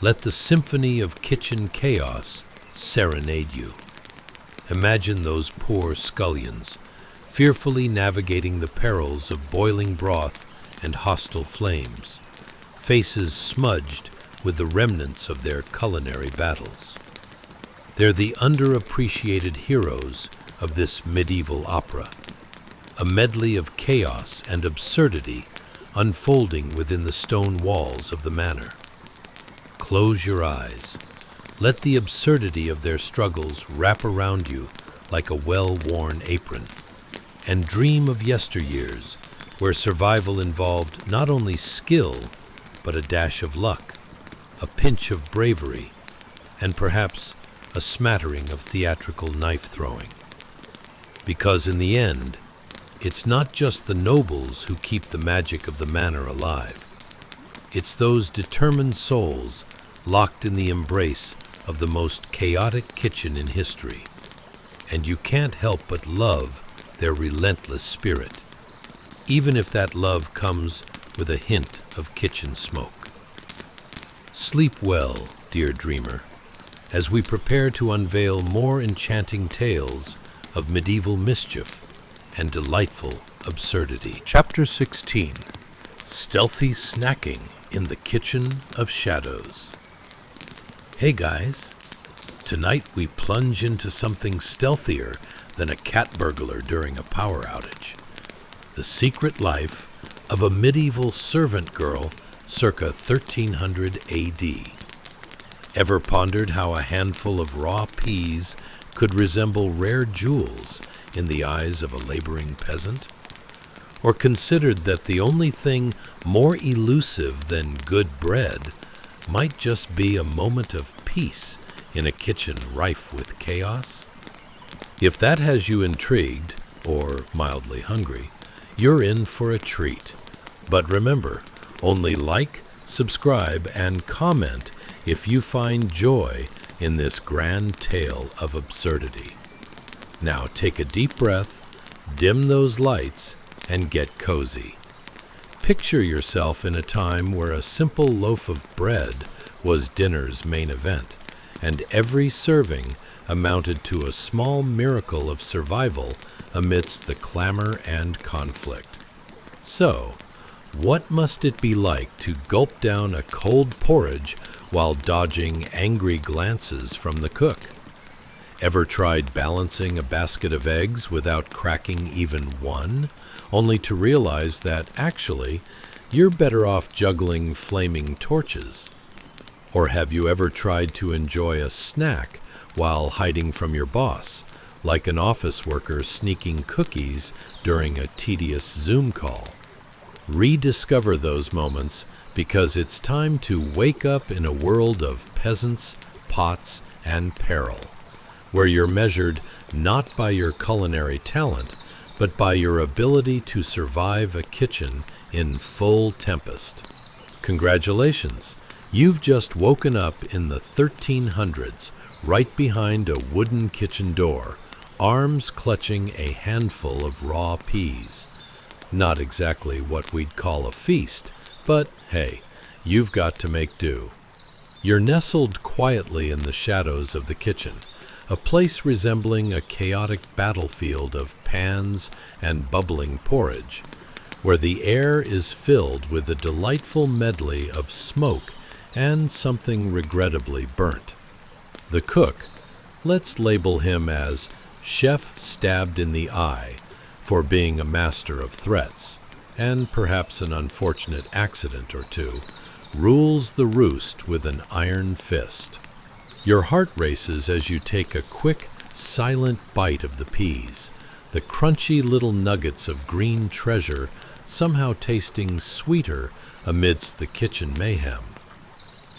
let the symphony of kitchen chaos serenade you. Imagine those poor scullions, fearfully navigating the perils of boiling broth and hostile flames, faces smudged with the remnants of their culinary battles. They're the underappreciated heroes of this medieval opera, a medley of chaos and absurdity unfolding within the stone walls of the manor. Close your eyes. Let the absurdity of their struggles wrap around you like a well-worn apron, and dream of yesteryears where survival involved not only skill, but a dash of luck, a pinch of bravery, and perhaps a smattering of theatrical knife-throwing. Because in the end, it's not just the nobles who keep the magic of the manor alive. It's those determined souls locked in the embrace of the most chaotic kitchen in history, and you can't help but love their relentless spirit, even if that love comes with a hint of kitchen smoke. Sleep well, dear dreamer, as we prepare to unveil more enchanting tales of medieval mischief and delightful absurdity. Chapter 16. Stealthy Snacking in the Kitchen of Shadows. Hey guys, tonight we plunge into something stealthier than a cat burglar during a power outage. The secret life of a medieval servant girl circa 1300 AD. Ever pondered how a handful of raw peas could resemble rare jewels in the eyes of a laboring peasant? Or considered that the only thing more elusive than good bread might just be a moment of peace in a kitchen rife with chaos? If that has you intrigued, or mildly hungry, you're in for a treat. But remember, only like, subscribe, and comment if you find joy in this grand tale of absurdity. Now take a deep breath, dim those lights, and get cozy. Picture yourself in a time where a simple loaf of bread was dinner's main event, and every serving amounted to a small miracle of survival amidst the clamor and conflict. So, what must it be like to gulp down a cold porridge while dodging angry glances from the cook? Ever tried balancing a basket of eggs without cracking even one, only to realize that, actually, you're better off juggling flaming torches? Or have you ever tried to enjoy a snack while hiding from your boss, like an office worker sneaking cookies during a tedious Zoom call? Rediscover those moments, because it's time to wake up in a world of peasants, pots, and peril, where you're measured not by your culinary talent, but by your ability to survive a kitchen in full tempest. Congratulations! You've just woken up in the 1300s, right behind a wooden kitchen door, arms clutching a handful of raw peas. Not exactly what we'd call a feast, but hey, you've got to make do. You're nestled quietly in the shadows of the kitchen, a place resembling a chaotic battlefield of pans and bubbling porridge, where the air is filled with a delightful medley of smoke and something regrettably burnt. The cook, let's label him as Chef Stabbed in the Eye, for being a master of threats, and perhaps an unfortunate accident or two, rules the roost with an iron fist. Your heart races as you take a quick, silent bite of the peas, the crunchy little nuggets of green treasure somehow tasting sweeter amidst the kitchen mayhem.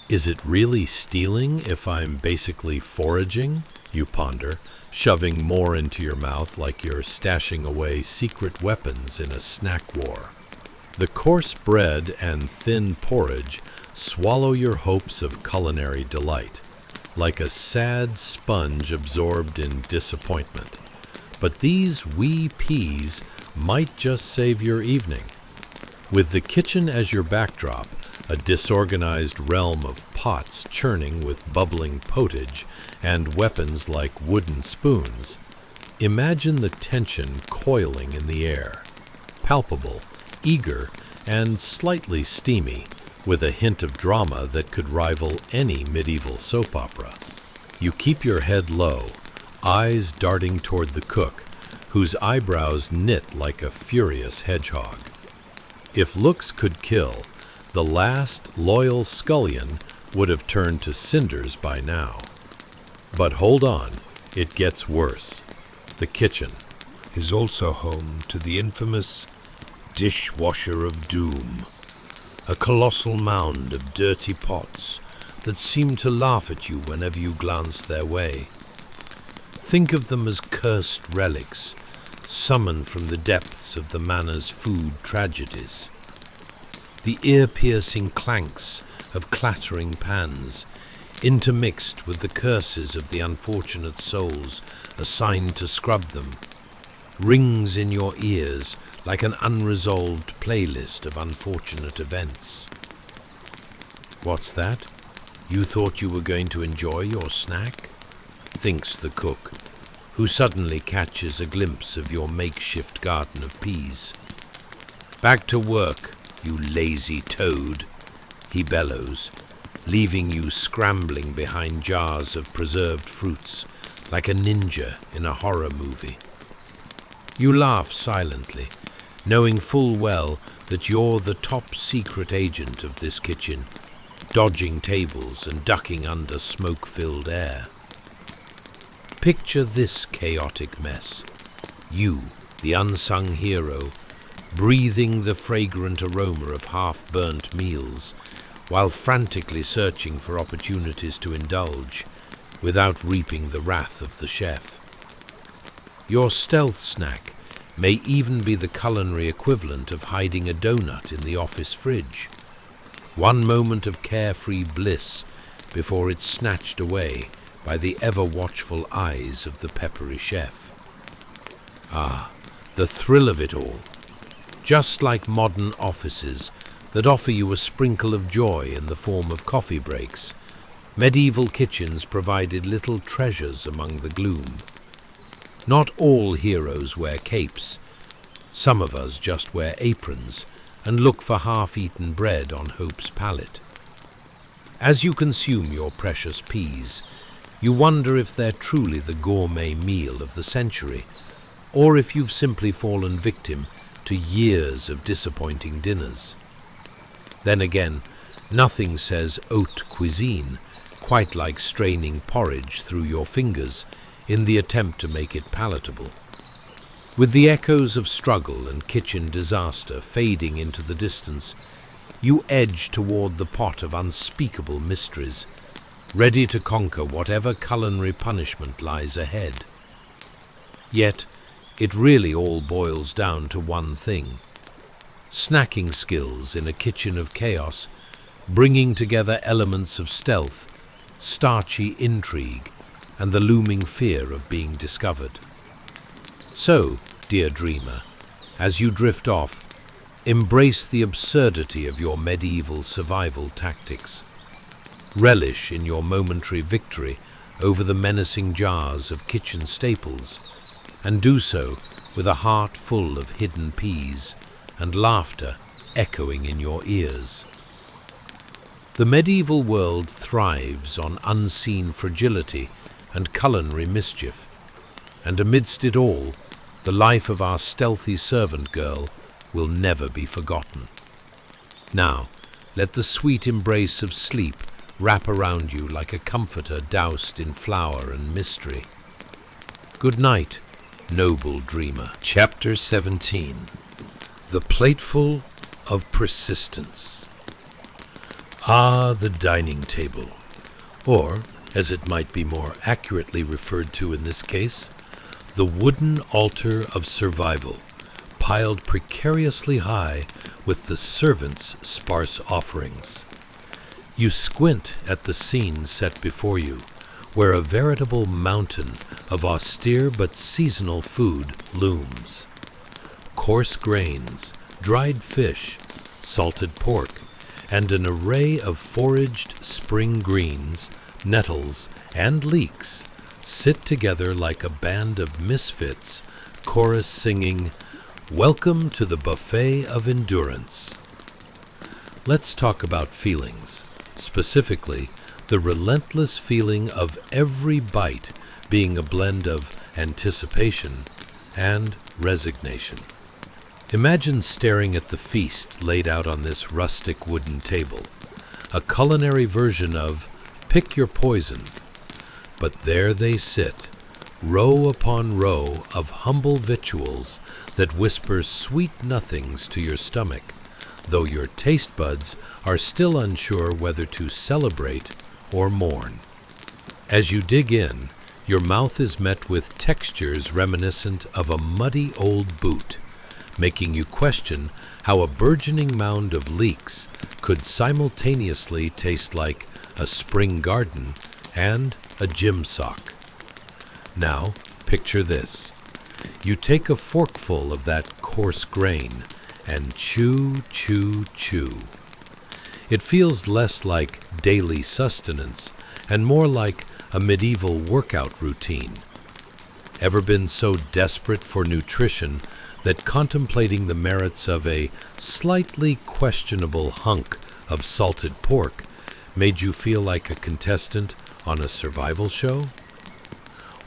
Is it really stealing if I'm basically foraging? You ponder, shoving more into your mouth like you're stashing away secret weapons in a snack war. The coarse bread and thin porridge swallow your hopes of culinary delight, like a sad sponge absorbed in disappointment. But these wee peas might just save your evening. With the kitchen as your backdrop, a disorganized realm of pots churning with bubbling potage and weapons like wooden spoons, imagine the tension coiling in the air, palpable, eager, and slightly steamy, with a hint of drama that could rival any medieval soap opera. You keep your head low, eyes darting toward the cook, whose eyebrows knit like a furious hedgehog. If looks could kill, the last loyal scullion would have turned to cinders by now. But hold on, it gets worse. The kitchen is also home to the infamous dishwasher of doom, a colossal mound of dirty pots that seem to laugh at you whenever you glance their way. Think of them as cursed relics, summoned from the depths of the manor's food tragedies. The ear-piercing clanks of clattering pans, intermixed with the curses of the unfortunate souls assigned to scrub them, rings in your ears like an unresolved playlist of unfortunate events. What's that? You thought you were going to enjoy your snack? Thinks the cook, who suddenly catches a glimpse of your makeshift garden of peas. Back to work, you lazy toad, he bellows, leaving you scrambling behind jars of preserved fruits like a ninja in a horror movie. You laugh silently, knowing full well that you're the top secret agent of this kitchen, dodging tables and ducking under smoke-filled air. Picture this chaotic mess. You, the unsung hero, breathing the fragrant aroma of half-burnt meals, while frantically searching for opportunities to indulge, without reaping the wrath of the chef. Your stealth snack may even be the culinary equivalent of hiding a donut in the office fridge. One moment of carefree bliss before it's snatched away by the ever-watchful eyes of the peppery chef. Ah, the thrill of it all. Just like modern offices that offer you a sprinkle of joy in the form of coffee breaks, medieval kitchens provided little treasures among the gloom. Not all heroes wear capes. Some of us just wear aprons and look for half-eaten bread on hope's pallet. As you consume your precious peas, you wonder if they're truly the gourmet meal of the century, or if you've simply fallen victim to years of disappointing dinners. Then again, nothing says haute cuisine quite like straining porridge through your fingers in the attempt to make it palatable. With the echoes of struggle and kitchen disaster fading into the distance, you edge toward the pot of unspeakable mysteries, ready to conquer whatever culinary punishment lies ahead. Yet, it really all boils down to one thing: snacking skills in a kitchen of chaos, bringing together elements of stealth, starchy intrigue, and the looming fear of being discovered. So, dear dreamer, as you drift off, embrace the absurdity of your medieval survival tactics. Relish in your momentary victory over the menacing jars of kitchen staples, and do so with a heart full of hidden peas and laughter echoing in your ears. The medieval world thrives on unseen fragility and culinary mischief, and amidst it all, the life of our stealthy servant girl will never be forgotten. Now, let the sweet embrace of sleep wrap around you like a comforter doused in flower and mystery. Good night, noble dreamer. Chapter 17. The Plateful of Persistence. Ah, the dining table, or, as it might be more accurately referred to in this case, the wooden altar of survival, piled precariously high with the servants' sparse offerings. You squint at the scene set before you, where a veritable mountain of austere but seasonal food looms. Coarse grains, dried fish, salted pork, and an array of foraged spring greens, nettles, and leeks sit together like a band of misfits, chorus singing, "Welcome to the buffet of endurance." Let's talk about feelings, specifically the relentless feeling of every bite being a blend of anticipation and resignation. Imagine staring at the feast laid out on this rustic wooden table, a culinary version of pick your poison. But there they sit, row upon row of humble victuals that whisper sweet nothings to your stomach, though your taste buds are still unsure whether to celebrate or mourn. As you dig in, your mouth is met with textures reminiscent of a muddy old boot, making you question how a burgeoning mound of leeks could simultaneously taste like a spring garden and a gym sock. Now, picture this. You take a forkful of that coarse grain and chew, chew, chew. It feels less like daily sustenance and more like a medieval workout routine. Ever been so desperate for nutrition that contemplating the merits of a slightly questionable hunk of salted pork made you feel like a contestant on a survival show?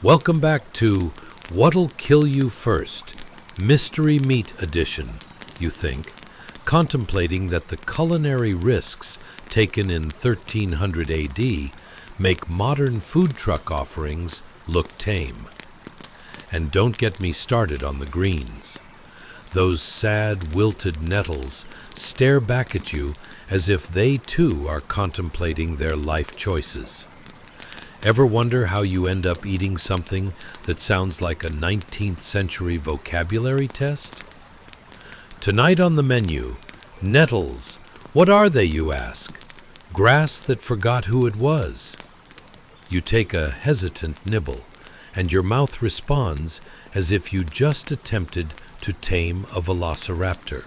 Welcome back to What'll Kill You First, Mystery Meat Edition, you think, contemplating that the culinary risks taken in 1300 AD make modern food truck offerings look tame. And don't get me started on the greens. Those sad, wilted nettles stare back at you as if they too are contemplating their life choices. Ever wonder how you end up eating something that sounds like a 19th century vocabulary test? Tonight on the menu, nettles. What are they, you ask? Grass that forgot who it was. You take a hesitant nibble, and your mouth responds as if you just attempted to tame a velociraptor.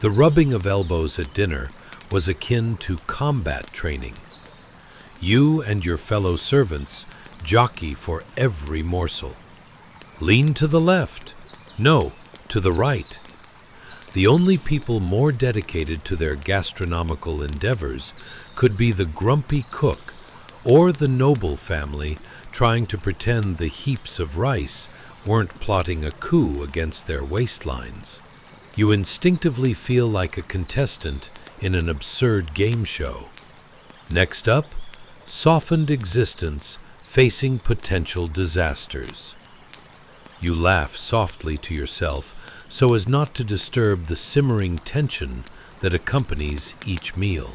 The rubbing of elbows at dinner was akin to combat training. You and your fellow servants jockey for every morsel. Lean to the left. No, to the right. The only people more dedicated to their gastronomical endeavors could be the grumpy cook or the noble family trying to pretend the heaps of rice weren't plotting a coup against their waistlines. You instinctively feel like a contestant in an absurd game show. Next up, softened existence facing potential disasters. You laugh softly to yourself so as not to disturb the simmering tension that accompanies each meal.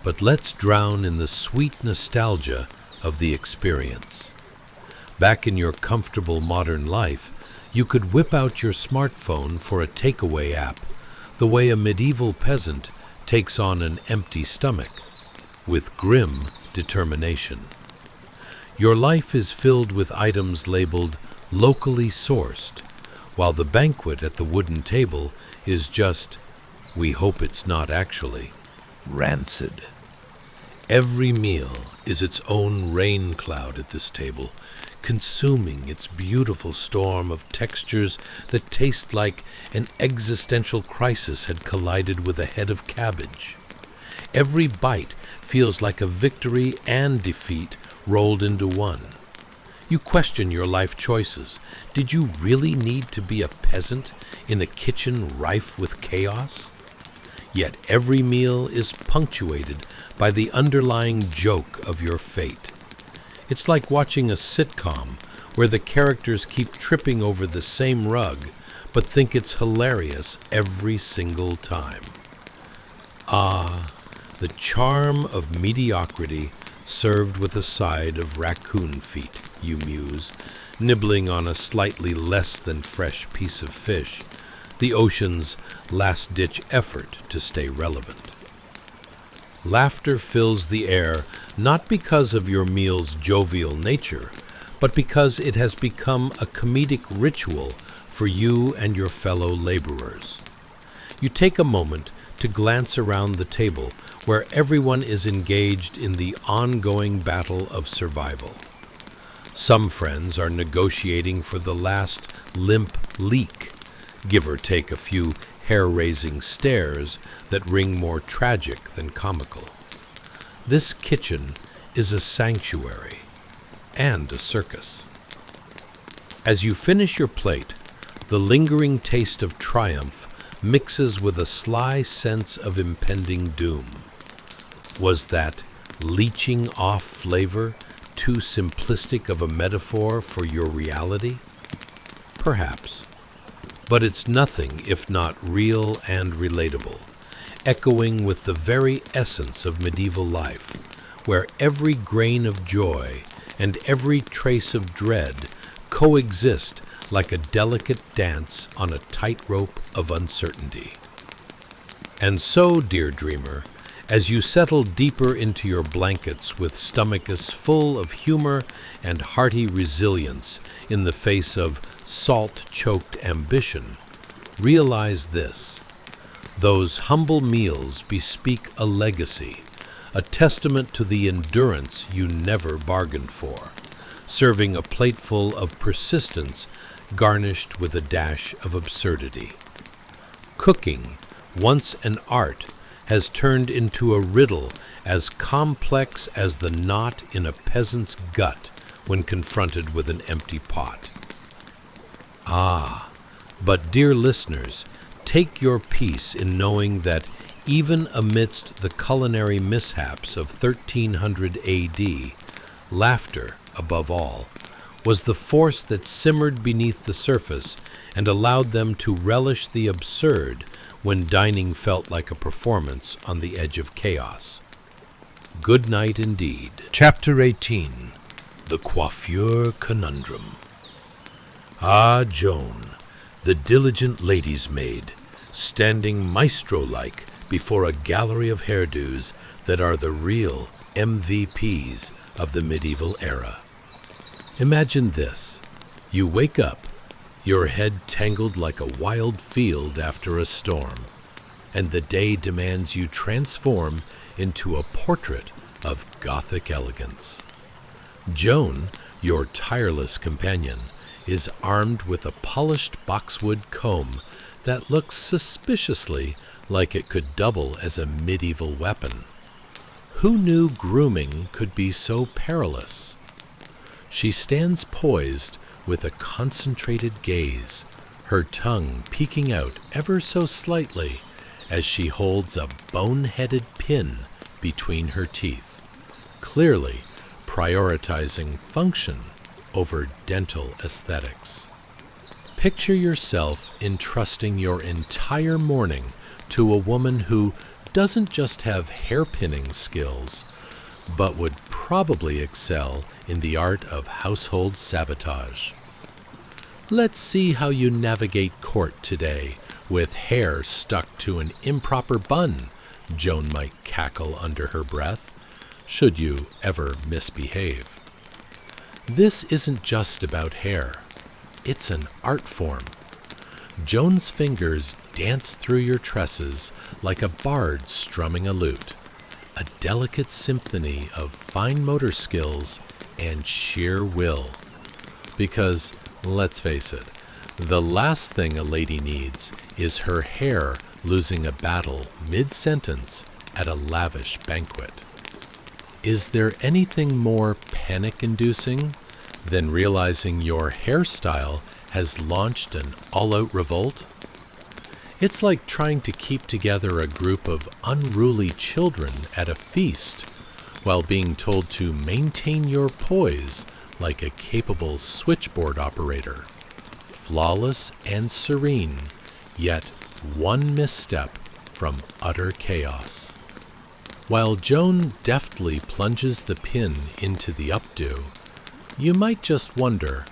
But let's drown in the sweet nostalgia of the experience. Back in your comfortable modern life, you could whip out your smartphone for a takeaway app, the way a medieval peasant takes on an empty stomach, with grim determination. Your life is filled with items labeled locally sourced, while the banquet at the wooden table is just, we hope it's not actually, rancid. Every meal is its own rain cloud at this table, consuming its beautiful storm of textures that taste like an existential crisis had collided with a head of cabbage. Every bite feels like a victory and defeat rolled into one. You question your life choices. Did you really need to be a peasant in a kitchen rife with chaos? yet every meal is punctuated by the underlying joke of your fate. It's like watching a sitcom where the characters keep tripping over the same rug, but think it's hilarious every single time. Ah, the charm of mediocrity served with a side of raccoon feet, you muse, nibbling on a slightly less than fresh piece of fish, the ocean's last-ditch effort to stay relevant. Laughter fills the air not because of your meal's jovial nature, but because it has become a comedic ritual for you and your fellow laborers. You take a moment to glance around the table where everyone is engaged in the ongoing battle of survival. Some friends are negotiating for the last limp leak, give or take a few hair-raising stares that ring more tragic than comical. This kitchen is a sanctuary and a circus. As you finish your plate, the lingering taste of triumph mixes with a sly sense of impending doom. Was that leeching off flavor too simplistic of a metaphor for your reality? Perhaps. But it's nothing if not real and relatable, echoing with the very essence of medieval life, where every grain of joy and every trace of dread coexist like a delicate dance on a tightrope of uncertainty. And so, dear dreamer, as you settle deeper into your blankets with stomachs full of humor and hearty resilience in the face of salt-choked ambition, realize this: those humble meals bespeak a legacy, a testament to the endurance you never bargained for, serving a plateful of persistence garnished with a dash of absurdity. Cooking, once an art, has turned into a riddle as complex as the knot in a peasant's gut when confronted with an empty pot. Ah, but dear listeners, take your peace in knowing that even amidst the culinary mishaps of 1300 AD, laughter, above all, was the force that simmered beneath the surface and allowed them to relish the absurd when dining felt like a performance on the edge of chaos. Good night indeed. Chapter 18. The Coiffure Conundrum. Ah, Joan, the diligent lady's maid, standing maestro-like before a gallery of hairdos that are the real MVPs of the medieval era. Imagine this. You wake up, your head tangled like a wild field after a storm, and the day demands you transform into a portrait of Gothic elegance. Joan, your tireless companion, is armed with a polished boxwood comb that looks suspiciously like it could double as a medieval weapon. Who knew grooming could be so perilous? She stands poised with a concentrated gaze, her tongue peeking out ever so slightly as she holds a bone-headed pin between her teeth, clearly prioritizing function over dental aesthetics. Picture yourself entrusting your entire morning to a woman who doesn't just have hairpinning skills, but would probably excel in the art of household sabotage. Let's see how you navigate court today with hair stuck to an improper bun, Joan might cackle under her breath, should you ever misbehave. This isn't just about hair. It's an art form. Joan's fingers dance through your tresses like a bard strumming a lute, a delicate symphony of fine motor skills and sheer will. Because, let's face it, the last thing a lady needs is her hair losing a battle mid-sentence at a lavish banquet. Is there anything more panic-inducing than realizing your hairstyle has launched an all-out revolt? It's like trying to keep together a group of unruly children at a feast while being told to maintain your poise like a capable switchboard operator. Flawless and serene, yet one misstep from utter chaos. While Joan deftly plunges the pin into the updo, you might just wonder,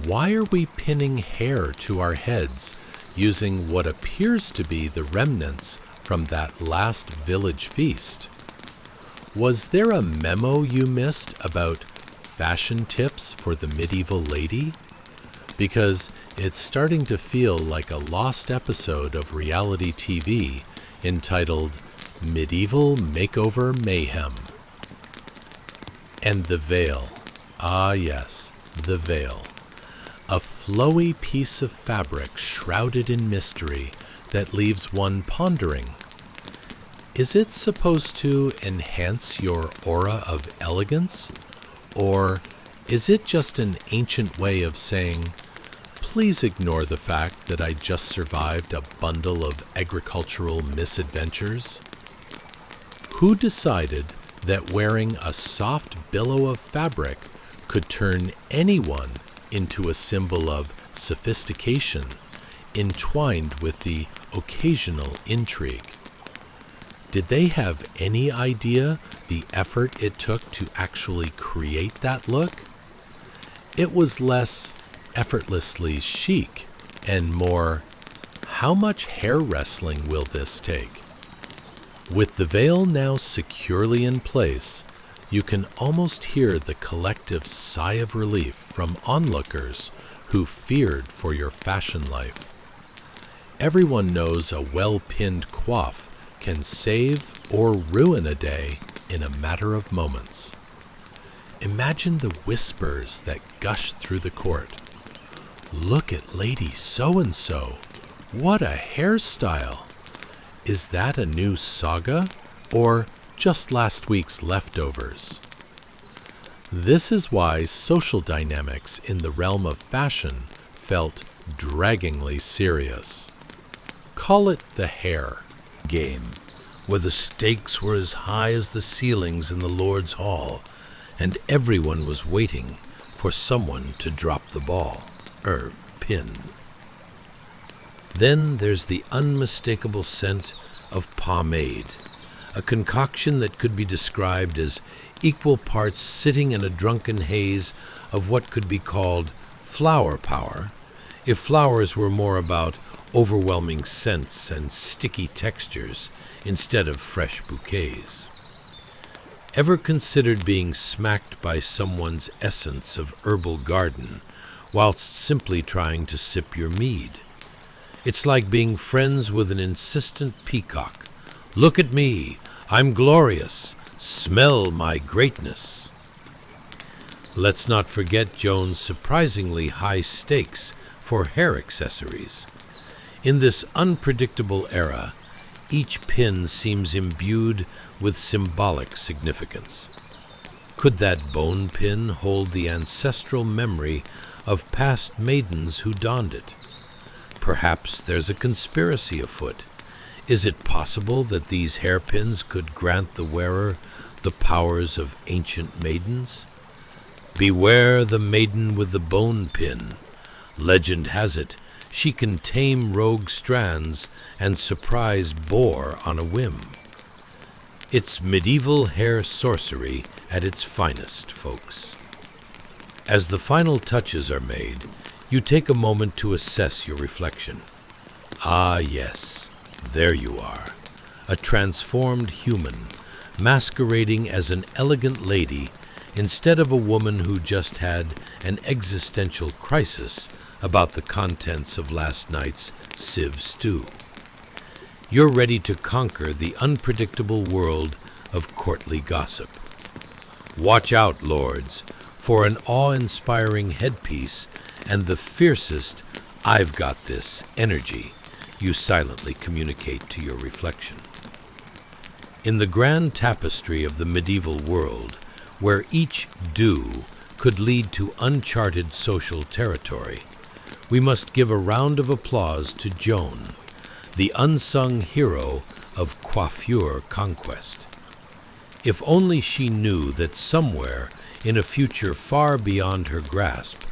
why are we pinning hair to our heads using what appears to be the remnants from that last village feast? Was there a memo you missed about fashion tips for the medieval lady? Because it's starting to feel like a lost episode of reality TV entitled Medieval Makeover Mayhem. And the veil. Ah yes, the veil. A flowy piece of fabric shrouded in mystery that leaves one pondering. Is it supposed to enhance your aura of elegance? Or is it just an ancient way of saying, please ignore the fact that I just survived a bundle of agricultural misadventures? Who decided that wearing a soft billow of fabric could turn anyone into a symbol of sophistication, entwined with the occasional intrigue? Did they have any idea the effort it took to actually create that look? It was less effortlessly chic and more, how much hair wrestling will this take? With the veil now securely in place, you can almost hear the collective sigh of relief from onlookers who feared for your fashion life. Everyone knows a well-pinned coif can save or ruin a day in a matter of moments. Imagine the whispers that gush through the court. Look at Lady So-and-so. What a hairstyle! Is that a new saga or just last week's leftovers? This is why social dynamics in the realm of fashion felt draggingly serious. Call it the hair game, where the stakes were as high as the ceilings in the Lord's Hall, and everyone was waiting for someone to drop the ball, pin. Then there's the unmistakable scent of pomade, a concoction that could be described as equal parts sitting in a drunken haze of what could be called flower power, if flowers were more about overwhelming scents and sticky textures instead of fresh bouquets. Ever considered being smacked by someone's essence of herbal garden whilst simply trying to sip your mead? It's like being friends with an insistent peacock. Look at me, I'm glorious, smell my greatness. Let's not forget Joan's surprisingly high stakes for hair accessories. In this unpredictable era, each pin seems imbued with symbolic significance. Could that bone pin hold the ancestral memory of past maidens who donned it? Perhaps there's a conspiracy afoot. Is it possible that these hairpins could grant the wearer the powers of ancient maidens? Beware the maiden with the bone pin. Legend has it, she can tame rogue strands and surprise boar on a whim. It's medieval hair sorcery at its finest, folks. As the final touches are made, you take a moment to assess your reflection. Ah yes, there you are, a transformed human, masquerading as an elegant lady instead of a woman who just had an existential crisis about the contents of last night's sieve stew. You're ready to conquer the unpredictable world of courtly gossip. Watch out, lords, for an awe-inspiring headpiece and the fiercest "I've got this" energy you silently communicate to your reflection. In the grand tapestry of the medieval world, where each do could lead to uncharted social territory, we must give a round of applause to Joan, the unsung hero of coiffure conquest. If only she knew that somewhere in a future far beyond her grasp,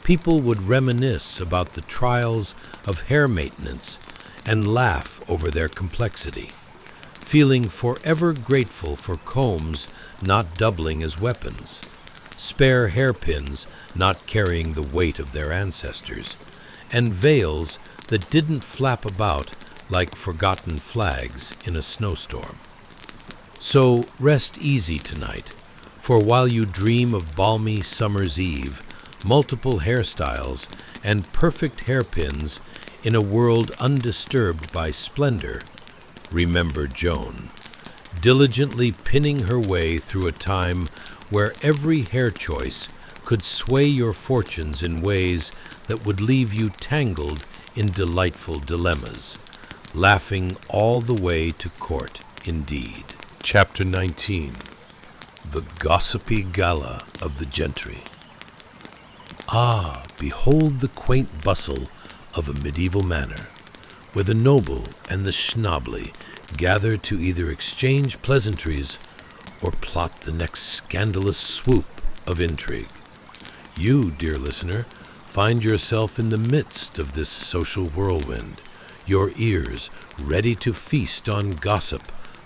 people would reminisce about the trials of hair maintenance and laugh over their complexity, feeling forever grateful for combs not doubling as weapons, spare hairpins not carrying the weight of their ancestors, and veils that didn't flap about like forgotten flags in a snowstorm. So rest easy tonight, for while you dream of balmy summer's eve, multiple hairstyles, and perfect hairpins in a world undisturbed by splendor, remember Joan, diligently pinning her way through a time where every hair choice could sway your fortunes in ways that would leave you tangled in delightful dilemmas, laughing all the way to court indeed. Chapter 19. The Gossipy Gala of the Gentry. Ah, behold the quaint bustle of a medieval manor, where the noble and the schnobly gather to either exchange pleasantries or plot the next scandalous swoop of intrigue. You, dear listener, find yourself in the midst of this social whirlwind, your ears ready to feast on gossip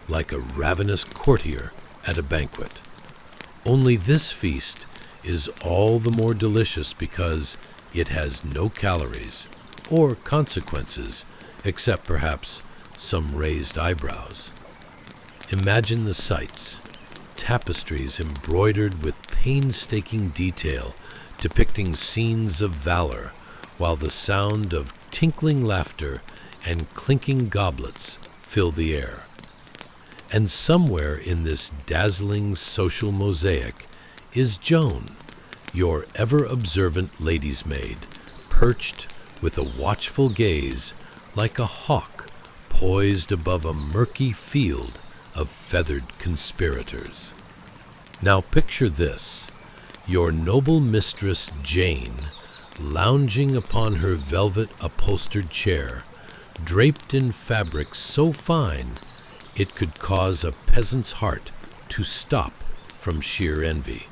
like a ravenous courtier at a banquet. Only this feast is all the more delicious because it has no calories or consequences except perhaps some raised eyebrows. Imagine the sights: tapestries embroidered with painstaking detail depicting scenes of valor, while the sound of tinkling laughter and clinking goblets fill the air. And somewhere in this dazzling social mosaic is Joan, your ever-observant lady's maid, perched with a watchful gaze like a hawk poised above a murky field of feathered conspirators. Now picture this: your noble mistress Jane, lounging upon her velvet upholstered chair, draped in fabric so fine it could cause a peasant's heart to stop from sheer envy.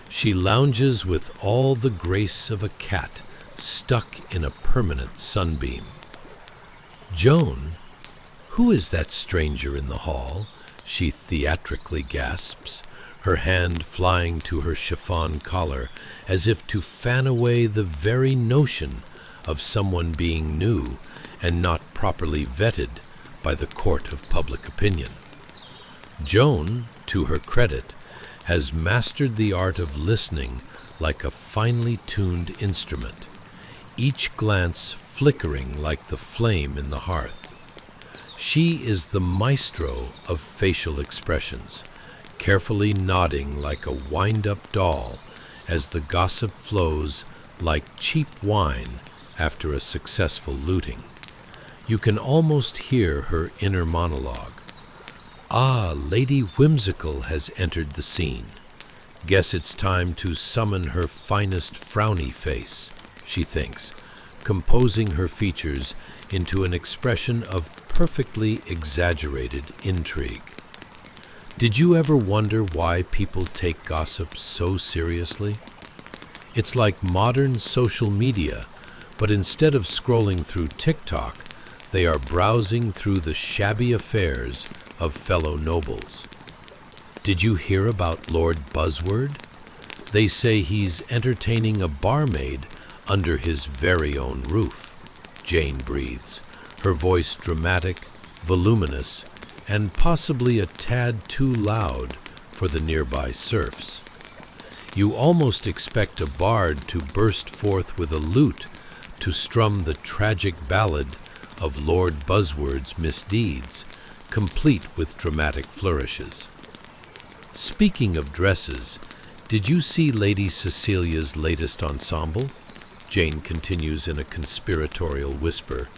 She lounges with all the grace of a cat stuck in a permanent sunbeam. Joan, who is that stranger in the hall? She theatrically gasps, her hand flying to her chiffon collar as if to fan away the very notion of someone being new and not properly vetted by the court of public opinion. Joan, to her credit, has mastered the art of listening like a finely tuned instrument, each glance flickering like the flame in the hearth. She is the maestro of facial expressions, carefully nodding like a wind-up doll as the gossip flows like cheap wine after a successful looting. You can almost hear her inner monologue. Ah, Lady Whimsical has entered the scene. Guess it's time to summon her finest frowny face, she thinks, composing her features into an expression of perfectly exaggerated intrigue. Did you ever wonder why people take gossip so seriously? It's like modern social media, but instead of scrolling through TikTok, they are browsing through the shabby affairs of fellow nobles. Did you hear about Lord Buzzword? They say he's entertaining a barmaid under his very own roof. Jane breathes, her voice dramatic, voluminous, and possibly a tad too loud for the nearby serfs. You almost expect a bard to burst forth with a lute to strum the tragic ballad of Lord Buzzword's misdeeds, complete with dramatic flourishes. Speaking of dresses, did you see Lady Cecilia's latest ensemble? Jane continues in a conspiratorial whisper,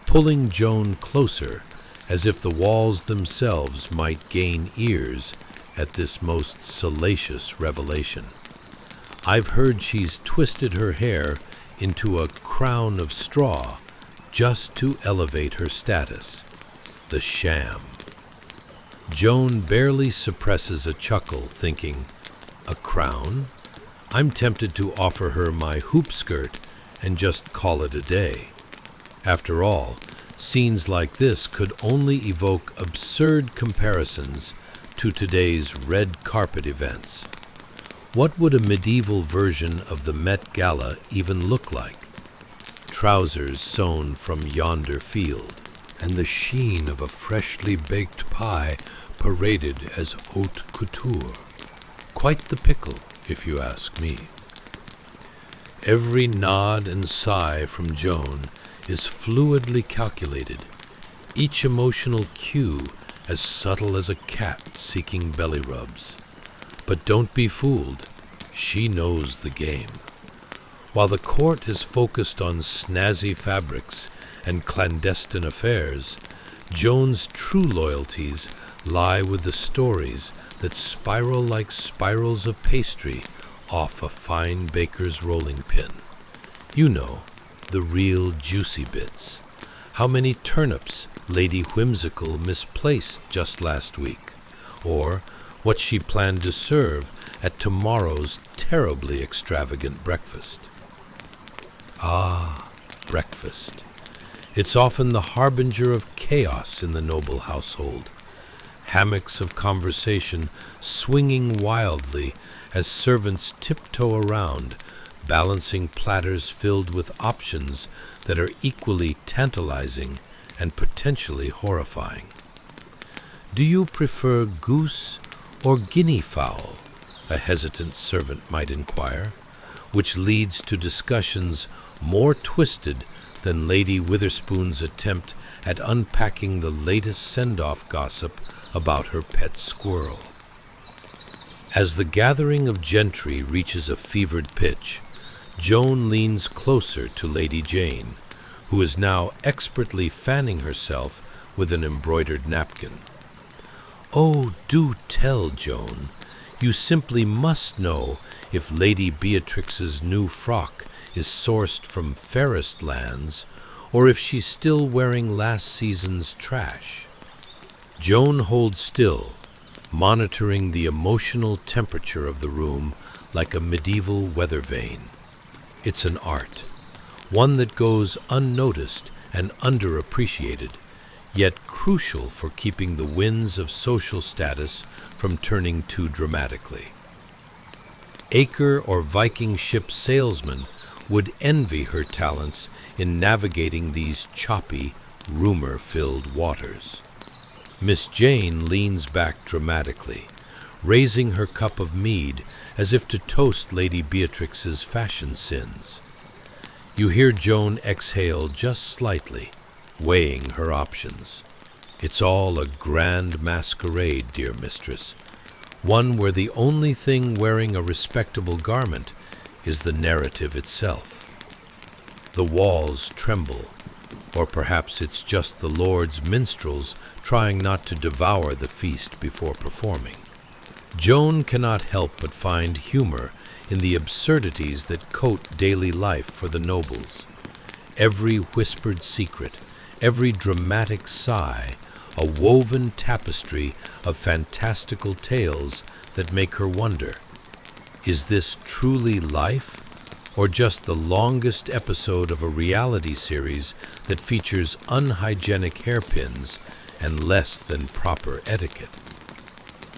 pulling Joan closer as if the walls themselves might gain ears at this most salacious revelation. I've heard she's twisted her hair into a crown of straw, just to elevate her status, the sham. Joan barely suppresses a chuckle, thinking, a crown? I'm tempted to offer her my hoop skirt and just call it a day. After all, scenes like this could only evoke absurd comparisons to today's red carpet events. What would a medieval version of the Met Gala even look like? Trousers sewn from yonder field, And the sheen of a freshly baked pie paraded as haute couture. Quite the pickle, if you ask me. Every nod and sigh from Joan is fluidly calculated, each emotional cue as subtle as a cat seeking belly rubs. But don't be fooled, she knows the game. While the court is focused on snazzy fabrics and clandestine affairs, Joan's true loyalties lie with the stories that spiral like spirals of pastry off a fine baker's rolling pin. You know, the real juicy bits. How many turnips Lady Whimsical misplaced just last week, or what she planned to serve at tomorrow's terribly extravagant breakfast. Ah, breakfast. It's often the harbinger of chaos in the noble household. Hammocks of conversation swinging wildly as servants tiptoe around, balancing platters filled with options that are equally tantalizing and potentially horrifying. Do you prefer goose or guinea fowl? A hesitant servant might inquire, which leads to discussions more twisted than Lady Witherspoon's attempt at unpacking the latest send-off gossip about her pet squirrel. As the gathering of gentry reaches a fevered pitch, Joan leans closer to Lady Jane, who is now expertly fanning herself with an embroidered napkin. Oh, do tell, Joan. You simply must know if Lady Beatrix's new frock is sourced from fairest lands, or if she's still wearing last season's trash. Joan holds still, monitoring the emotional temperature of the room like a medieval weather vane. It's an art, one that goes unnoticed and underappreciated, yet crucial for keeping the winds of social status from turning too dramatically. Acre or Viking ship salesmen would envy her talents in navigating these choppy, rumor-filled waters. Miss Jane leans back dramatically, raising her cup of mead as if to toast Lady Beatrix's fashion sins. You hear Joan exhale just slightly, weighing her options. It's all a grand masquerade, dear mistress, one where the only thing wearing a respectable garment is the narrative itself. The walls tremble, or perhaps it's just the Lord's minstrels trying not to devour the feast before performing. Joan cannot help but find humor in the absurdities that coat daily life for the nobles. Every whispered secret, every dramatic sigh, a woven tapestry of fantastical tales that make her wonder, is this truly life, or just the longest episode of a reality series that features unhygienic hairpins and less than proper etiquette?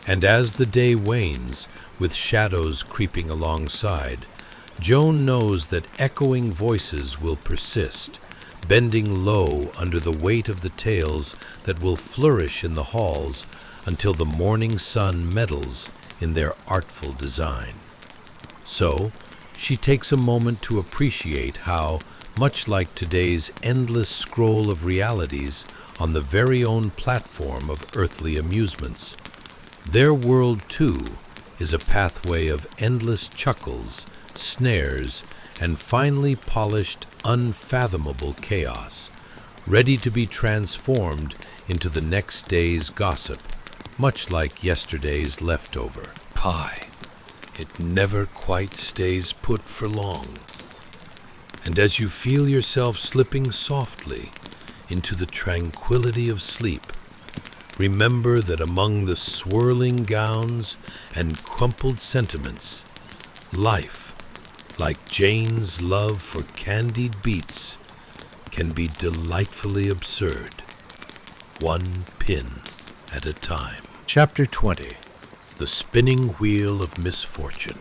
And as the day wanes, with shadows creeping alongside, Joan knows that echoing voices will persist, bending low under the weight of the tales that will flourish in the halls until the morning sun meddles in their artful design. So, she takes a moment to appreciate how, much like today's endless scroll of realities on the very own platform of earthly amusements, their world, too, is a pathway of endless chuckles, snares, and finely polished, unfathomable chaos, ready to be transformed into the next day's gossip, much like yesterday's leftover pie. It never quite stays put for long. And as you feel yourself slipping softly into the tranquility of sleep, remember that among the swirling gowns and crumpled sentiments, life, like Jane's love for candied beets, can be delightfully absurd, one pin at a time. Chapter 20. The Spinning Wheel of Misfortune.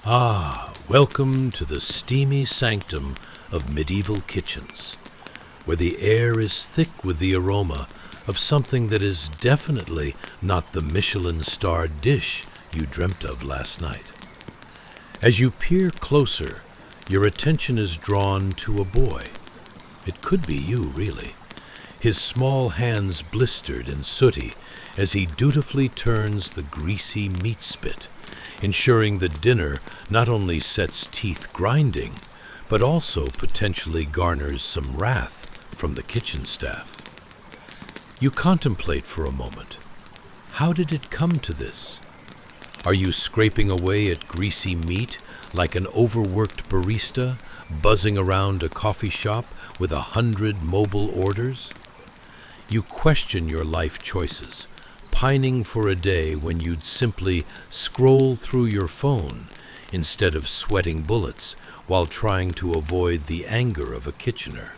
Ah, welcome to the steamy sanctum of medieval kitchens, where the air is thick with the aroma of something that is definitely not the Michelin-starred dish you dreamt of last night. As you peer closer, your attention is drawn to a boy. It could be you, really. His small hands blistered and sooty as he dutifully turns the greasy meat spit, ensuring that dinner not only sets teeth grinding, but also potentially garners some wrath from the kitchen staff. You contemplate for a moment. How did it come to this? Are you scraping away at greasy meat like an overworked barista buzzing around a coffee shop with 100 mobile orders? You question your life choices, pining for a day when you'd simply scroll through your phone instead of sweating bullets while trying to avoid the anger of a kitchener.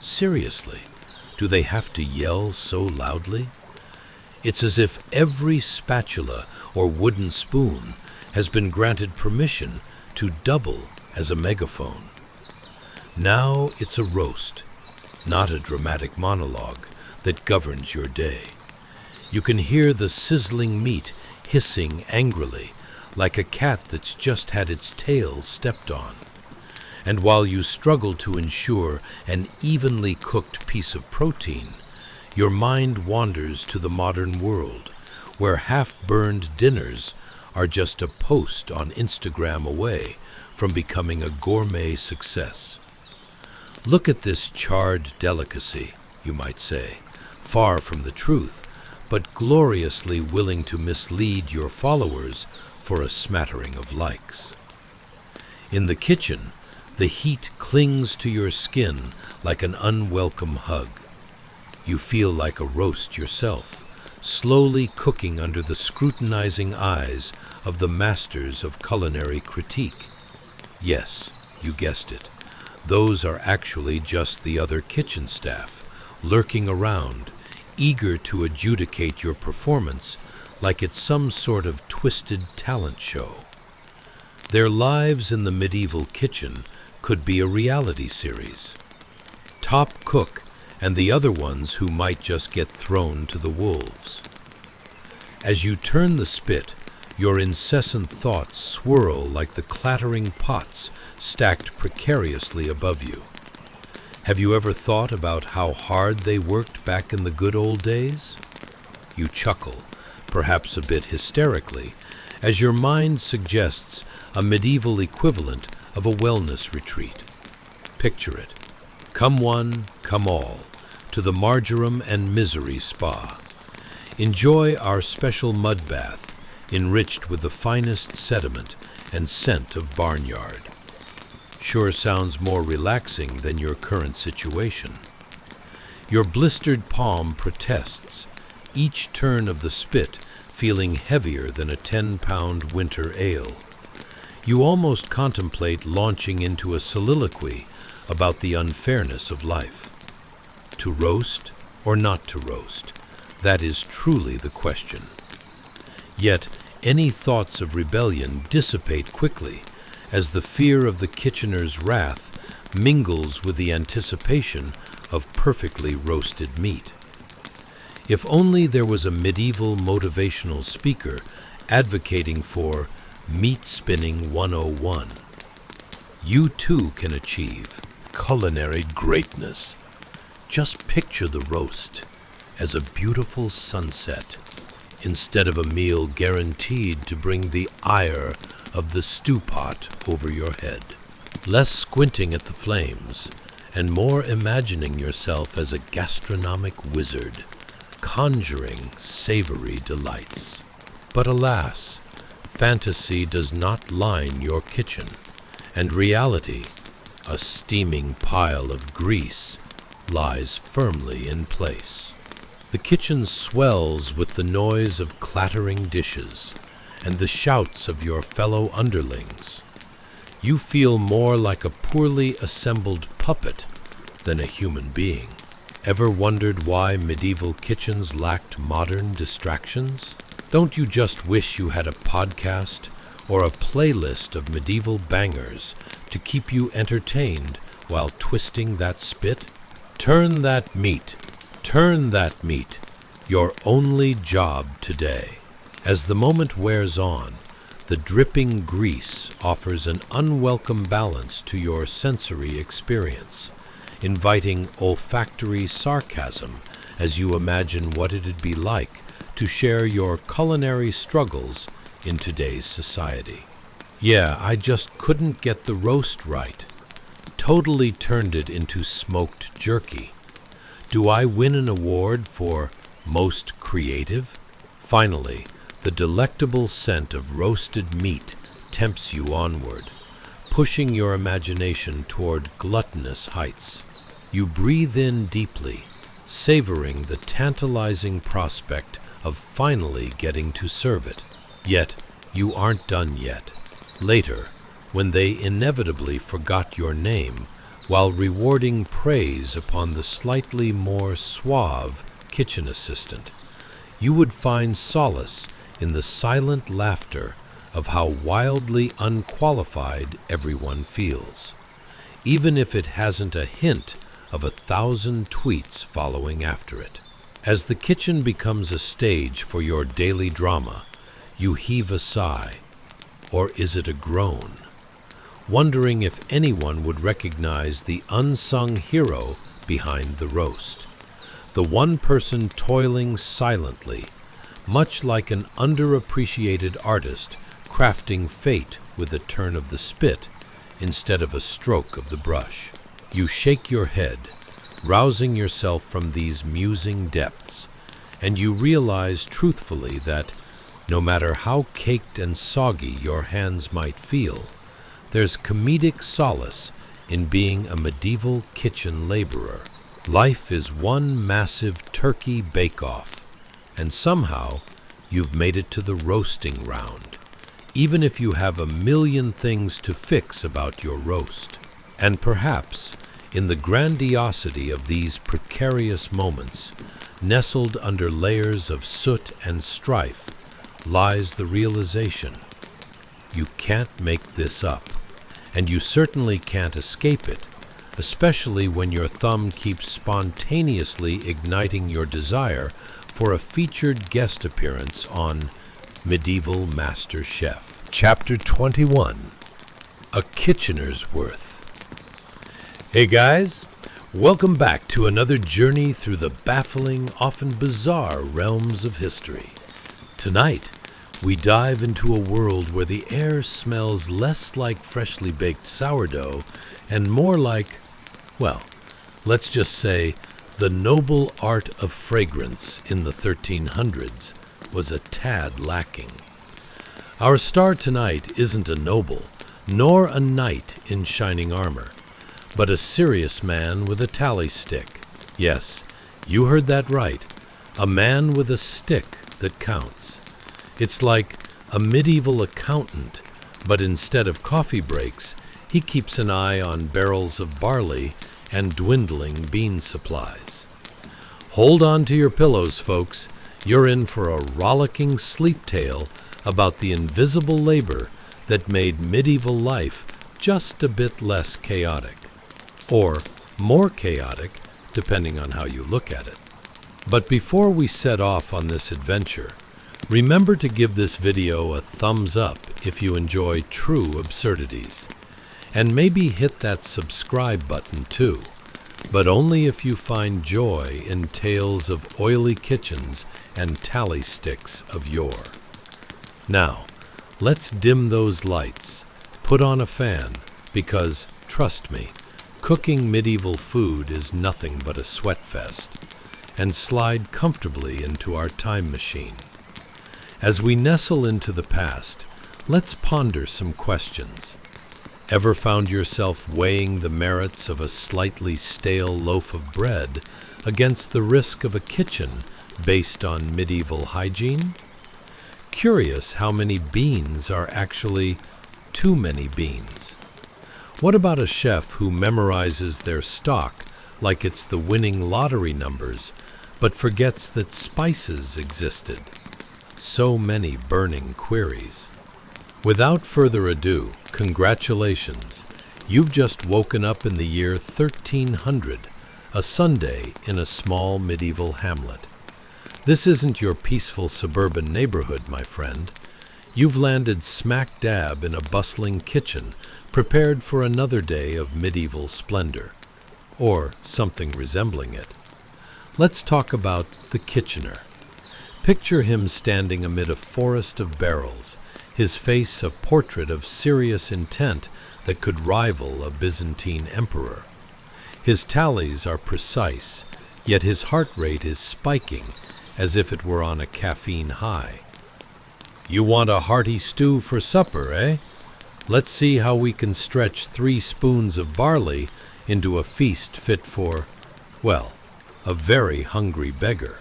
Seriously, do they have to yell so loudly? It's as if every spatula or wooden spoon has been granted permission to double as a megaphone. Now it's a roast, not a dramatic monologue, that governs your day. You can hear the sizzling meat hissing angrily, like a cat that's just had its tail stepped on. And while you struggle to ensure an evenly cooked piece of protein, your mind wanders to the modern world, where half-burned dinners are just a post on Instagram away from becoming a gourmet success. Look at this charred delicacy, you might say, far from the truth, but gloriously willing to mislead your followers for a smattering of likes. In the kitchen, the heat clings to your skin like an unwelcome hug. You feel like a roast yourself, slowly cooking under the scrutinizing eyes of the masters of culinary critique. Yes, you guessed it. Those are actually just the other kitchen staff, lurking around, eager to adjudicate your performance like it's some sort of twisted talent show. Their lives in the medieval kitchen could be a reality series. Top cook and the other ones who might just get thrown to the wolves. As you turn the spit, your incessant thoughts swirl like the clattering pots stacked precariously above you. Have you ever thought about how hard they worked back in the good old days? You chuckle, perhaps a bit hysterically, as your mind suggests a medieval equivalent of a wellness retreat. Picture it. Come one, come all, to the Marjoram and Misery Spa. Enjoy our special mud bath, enriched with the finest sediment and scent of barnyard. Sure sounds more relaxing than your current situation. Your blistered palm protests, each turn of the spit feeling heavier than a 10-pound winter ale. You almost contemplate launching into a soliloquy about the unfairness of life. To roast or not to roast? That is truly the question. Yet, any thoughts of rebellion dissipate quickly as the fear of the kitchener's wrath mingles with the anticipation of perfectly roasted meat. If only there was a medieval motivational speaker advocating for Meat Spinning 101. You too can achieve culinary greatness. Just picture the roast as a beautiful sunset, instead of a meal guaranteed to bring the ire of the stew pot over your head. Less squinting at the flames, and more imagining yourself as a gastronomic wizard, conjuring savory delights. But alas, fantasy does not line your kitchen, and reality A steaming pile of grease lies firmly in place. The kitchen swells with the noise of clattering dishes and the shouts of your fellow underlings. You feel more like a poorly assembled puppet than a human being. Ever wondered why medieval kitchens lacked modern distractions? Don't you just wish you had a podcast or a playlist of medieval bangers to keep you entertained while twisting that spit? Turn that meat, your only job today. As the moment wears on, the dripping grease offers an unwelcome balance to your sensory experience, inviting olfactory sarcasm as you imagine what it'd be like to share your culinary struggles in today's society. Yeah, I just couldn't get the roast right. Totally turned it into smoked jerky. Do I win an award for most creative? Finally, the delectable scent of roasted meat tempts you onward, pushing your imagination toward gluttonous heights. You breathe in deeply, savoring the tantalizing prospect of finally getting to serve it. Yet, you aren't done yet. Later, when they inevitably forgot your name, while rewarding praise upon the slightly more suave kitchen assistant, you would find solace in the silent laughter of how wildly unqualified everyone feels, even if it hasn't a hint of 1,000 tweets following after it. As the kitchen becomes a stage for your daily drama, you heave a sigh, or is it a groan, wondering if anyone would recognize the unsung hero behind the roast, the one person toiling silently, much like an underappreciated artist crafting fate with a turn of the spit instead of a stroke of the brush. You shake your head, rousing yourself from these musing depths, and you realize truthfully that no matter how caked and soggy your hands might feel, there's comedic solace in being a medieval kitchen laborer. Life is one massive turkey bake-off, and somehow you've made it to the roasting round, even if you have a million things to fix about your roast. And perhaps, in the grandiosity of these precarious moments, nestled under layers of soot and strife, lies the realization: you can't make this up, and you certainly can't escape it, especially when your thumb keeps spontaneously igniting your desire for a featured guest appearance on Medieval Master Chef. Chapter 21, A Kitchener's Worth. Hey guys, welcome back to another journey through the baffling, often bizarre realms of history. Tonight, we dive into a world where the air smells less like freshly baked sourdough and more like, well, let's just say, the noble art of fragrance in the 1300s was a tad lacking. Our star tonight isn't a noble, nor a knight in shining armor, but a serious man with a tally stick. Yes, you heard that right, a man with a stick that counts. It's like a medieval accountant, but instead of coffee breaks, he keeps an eye on barrels of barley and dwindling bean supplies. Hold on to your pillows, folks. You're in for a rollicking sleep tale about the invisible labor that made medieval life just a bit less chaotic. Or more chaotic, depending on how you look at it. But before we set off on this adventure, remember to give this video a thumbs up if you enjoy true absurdities. And maybe hit that subscribe button too, but only if you find joy in tales of oily kitchens and tally sticks of yore. Now, let's dim those lights, put on a fan, because, trust me, cooking medieval food is nothing but a sweat fest, and slide comfortably into our time machine. As we nestle into the past, let's ponder some questions. Ever found yourself weighing the merits of a slightly stale loaf of bread against the risk of a kitchen based on medieval hygiene? Curious how many beans are actually too many beans. What about a chef who memorizes their stock like it's the winning lottery numbers, but forgets that spices existed? So many burning queries. Without further ado, congratulations. You've just woken up in the year 1300, a Sunday in a small medieval hamlet. This isn't your peaceful suburban neighborhood, my friend. You've landed smack dab in a bustling kitchen, prepared for another day of medieval splendor, or something resembling it. Let's talk about the kitchener. Picture him standing amid a forest of barrels, his face a portrait of serious intent that could rival a Byzantine emperor. His tallies are precise, yet his heart rate is spiking, as if it were on a caffeine high. You want a hearty stew for supper, eh? Let's see how we can stretch 3 spoons of barley into a feast fit for, well, a very hungry beggar.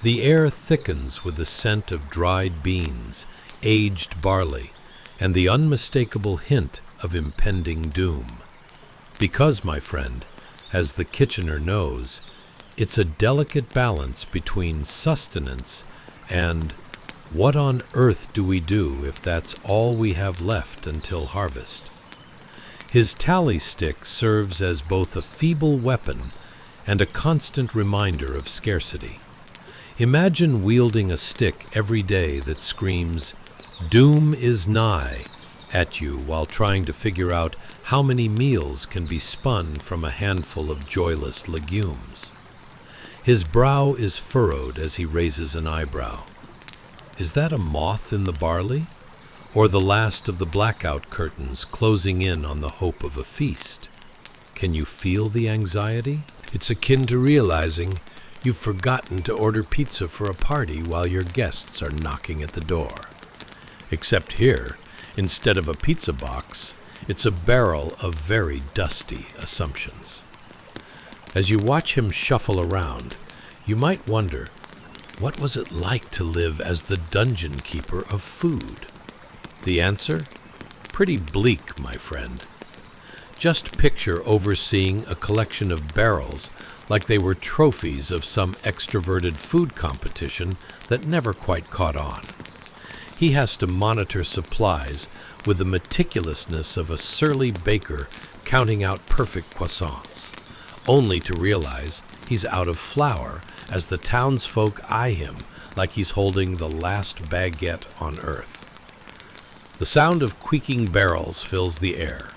The air thickens with the scent of dried beans, aged barley, and the unmistakable hint of impending doom. Because, my friend, as the kitchener knows, it's a delicate balance between sustenance and what on earth do we do if that's all we have left until harvest? His tally stick serves as both a feeble weapon and a constant reminder of scarcity. Imagine wielding a stick every day that screams, "Doom is nigh," at you while trying to figure out how many meals can be spun from a handful of joyless legumes. His brow is furrowed as he raises an eyebrow. Is that a moth in the barley, or the last of the blackout curtains closing in on the hope of a feast? Can you feel the anxiety? It's akin to realizing you've forgotten to order pizza for a party while your guests are knocking at the door. Except here, instead of a pizza box, it's a barrel of very dusty assumptions. As you watch him shuffle around, you might wonder, what was it like to live as the dungeon keeper of food? The answer? Pretty bleak, my friend. Just picture overseeing a collection of barrels like they were trophies of some extroverted food competition that never quite caught on. He has to monitor supplies with the meticulousness of a surly baker counting out perfect croissants, only to realize he's out of flour as the townsfolk eye him like he's holding the last baguette on earth. The sound of creaking barrels fills the air,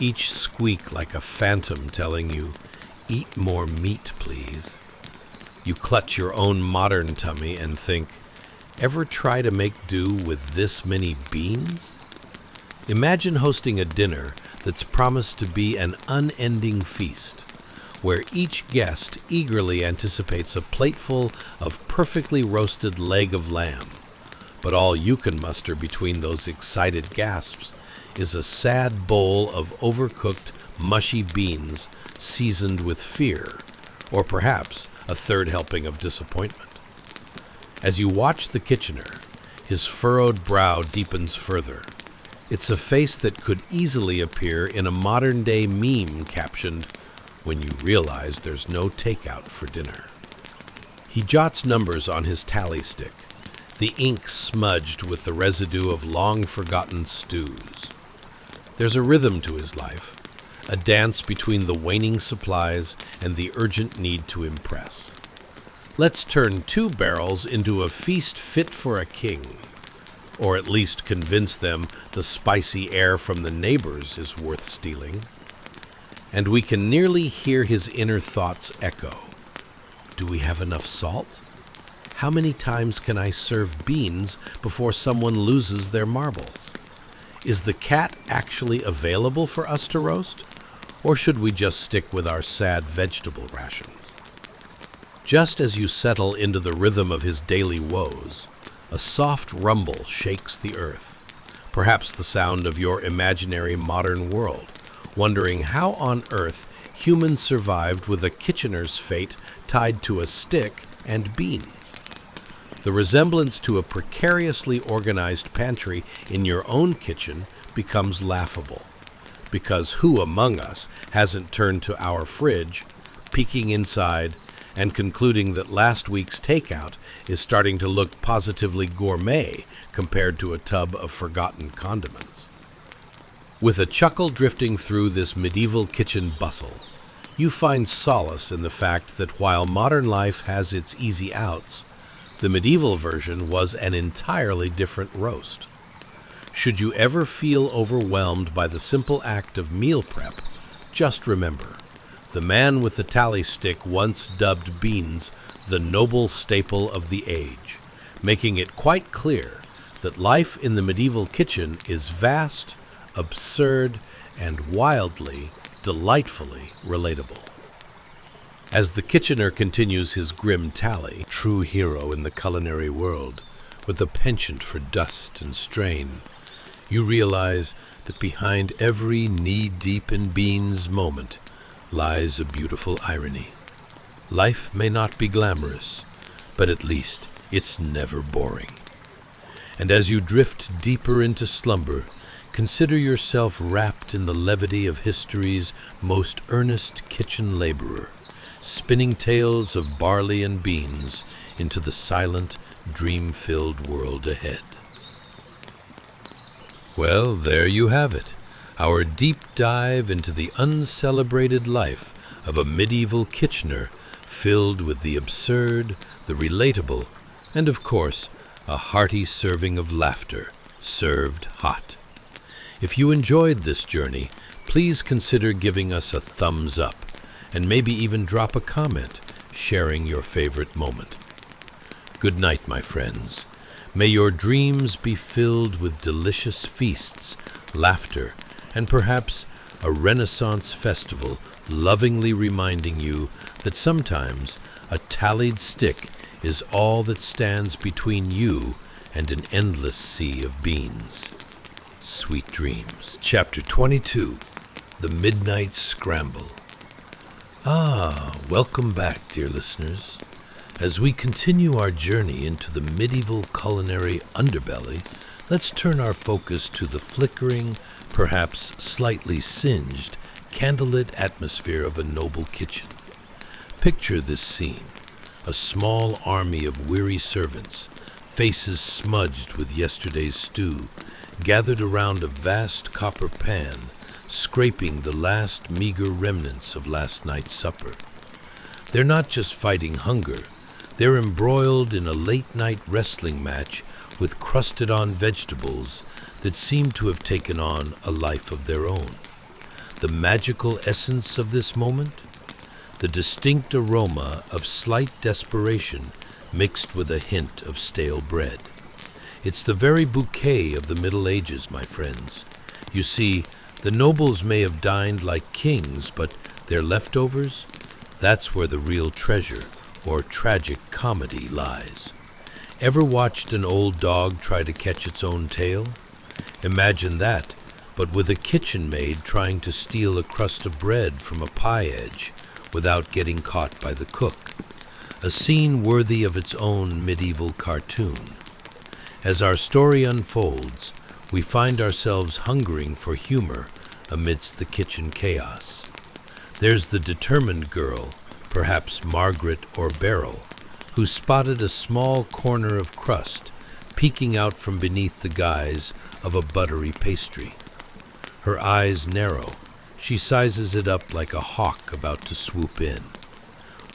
each squeak like a phantom telling you, "Eat more meat, please." You clutch your own modern tummy and think, ever try to make do with this many beans? Imagine hosting a dinner that's promised to be an unending feast, where each guest eagerly anticipates a plateful of perfectly roasted leg of lamb, but all you can muster between those excited gasps is a sad bowl of overcooked, mushy beans seasoned with fear, or perhaps a third helping of disappointment. As you watch the kitchener, his furrowed brow deepens further. It's a face that could easily appear in a modern-day meme captioned, "When you realize there's no takeout for dinner." He jots numbers on his tally stick, the ink smudged with the residue of long-forgotten stews. There's a rhythm to his life, a dance between the waning supplies and the urgent need to impress. Let's turn 2 barrels into a feast fit for a king, or at least convince them the spicy air from the neighbors is worth stealing. And we can nearly hear his inner thoughts echo. Do we have enough salt? How many times can I serve beans before someone loses their marbles? Is the cat actually available for us to roast? Or should we just stick with our sad vegetable rations? Just as you settle into the rhythm of his daily woes, a soft rumble shakes the earth. perhaps the sound of your imaginary modern world, wondering how on earth humans survived with a kitchener's fate tied to a stick and beans. The resemblance to a precariously organized pantry in your own kitchen becomes laughable, because who among us hasn't turned to our fridge, peeking inside, and concluding that last week's takeout is starting to look positively gourmet compared to a tub of forgotten condiments? With a chuckle drifting through this medieval kitchen bustle, you find solace in the fact that while modern life has its easy outs, the medieval version was an entirely different roast. Should you ever feel overwhelmed by the simple act of meal prep, just remember, the man with the tally stick once dubbed beans the noble staple of the age, making it quite clear that life in the medieval kitchen is vast, absurd, and wildly, delightfully relatable. As the kitchener continues his grim tally, true hero in the culinary world, with a penchant for dust and strain, you realize that behind every knee-deep in beans moment lies a beautiful irony. Life may not be glamorous, but at least it's never boring. And as you drift deeper into slumber, consider yourself wrapped in the levity of history's most earnest kitchen laborer, spinning tales of barley and beans into the silent, dream-filled world ahead. Well, there you have it, our deep dive into the uncelebrated life of a medieval kitchener filled with the absurd, the relatable, and of course, a hearty serving of laughter, served hot. If you enjoyed this journey, please consider giving us a thumbs up, and maybe even drop a comment, sharing your favorite moment. Good night, my friends. May your dreams be filled with delicious feasts, laughter, and perhaps a Renaissance festival lovingly reminding you that sometimes a tallied stick is all that stands between you and an endless sea of beans. Sweet dreams. Chapter 22, The Midnight Scramble. Welcome back, dear listeners. As we continue our journey into the medieval culinary underbelly, let's turn our focus to the flickering, perhaps slightly singed, candlelit atmosphere of a noble kitchen. Picture this scene: a small army of weary servants, faces smudged with yesterday's stew, gathered around a vast copper pan, scraping the last meager remnants of last night's supper. They're not just fighting hunger, they're embroiled in a late-night wrestling match with crusted-on vegetables that seem to have taken on a life of their own. The magical essence of this moment? The distinct aroma of slight desperation mixed with a hint of stale bread. It's the very bouquet of the Middle Ages, my friends. You see, the nobles may have dined like kings, but their leftovers? That's where the real treasure, or tragic comedy, lies. Ever watched an old dog try to catch its own tail? Imagine that, but with a kitchen maid trying to steal a crust of bread from a pie edge without getting caught by the cook. A scene worthy of its own medieval cartoon. As our story unfolds, we find ourselves hungering for humor amidst the kitchen chaos. There's the determined girl, perhaps Margaret or Beryl, who spotted a small corner of crust peeking out from beneath the guise of a buttery pastry. Her eyes narrow, she sizes it up like a hawk about to swoop in.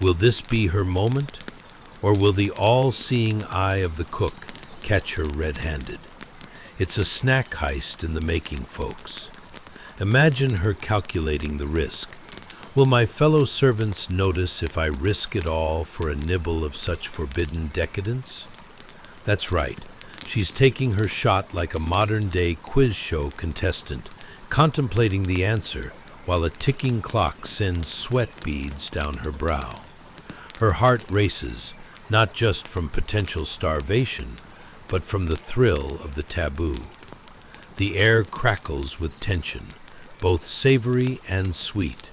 Will this be her moment, or will the all-seeing eye of the cook catch her red-handed? It's a snack heist in the making, folks. Imagine her calculating the risk. Will my fellow servants notice if I risk it all for a nibble of such forbidden decadence? That's right, she's taking her shot like a modern-day quiz show contestant, contemplating the answer while a ticking clock sends sweat beads down her brow. Her heart races, not just from potential starvation, but from the thrill of the taboo. The air crackles with tension, both savory and sweet.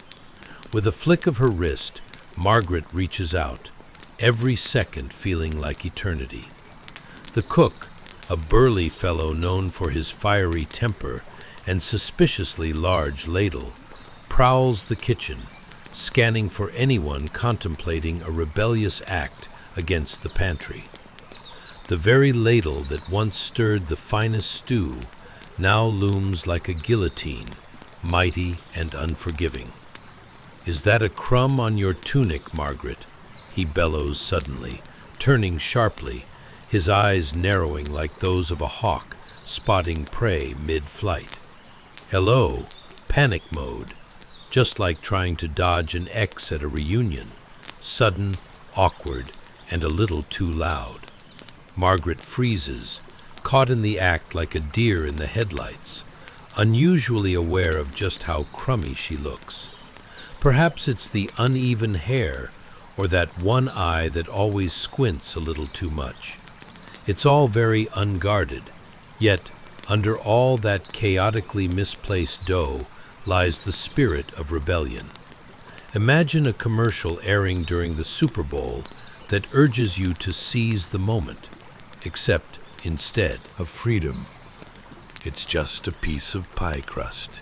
With a flick of her wrist, Margaret reaches out, every second feeling like eternity. The cook, a burly fellow known for his fiery temper and suspiciously large ladle, prowls the kitchen, scanning for anyone contemplating a rebellious act against the pantry. The very ladle that once stirred the finest stew now looms like a guillotine, mighty and unforgiving. "Is that a crumb on your tunic, Margaret?" he bellows suddenly, turning sharply, his eyes narrowing like those of a hawk spotting prey mid-flight. Hello, panic mode, just like trying to dodge an ex at a reunion, sudden, awkward, and a little too loud. Margaret freezes, caught in the act like a deer in the headlights, unusually aware of just how crummy she looks. Perhaps it's the uneven hair or that one eye that always squints a little too much. It's all very unguarded, yet under all that chaotically misplaced dough lies the spirit of rebellion. Imagine a commercial airing during the Super Bowl that urges you to seize the moment, except instead Of freedom, it's just a piece of pie crust.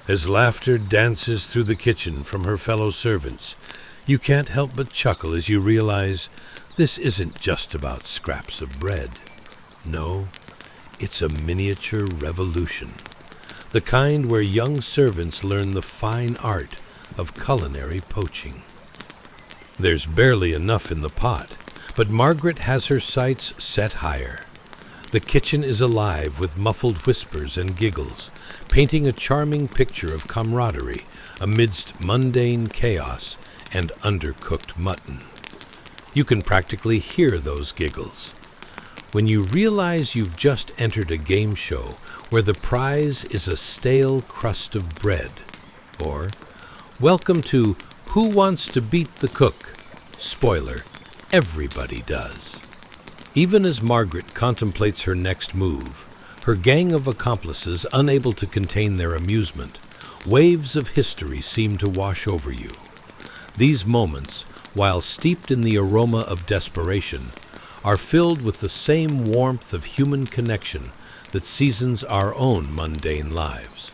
As laughter dances through the kitchen from her fellow servants, you can't help but chuckle as you realize this isn't just about scraps of bread. No, it's a miniature revolution, the kind where young servants learn the fine art of culinary poaching. There's barely enough in the pot, but Margaret has her sights set higher. The kitchen is alive with muffled whispers and giggles, painting a charming picture of camaraderie amidst mundane chaos and undercooked mutton. You can practically hear those giggles. When you realize you've just entered a game show where the prize is a stale crust of bread, or welcome to Who Wants to Beat the Cook? Spoiler, everybody does. Even as Margaret contemplates her next move, her gang of accomplices unable to contain their amusement, waves of history seem to wash over you. These moments, while steeped in the aroma of desperation, are filled with the same warmth of human connection that seasons our own mundane lives.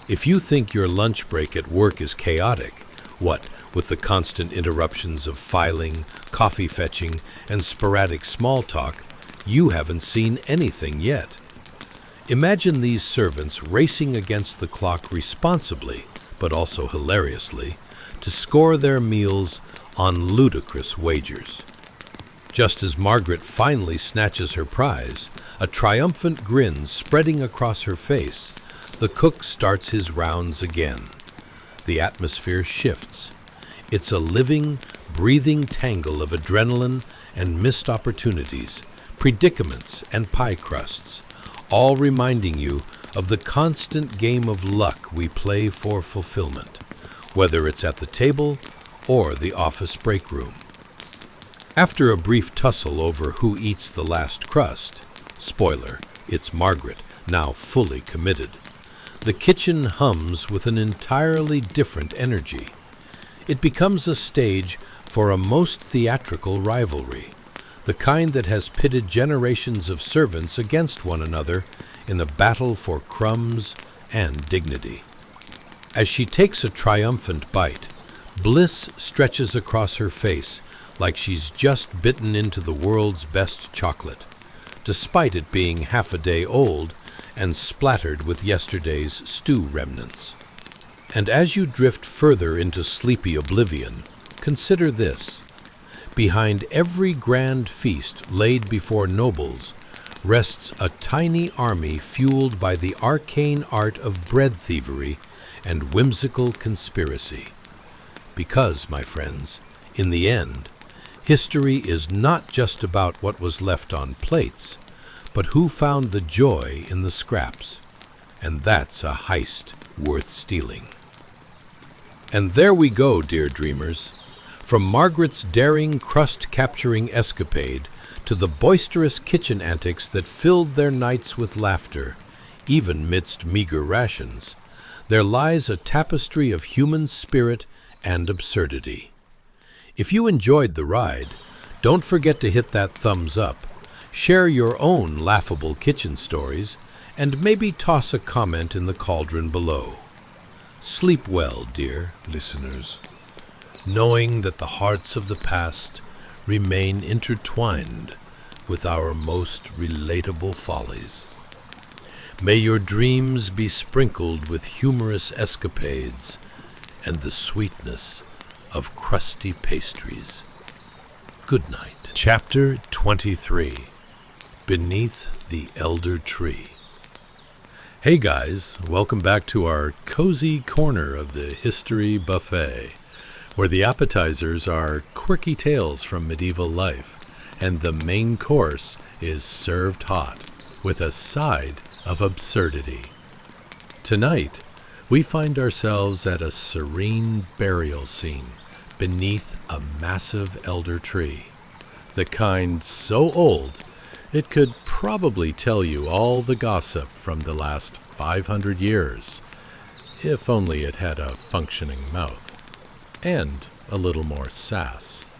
If you think your lunch break at work is chaotic, what with the constant interruptions of filing, coffee fetching, and sporadic small talk, you haven't seen anything yet. Imagine these servants racing against the clock responsibly, but also hilariously, to score their meals on ludicrous wagers. Just as Margaret finally snatches her prize, a triumphant grin spreading across her face, the cook starts his rounds again. The atmosphere shifts. It's a living, breathing tangle of adrenaline and missed opportunities, predicaments and pie crusts, all reminding you of the constant game of luck we play for fulfillment, whether it's at the table or the office break room. After a brief tussle over who eats the last crust, spoiler, it's Margaret, now fully committed, the kitchen hums with an entirely different energy. It becomes a stage for a most theatrical rivalry, the kind that has pitted generations of servants against one another in a battle for crumbs and dignity. As she takes a triumphant bite, bliss stretches across her face like she's just bitten into the world's best chocolate, despite it being half a day old and splattered with yesterday's stew remnants. And as you drift further into sleepy oblivion, consider this. Behind every grand feast laid before nobles rests a tiny army fueled by the arcane art of bread thievery and whimsical conspiracy. Because, my friends, in the end, history is not just about what was left on plates, but who found the joy in the scraps. And that's a heist worth stealing. And there we go, dear dreamers. From Margaret's daring crust-capturing escapade to the boisterous kitchen antics that filled their nights with laughter, even midst meager rations, there lies a tapestry of human spirit and absurdity. If you enjoyed the ride, don't forget to hit that thumbs up, share your own laughable kitchen stories, and maybe toss a comment in the cauldron below. Sleep well, dear listeners, knowing that the hearts of the past remain intertwined with our most relatable follies. May your dreams be sprinkled with humorous escapades and the sweetness of crusty pastries. Good night. Chapter 23. Beneath the Elder Tree. Hey guys, welcome back to our cozy corner of the history buffet, where the appetizers are quirky tales from medieval life, and the main course is served hot with a side of absurdity. Tonight, we find ourselves at a serene burial scene beneath a massive elder tree, the kind so old it could probably tell you all the gossip from the last 500 years, if only it had a functioning mouth, and a little more sass.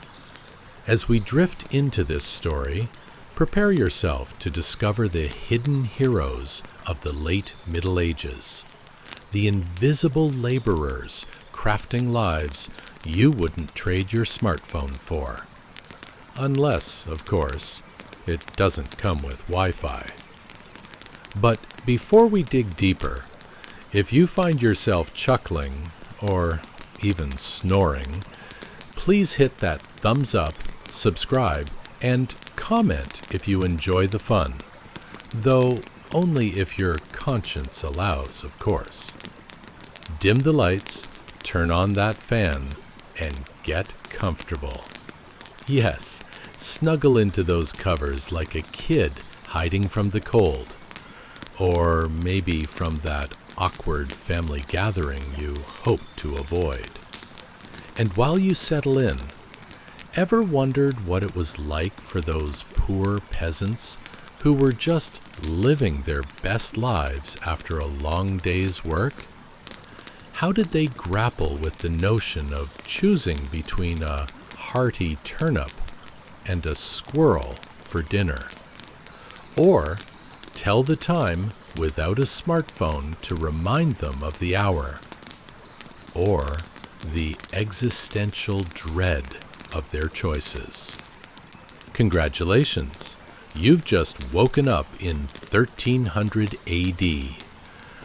As we drift into this story, prepare yourself to discover the hidden heroes of the late Middle Ages, the invisible laborers crafting lives you wouldn't trade your smartphone for. Unless, of course, it doesn't come with Wi-Fi. But before we dig deeper, if you find yourself chuckling, or even snoring, please hit that thumbs up, subscribe, and comment if you enjoy the fun, though only if your conscience allows, of course. Dim the lights, turn on that fan, and get comfortable. Yes, snuggle into those covers like a kid hiding from the cold, or maybe from that awkward family gathering you hope to avoid. And while you settle in, ever wondered what it was like for those poor peasants who were just living their best lives after a long day's work? How did they grapple with the notion of choosing between a hearty turnip and a squirrel for dinner? Or tell the time without a smartphone to remind them of the hour? Or the existential dread of their choices? Congratulations! You've just woken up in 1300 AD,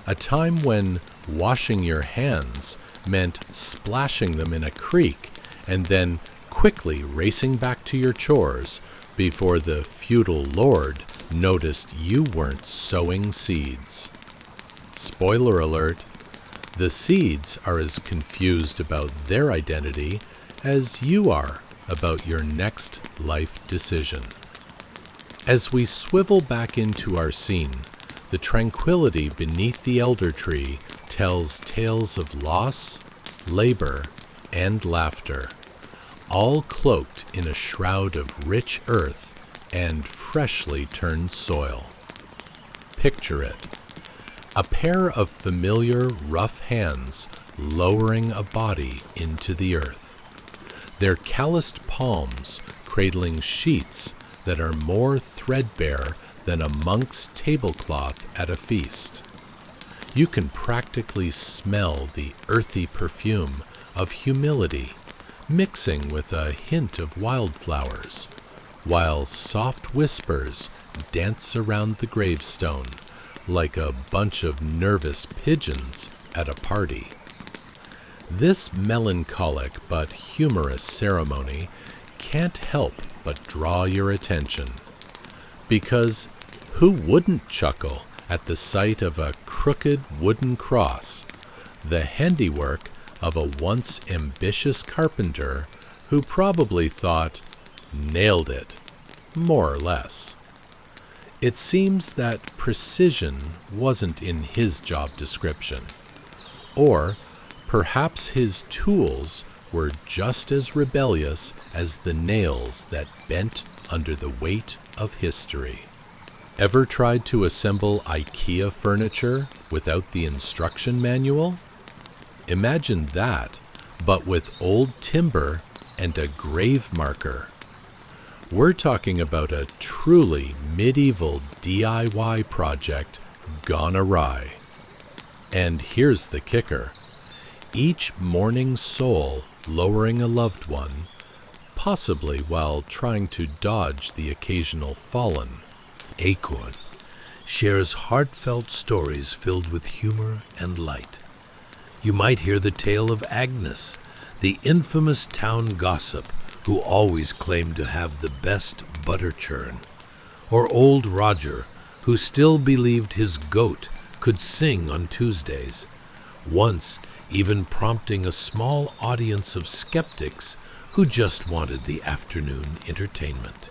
a time when washing your hands meant splashing them in a creek and then quickly racing back to your chores before the feudal lord noticed you weren't sowing seeds. Spoiler alert, the seeds are as confused about their identity as you are about your next life decision. As we swivel back into our scene, the tranquility beneath the elder tree tells tales of loss, labor, and laughter, all cloaked in a shroud of rich earth and freshly turned soil. Picture it: a pair of familiar rough hands lowering a body into the earth, their calloused palms cradling sheets that are more threadbare than a monk's tablecloth at a feast. You can practically smell the earthy perfume of humility mixing with a hint of wildflowers, while soft whispers dance around the gravestone like a bunch of nervous pigeons at a party. This melancholic but humorous ceremony can't help but draw your attention, because who wouldn't chuckle at the sight of a crooked wooden cross, the handiwork of a once ambitious carpenter who probably thought, nailed it, more or less. It seems that precision wasn't in his job description, or perhaps his tools were just as rebellious as the nails that bent under the weight of history. Ever tried to assemble IKEA furniture without the instruction manual? Imagine that, but with old timber and a grave marker. We're talking about a truly medieval DIY project gone awry. And here's the kicker. Each mourning soul lowering a loved one, possibly while trying to dodge the occasional fallen acorn, shares heartfelt stories filled with humor and light. You might hear the tale of Agnes, the infamous town gossip who always claimed to have the best butter churn, or old Roger, who still believed his goat could sing on Tuesdays, once even prompting a small audience of skeptics who just wanted the afternoon entertainment.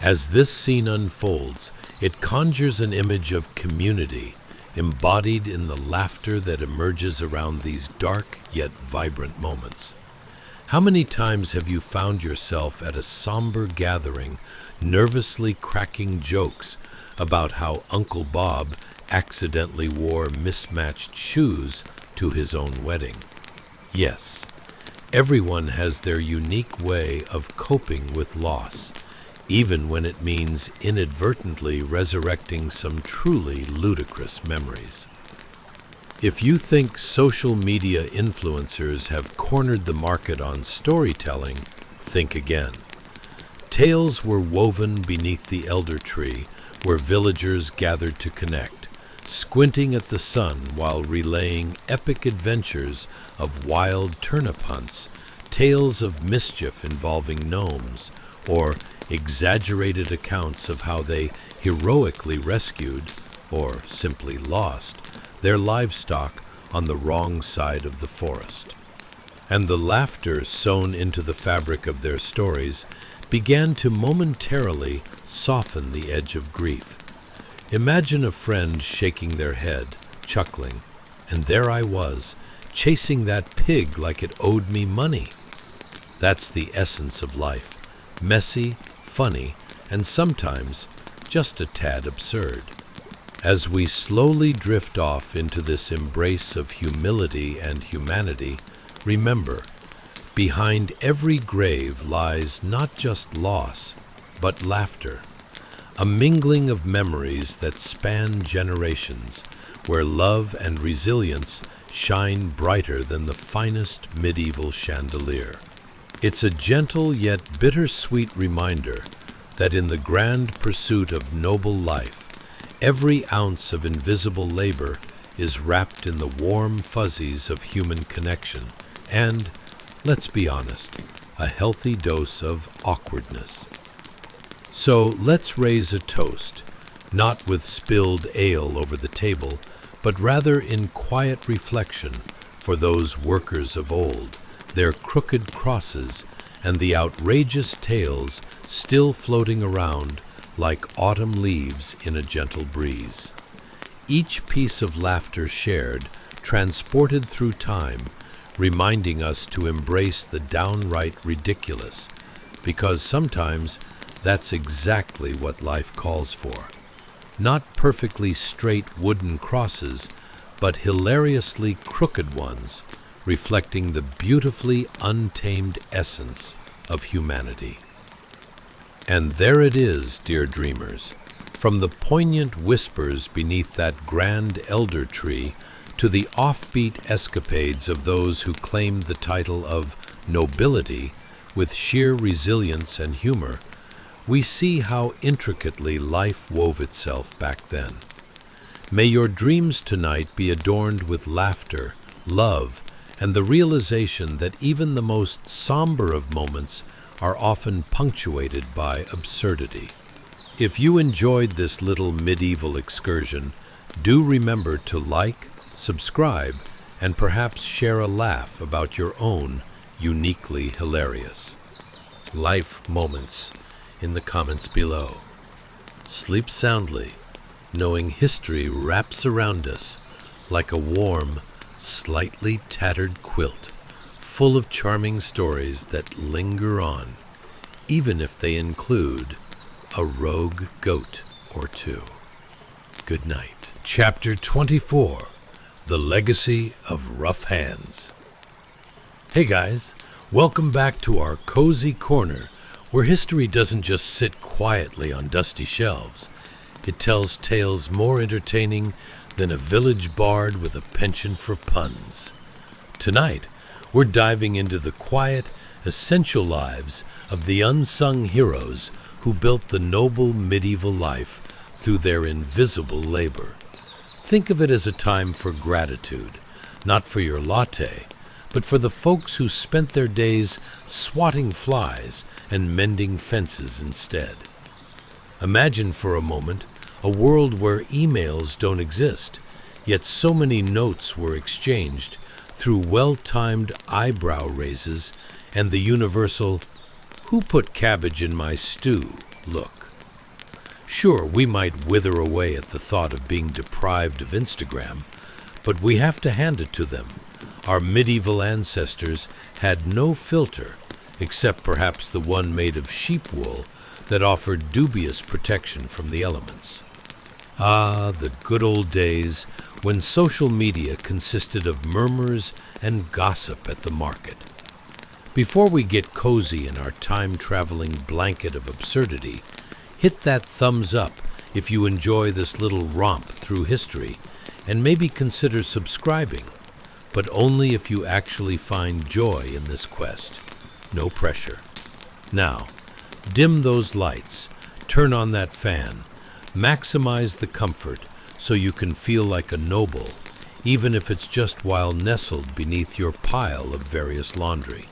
As this scene unfolds, it conjures an image of community, embodied in the laughter that emerges around these dark yet vibrant moments. How many times have you found yourself at a somber gathering, nervously cracking jokes about how Uncle Bob accidentally wore mismatched shoes to his own wedding? Yes, everyone has their unique way of coping with loss, even when it means inadvertently resurrecting some truly ludicrous memories. If you think social media influencers have cornered the market on storytelling, think again. Tales were woven beneath the elder tree where villagers gathered to connect, squinting at the sun while relaying epic adventures of wild turnip hunts, tales of mischief involving gnomes, or exaggerated accounts of how they heroically rescued, or simply lost, their livestock on the wrong side of the forest. And the laughter sewn into the fabric of their stories began to momentarily soften the edge of grief. Imagine a friend shaking their head, chuckling, and there I was, chasing that pig like it owed me money. That's the essence of life, messy, funny, and sometimes just a tad absurd. As we slowly drift off into this embrace of humility and humanity, remember, behind every grave lies not just loss, but laughter, a mingling of memories that span generations, where love and resilience shine brighter than the finest medieval chandelier. It's a gentle yet bittersweet reminder that in the grand pursuit of noble life, every ounce of invisible labor is wrapped in the warm fuzzies of human connection and, let's be honest, a healthy dose of awkwardness. So let's raise a toast, not with spilled ale over the table, but rather in quiet reflection for those workers of old, their crooked crosses, and the outrageous tales still floating around like autumn leaves in a gentle breeze. Each piece of laughter shared, transported through time, reminding us to embrace the downright ridiculous, because sometimes that's exactly what life calls for. Not perfectly straight wooden crosses, but hilariously crooked ones, reflecting the beautifully untamed essence of humanity. And there it is, dear dreamers, from the poignant whispers beneath that grand elder tree to the offbeat escapades of those who claimed the title of nobility with sheer resilience and humor, we see how intricately life wove itself back then. May your dreams tonight be adorned with laughter, love, and the realization that even the most somber of moments are often punctuated by absurdity. If you enjoyed this little medieval excursion, do remember to like, subscribe, and perhaps share a laugh about your own uniquely hilarious life moments in the comments below. Sleep soundly, knowing history wraps around us like a warm, slightly tattered quilt, full of charming stories that linger on, even if they include a rogue goat or two. Good night. Chapter 24, The Legacy of Rough Hands. Hey guys, welcome back to our cozy corner where history doesn't just sit quietly on dusty shelves. It tells tales more entertaining than a village bard with a penchant for puns. Tonight, we're diving into the quiet, essential lives of the unsung heroes who built the noble medieval life through their invisible labor. Think of it as a time for gratitude, not for your latte, but for the folks who spent their days swatting flies and mending fences instead. Imagine for a moment a world where emails don't exist, yet so many notes were exchanged through well-timed eyebrow raises and the universal, "Who put cabbage in my stew?" look. Sure, we might wither away at the thought of being deprived of Instagram, but we have to hand it to them. Our medieval ancestors had no filter, except perhaps the one made of sheep wool that offered dubious protection from the elements. Ah, the good old days when social media consisted of murmurs and gossip at the market. Before we get cozy in our time-traveling blanket of absurdity, hit that thumbs up if you enjoy this little romp through history, and maybe consider subscribing, but only if you actually find joy in this quest. No pressure. Now, dim those lights, turn on that fan, maximize the comfort so you can feel like a noble, even if it's just while nestled beneath your pile of various laundry.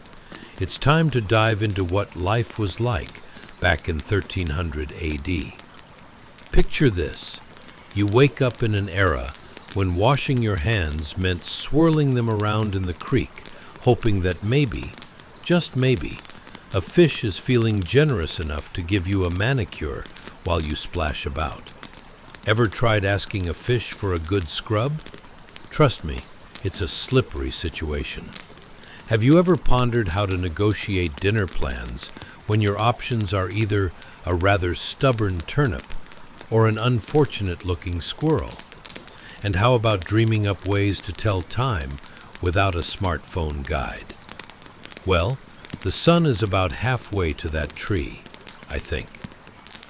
It's time to dive into what life was like back in 1300 AD. Picture this. You wake up in an era when washing your hands meant swirling them around in the creek, hoping that maybe, just maybe, a fish is feeling generous enough to give you a manicure while you splash about. Ever tried asking a fish for a good scrub? Trust me, it's a slippery situation. Have you ever pondered how to negotiate dinner plans when your options are either a rather stubborn turnip or an unfortunate-looking squirrel? And how about dreaming up ways to tell time without a smartphone guide? Well, the sun is about halfway to that tree, I think.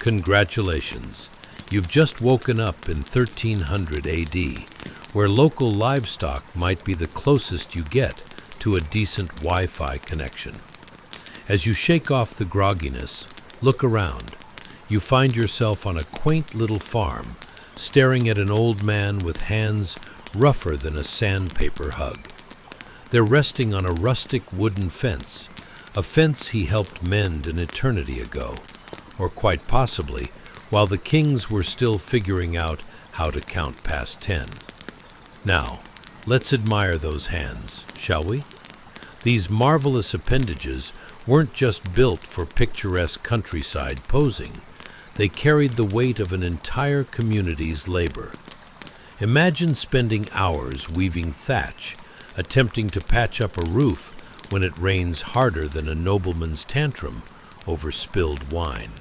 Congratulations, you've just woken up in 1300 AD, where local livestock might be the closest you get to a decent Wi-Fi connection. As you shake off the grogginess, look around. You find yourself on a quaint little farm, staring at an old man with hands rougher than a sandpaper hug. They're resting on a rustic wooden fence, a fence he helped mend an eternity ago, or quite possibly while the kings were still figuring out how to count past 10. Now, let's admire those hands, shall we? These marvelous appendages weren't just built for picturesque countryside posing. They carried the weight of an entire community's labor. Imagine spending hours weaving thatch, attempting to patch up a roof when it rains harder than a nobleman's tantrum over spilled wine.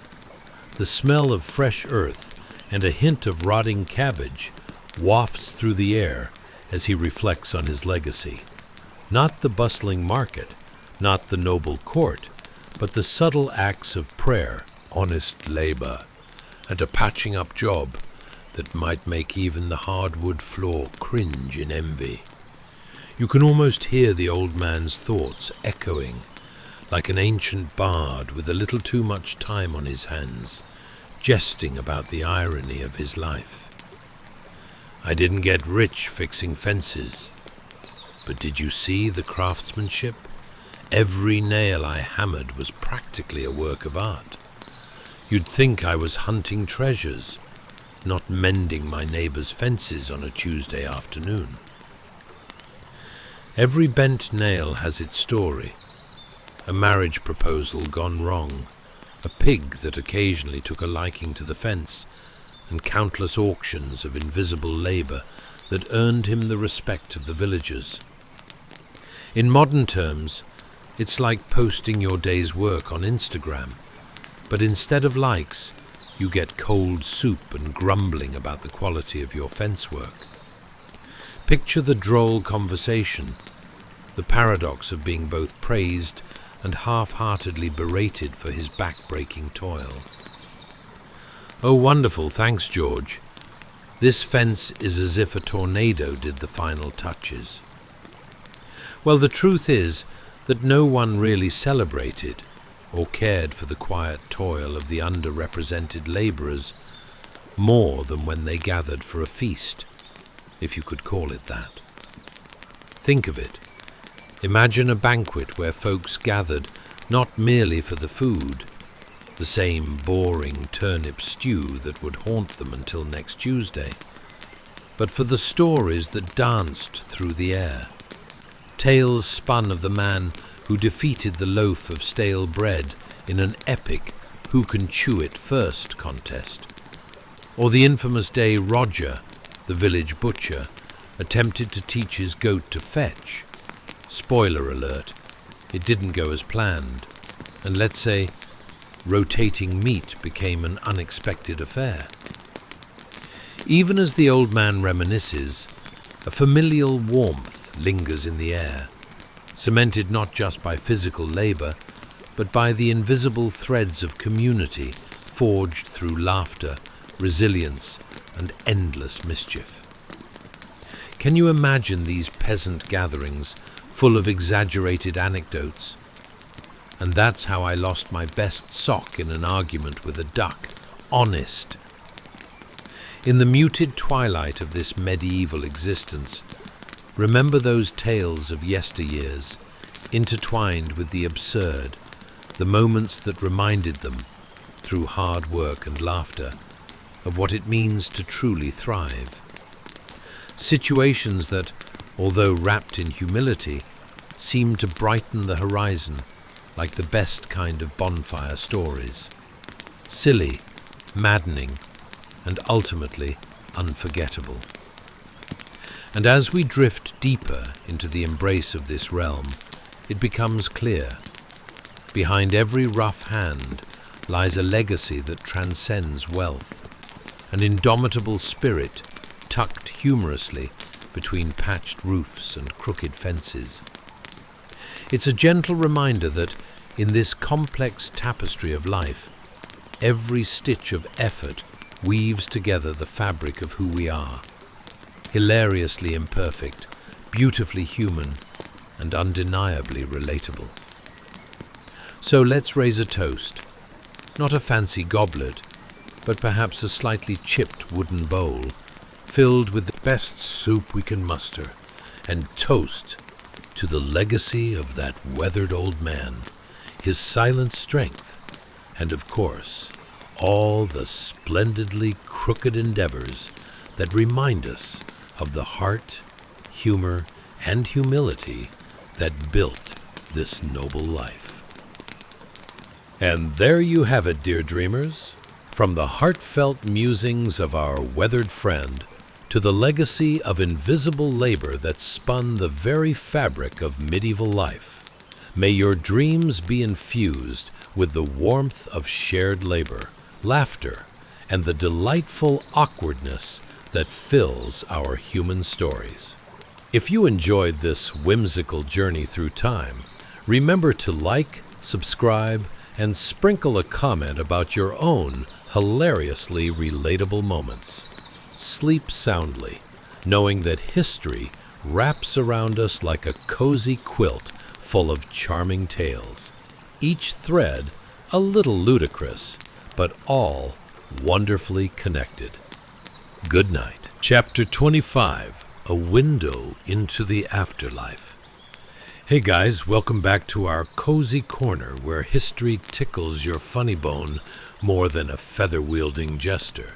The smell of fresh earth and a hint of rotting cabbage wafts through the air as he reflects on his legacy. Not the bustling market, not the noble court, but the subtle acts of prayer, honest labor, and a patching up job that might make even the hardwood floor cringe in envy. You can almost hear the old man's thoughts echoing, like an ancient bard with a little too much time on his hands, jesting about the irony of his life. I didn't get rich fixing fences, but did you see the craftsmanship? Every nail I hammered was practically a work of art. You'd think I was hunting treasures, not mending my neighbor's fences on a Tuesday afternoon. Every bent nail has its story. A marriage proposal gone wrong, a pig that occasionally took a liking to the fence, and countless auctions of invisible labor that earned him the respect of the villagers. In modern terms, it's like posting your day's work on Instagram, but instead of likes, you get cold soup and grumbling about the quality of your fence work. Picture the droll conversation, the paradox of being both praised and half-heartedly berated for his back-breaking toil. "Oh, wonderful, thanks, George. This fence is as if a tornado did the final touches." Well, the truth is that no one really celebrated or cared for the quiet toil of the underrepresented laborers more than when they gathered for a feast, if you could call it that. Think of it. Imagine a banquet where folks gathered not merely for the food, the same boring turnip stew that would haunt them until next Tuesday, but for the stories that danced through the air. Tales spun of the man who defeated the loaf of stale bread in an epic who can chew it first contest, or the infamous day Roger, the village butcher, attempted to teach his goat to fetch. Spoiler alert, it didn't go as planned, and let's say rotating meat became an unexpected affair. Even as the old man reminisces, a familial warmth lingers in the air, cemented not just by physical labor, but by the invisible threads of community forged through laughter, resilience, and endless mischief. Can you imagine these peasant gatherings full of exaggerated anecdotes? And that's how I lost my best sock in an argument with a duck. Honest. In the muted twilight of this medieval existence, remember those tales of yesteryears, intertwined with the absurd, the moments that reminded them, through hard work and laughter, of what it means to truly thrive. Situations that, although wrapped in humility, seem to brighten the horizon like the best kind of bonfire stories. Silly, maddening, and ultimately unforgettable. And as we drift deeper into the embrace of this realm, it becomes clear. Behind every rough hand lies a legacy that transcends wealth, an indomitable spirit tucked humorously between patched roofs and crooked fences. It's a gentle reminder that, in this complex tapestry of life, every stitch of effort weaves together the fabric of who we are, hilariously imperfect, beautifully human, and undeniably relatable. So let's raise a toast, not a fancy goblet, but perhaps a slightly chipped wooden bowl, filled with the best soup we can muster, and toast to the legacy of that weathered old man, his silent strength, and of course, all the splendidly crooked endeavors that remind us of the heart, humor, and humility that built this noble life. And there you have it, dear dreamers, from the heartfelt musings of our weathered friend to the legacy of invisible labor that spun the very fabric of medieval life. May your dreams be infused with the warmth of shared labor, laughter, and the delightful awkwardness that fills our human stories. If you enjoyed this whimsical journey through time, remember to like, subscribe, and sprinkle a comment about your own hilariously relatable moments. Sleep soundly, knowing that history wraps around us like a cozy quilt full of charming tales, each thread a little ludicrous, but all wonderfully connected. Good night. Chapter 25, A Window into the Afterlife. Hey guys, welcome back to our cozy corner where history tickles your funny bone more than a feather-wielding jester.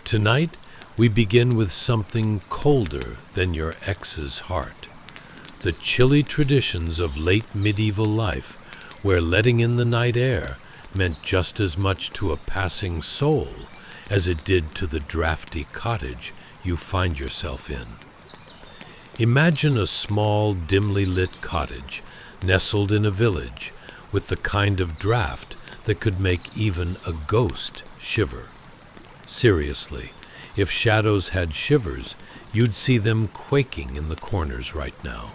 Tonight, we begin with something colder than your ex's heart. The chilly traditions of late medieval life, where letting in the night air meant just as much to a passing soul as it did to the drafty cottage you find yourself in. Imagine a small, dimly lit cottage nestled in a village with the kind of draft that could make even a ghost shiver. Seriously, if shadows had shivers, you'd see them quaking in the corners right now.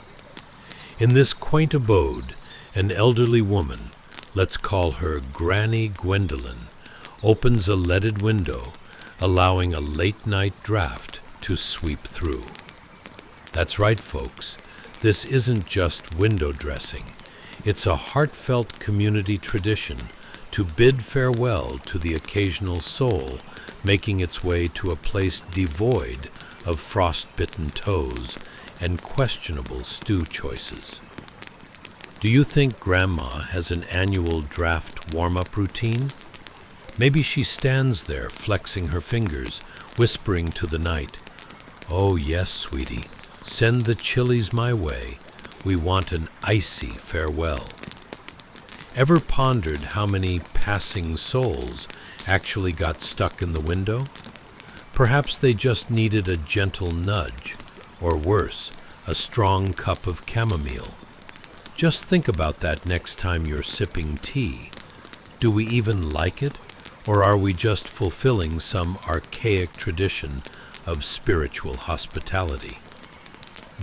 In this quaint abode, an elderly woman, let's call her Granny Gwendolyn, opens a leaded window, allowing a late-night draft to sweep through. That's right, folks. This isn't just window dressing. It's a heartfelt community tradition to bid farewell to the occasional soul making its way to a place devoid of frost-bitten toes and questionable stew choices. Do you think Grandma has an annual draft warm-up routine? Maybe she stands there flexing her fingers, whispering to the night, "Oh yes, sweetie, send the chilies my way. We want an icy farewell." Ever pondered how many passing souls actually got stuck in the window? Perhaps they just needed a gentle nudge, or worse, a strong cup of chamomile. Just think about that next time you're sipping tea. Do we even like it, or are we just fulfilling some archaic tradition of spiritual hospitality?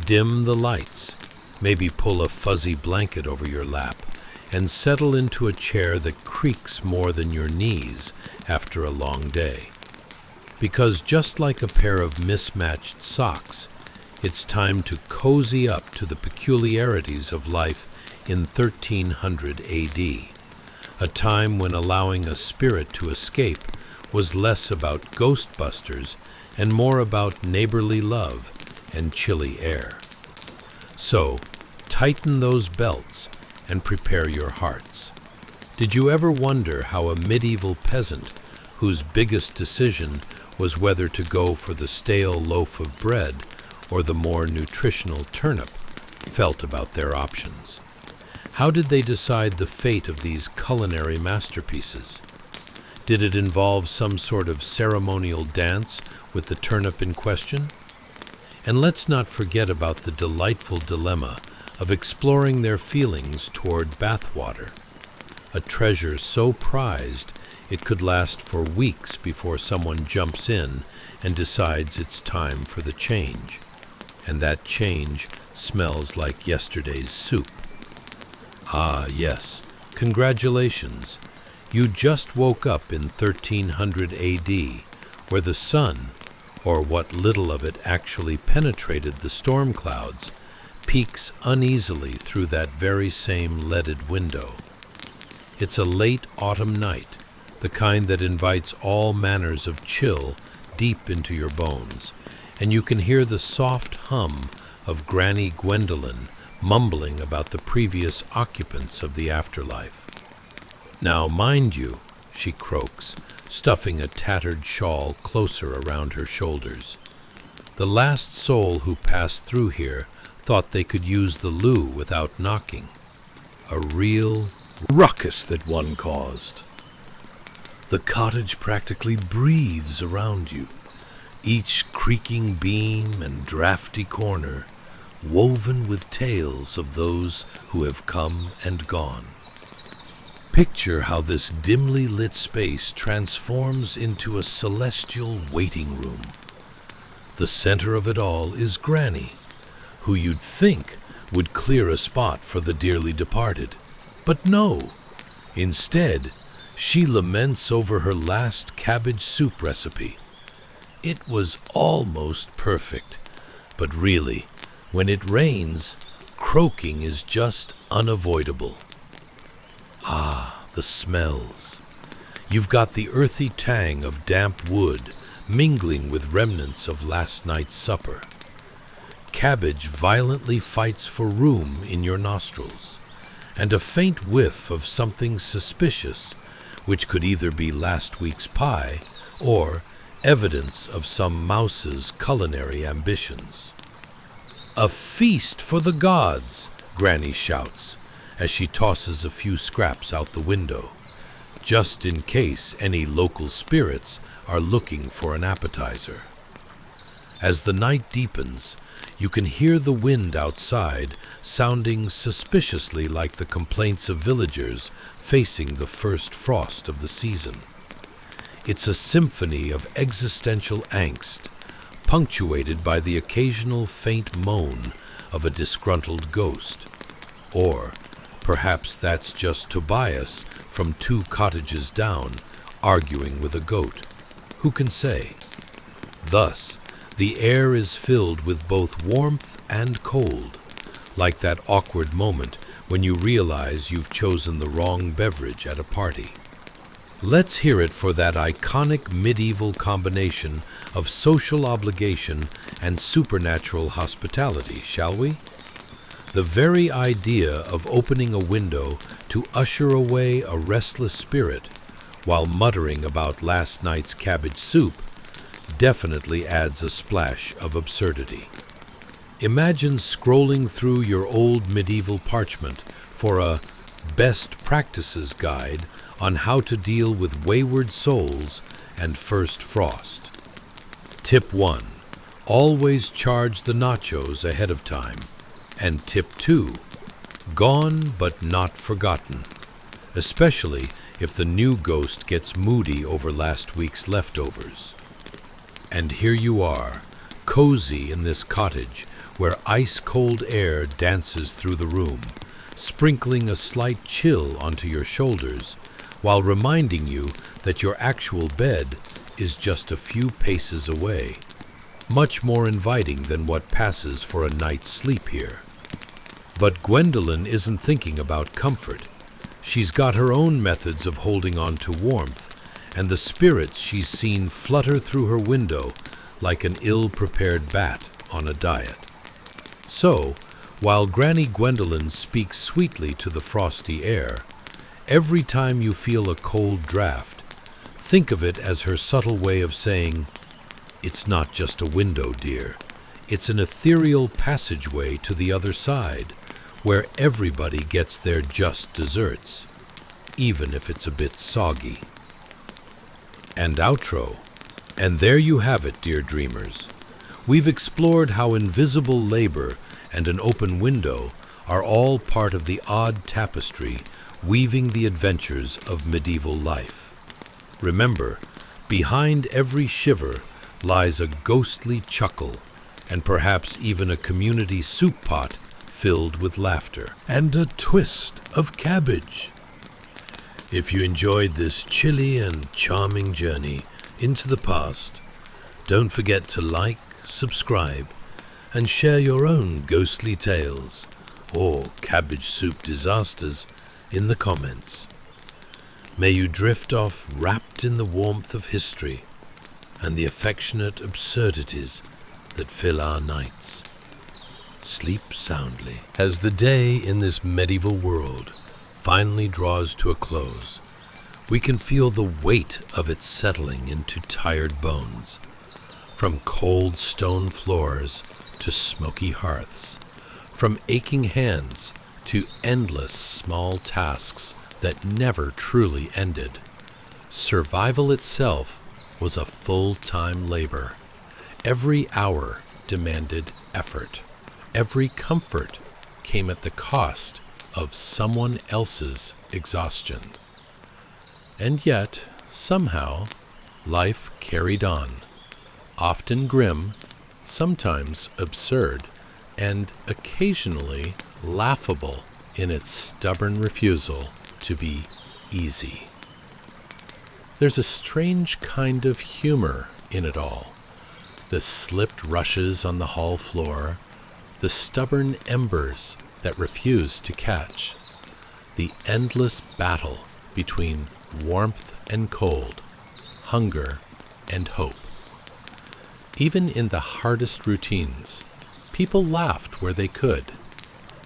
Dim the lights, maybe pull a fuzzy blanket over your lap, and settle into a chair that creaks more than your knees after a long day. Because just like a pair of mismatched socks, it's time to cozy up to the peculiarities of life in 1300 AD, a time when allowing a spirit to escape was less about ghostbusters and more about neighborly love and chilly air. So, tighten those belts and prepare your hearts. Did you ever wonder how a medieval peasant, whose biggest decision was whether to go for the stale loaf of bread or the more nutritional turnip, felt about their options? How did they decide the fate of these culinary masterpieces? Did it involve some sort of ceremonial dance with the turnip in question? And let's not forget about the delightful dilemma of exploring their feelings toward bathwater, a treasure so prized it could last for weeks before someone jumps in and decides it's time for the change. And that change smells like yesterday's soup. Ah, yes, congratulations. You just woke up in 1300 AD, where the sun, or what little of it actually penetrated the storm clouds, peeks uneasily through that very same leaded window. It's a late autumn night, the kind that invites all manners of chill deep into your bones, and you can hear the soft hum of Granny Gwendolyn mumbling about the previous occupants of the afterlife. "Now, mind you," she croaks, stuffing a tattered shawl closer around her shoulders, "the last soul who passed through here thought they could use the loo without knocking. A real ruckus that one caused. The cottage practically breathes around you, each creaking beam and drafty corner woven with tales of those who have come and gone. Picture how this dimly lit space transforms into a celestial waiting room. The center of it all is Granny, who you'd think would clear a spot for the dearly departed. But no, instead, she laments over her last cabbage soup recipe. It was almost perfect, but really, when it rains, croaking is just unavoidable. Ah, the smells. You've got the earthy tang of damp wood mingling with remnants of last night's supper. Cabbage violently fights for room in your nostrils, and a faint whiff of something suspicious, which could either be last week's pie or evidence of some mouse's culinary ambitions. "A feast for the gods!" Granny shouts, as she tosses a few scraps out the window, just in case any local spirits are looking for an appetizer. As the night deepens, you can hear the wind outside sounding suspiciously like the complaints of villagers facing the first frost of the season. It's a symphony of existential angst, punctuated by the occasional faint moan of a disgruntled ghost. Or perhaps that's just Tobias from 2 cottages down, arguing with a goat. Who can say? Thus, the air is filled with both warmth and cold, like that awkward moment when you realize you've chosen the wrong beverage at a party. Let's hear it for that iconic medieval combination of social obligation and supernatural hospitality, shall we? The very idea of opening a window to usher away a restless spirit while muttering about last night's cabbage soup definitely adds a splash of absurdity. Imagine scrolling through your old medieval parchment for a best practices guide on how to deal with wayward souls and first frost. Tip 1. Always charge the nachos ahead of time. And tip 2. Gone but not forgotten, especially if the new ghost gets moody over last week's leftovers. And here you are, cozy in this cottage where ice-cold air dances through the room, sprinkling a slight chill onto your shoulders, while reminding you that your actual bed is just a few paces away, much more inviting than what passes for a night's sleep here. But Gwendolyn isn't thinking about comfort. She's got her own methods of holding on to warmth, and the spirits she's seen flutter through her window like an ill-prepared bat on a diet. So, while Granny Gwendolyn speaks sweetly to the frosty air, every time you feel a cold draft, think of it as her subtle way of saying, "It's not just a window, dear. It's an ethereal passageway to the other side, where everybody gets their just desserts, even if it's a bit soggy." And outro. And there you have it, dear dreamers. We've explored how invisible labor and an open window are all part of the odd tapestry weaving the adventures of medieval life. Remember, behind every shiver lies a ghostly chuckle, and perhaps even a community soup pot filled with laughter. And a twist of cabbage. If you enjoyed this chilly and charming journey into the past, don't forget to like, subscribe, and share your own ghostly tales or cabbage soup disasters in the comments. May you drift off wrapped in the warmth of history and the affectionate absurdities that fill our nights. Sleep soundly. As the day in this medieval world finally draws to a close, we can feel the weight of it settling into tired bones. From cold stone floors to smoky hearths, from aching hands to endless small tasks that never truly ended. Survival itself was a full-time labor. Every hour demanded effort. Every comfort came at the cost of someone else's exhaustion. And yet, somehow, life carried on, often grim, sometimes absurd, and occasionally laughable in its stubborn refusal to be easy. There's a strange kind of humor in it all. The slipped rushes on the hall floor, the stubborn embers that refuse to catch, the endless battle between warmth and cold, hunger and hope. Even in the hardest routines, people laughed where they could,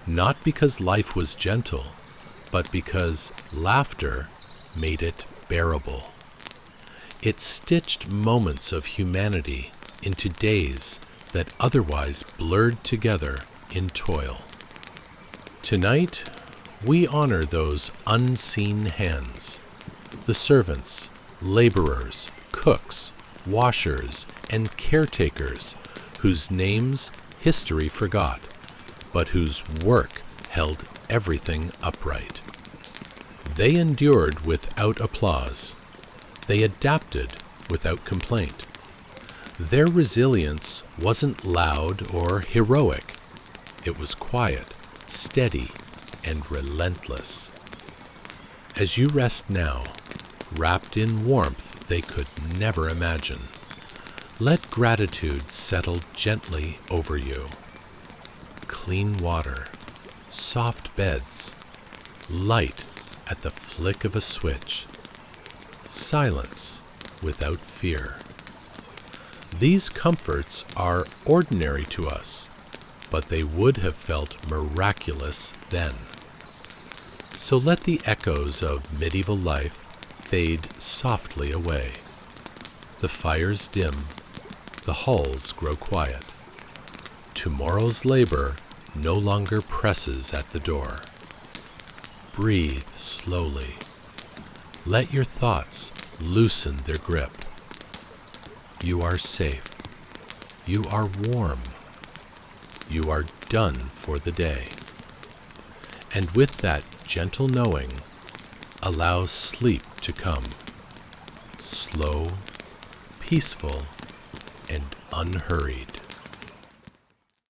not because life was gentle, but because laughter made it bearable. It stitched moments of humanity into days that otherwise blurred together in toil. Tonight, we honor those unseen hands, the servants, laborers, cooks, washers, and caretakers whose names history forgot, but whose work held everything upright. They endured without applause. They adapted without complaint. Their resilience wasn't loud or heroic. It was quiet, steady, and relentless. As you rest now, wrapped in warmth they could never imagine, let gratitude settle gently over you. Clean water, soft beds, light at the flick of a switch, silence without fear. These comforts are ordinary to us, but they would have felt miraculous then. So let the echoes of medieval life fade softly away. The fires dim, the halls grow quiet. Tomorrow's labor no longer presses at the door. Breathe slowly. Let your thoughts loosen their grip. You are safe. You are warm. You are done for the day. And with that gentle knowing, allow sleep to come. Slow, peaceful, and unhurried.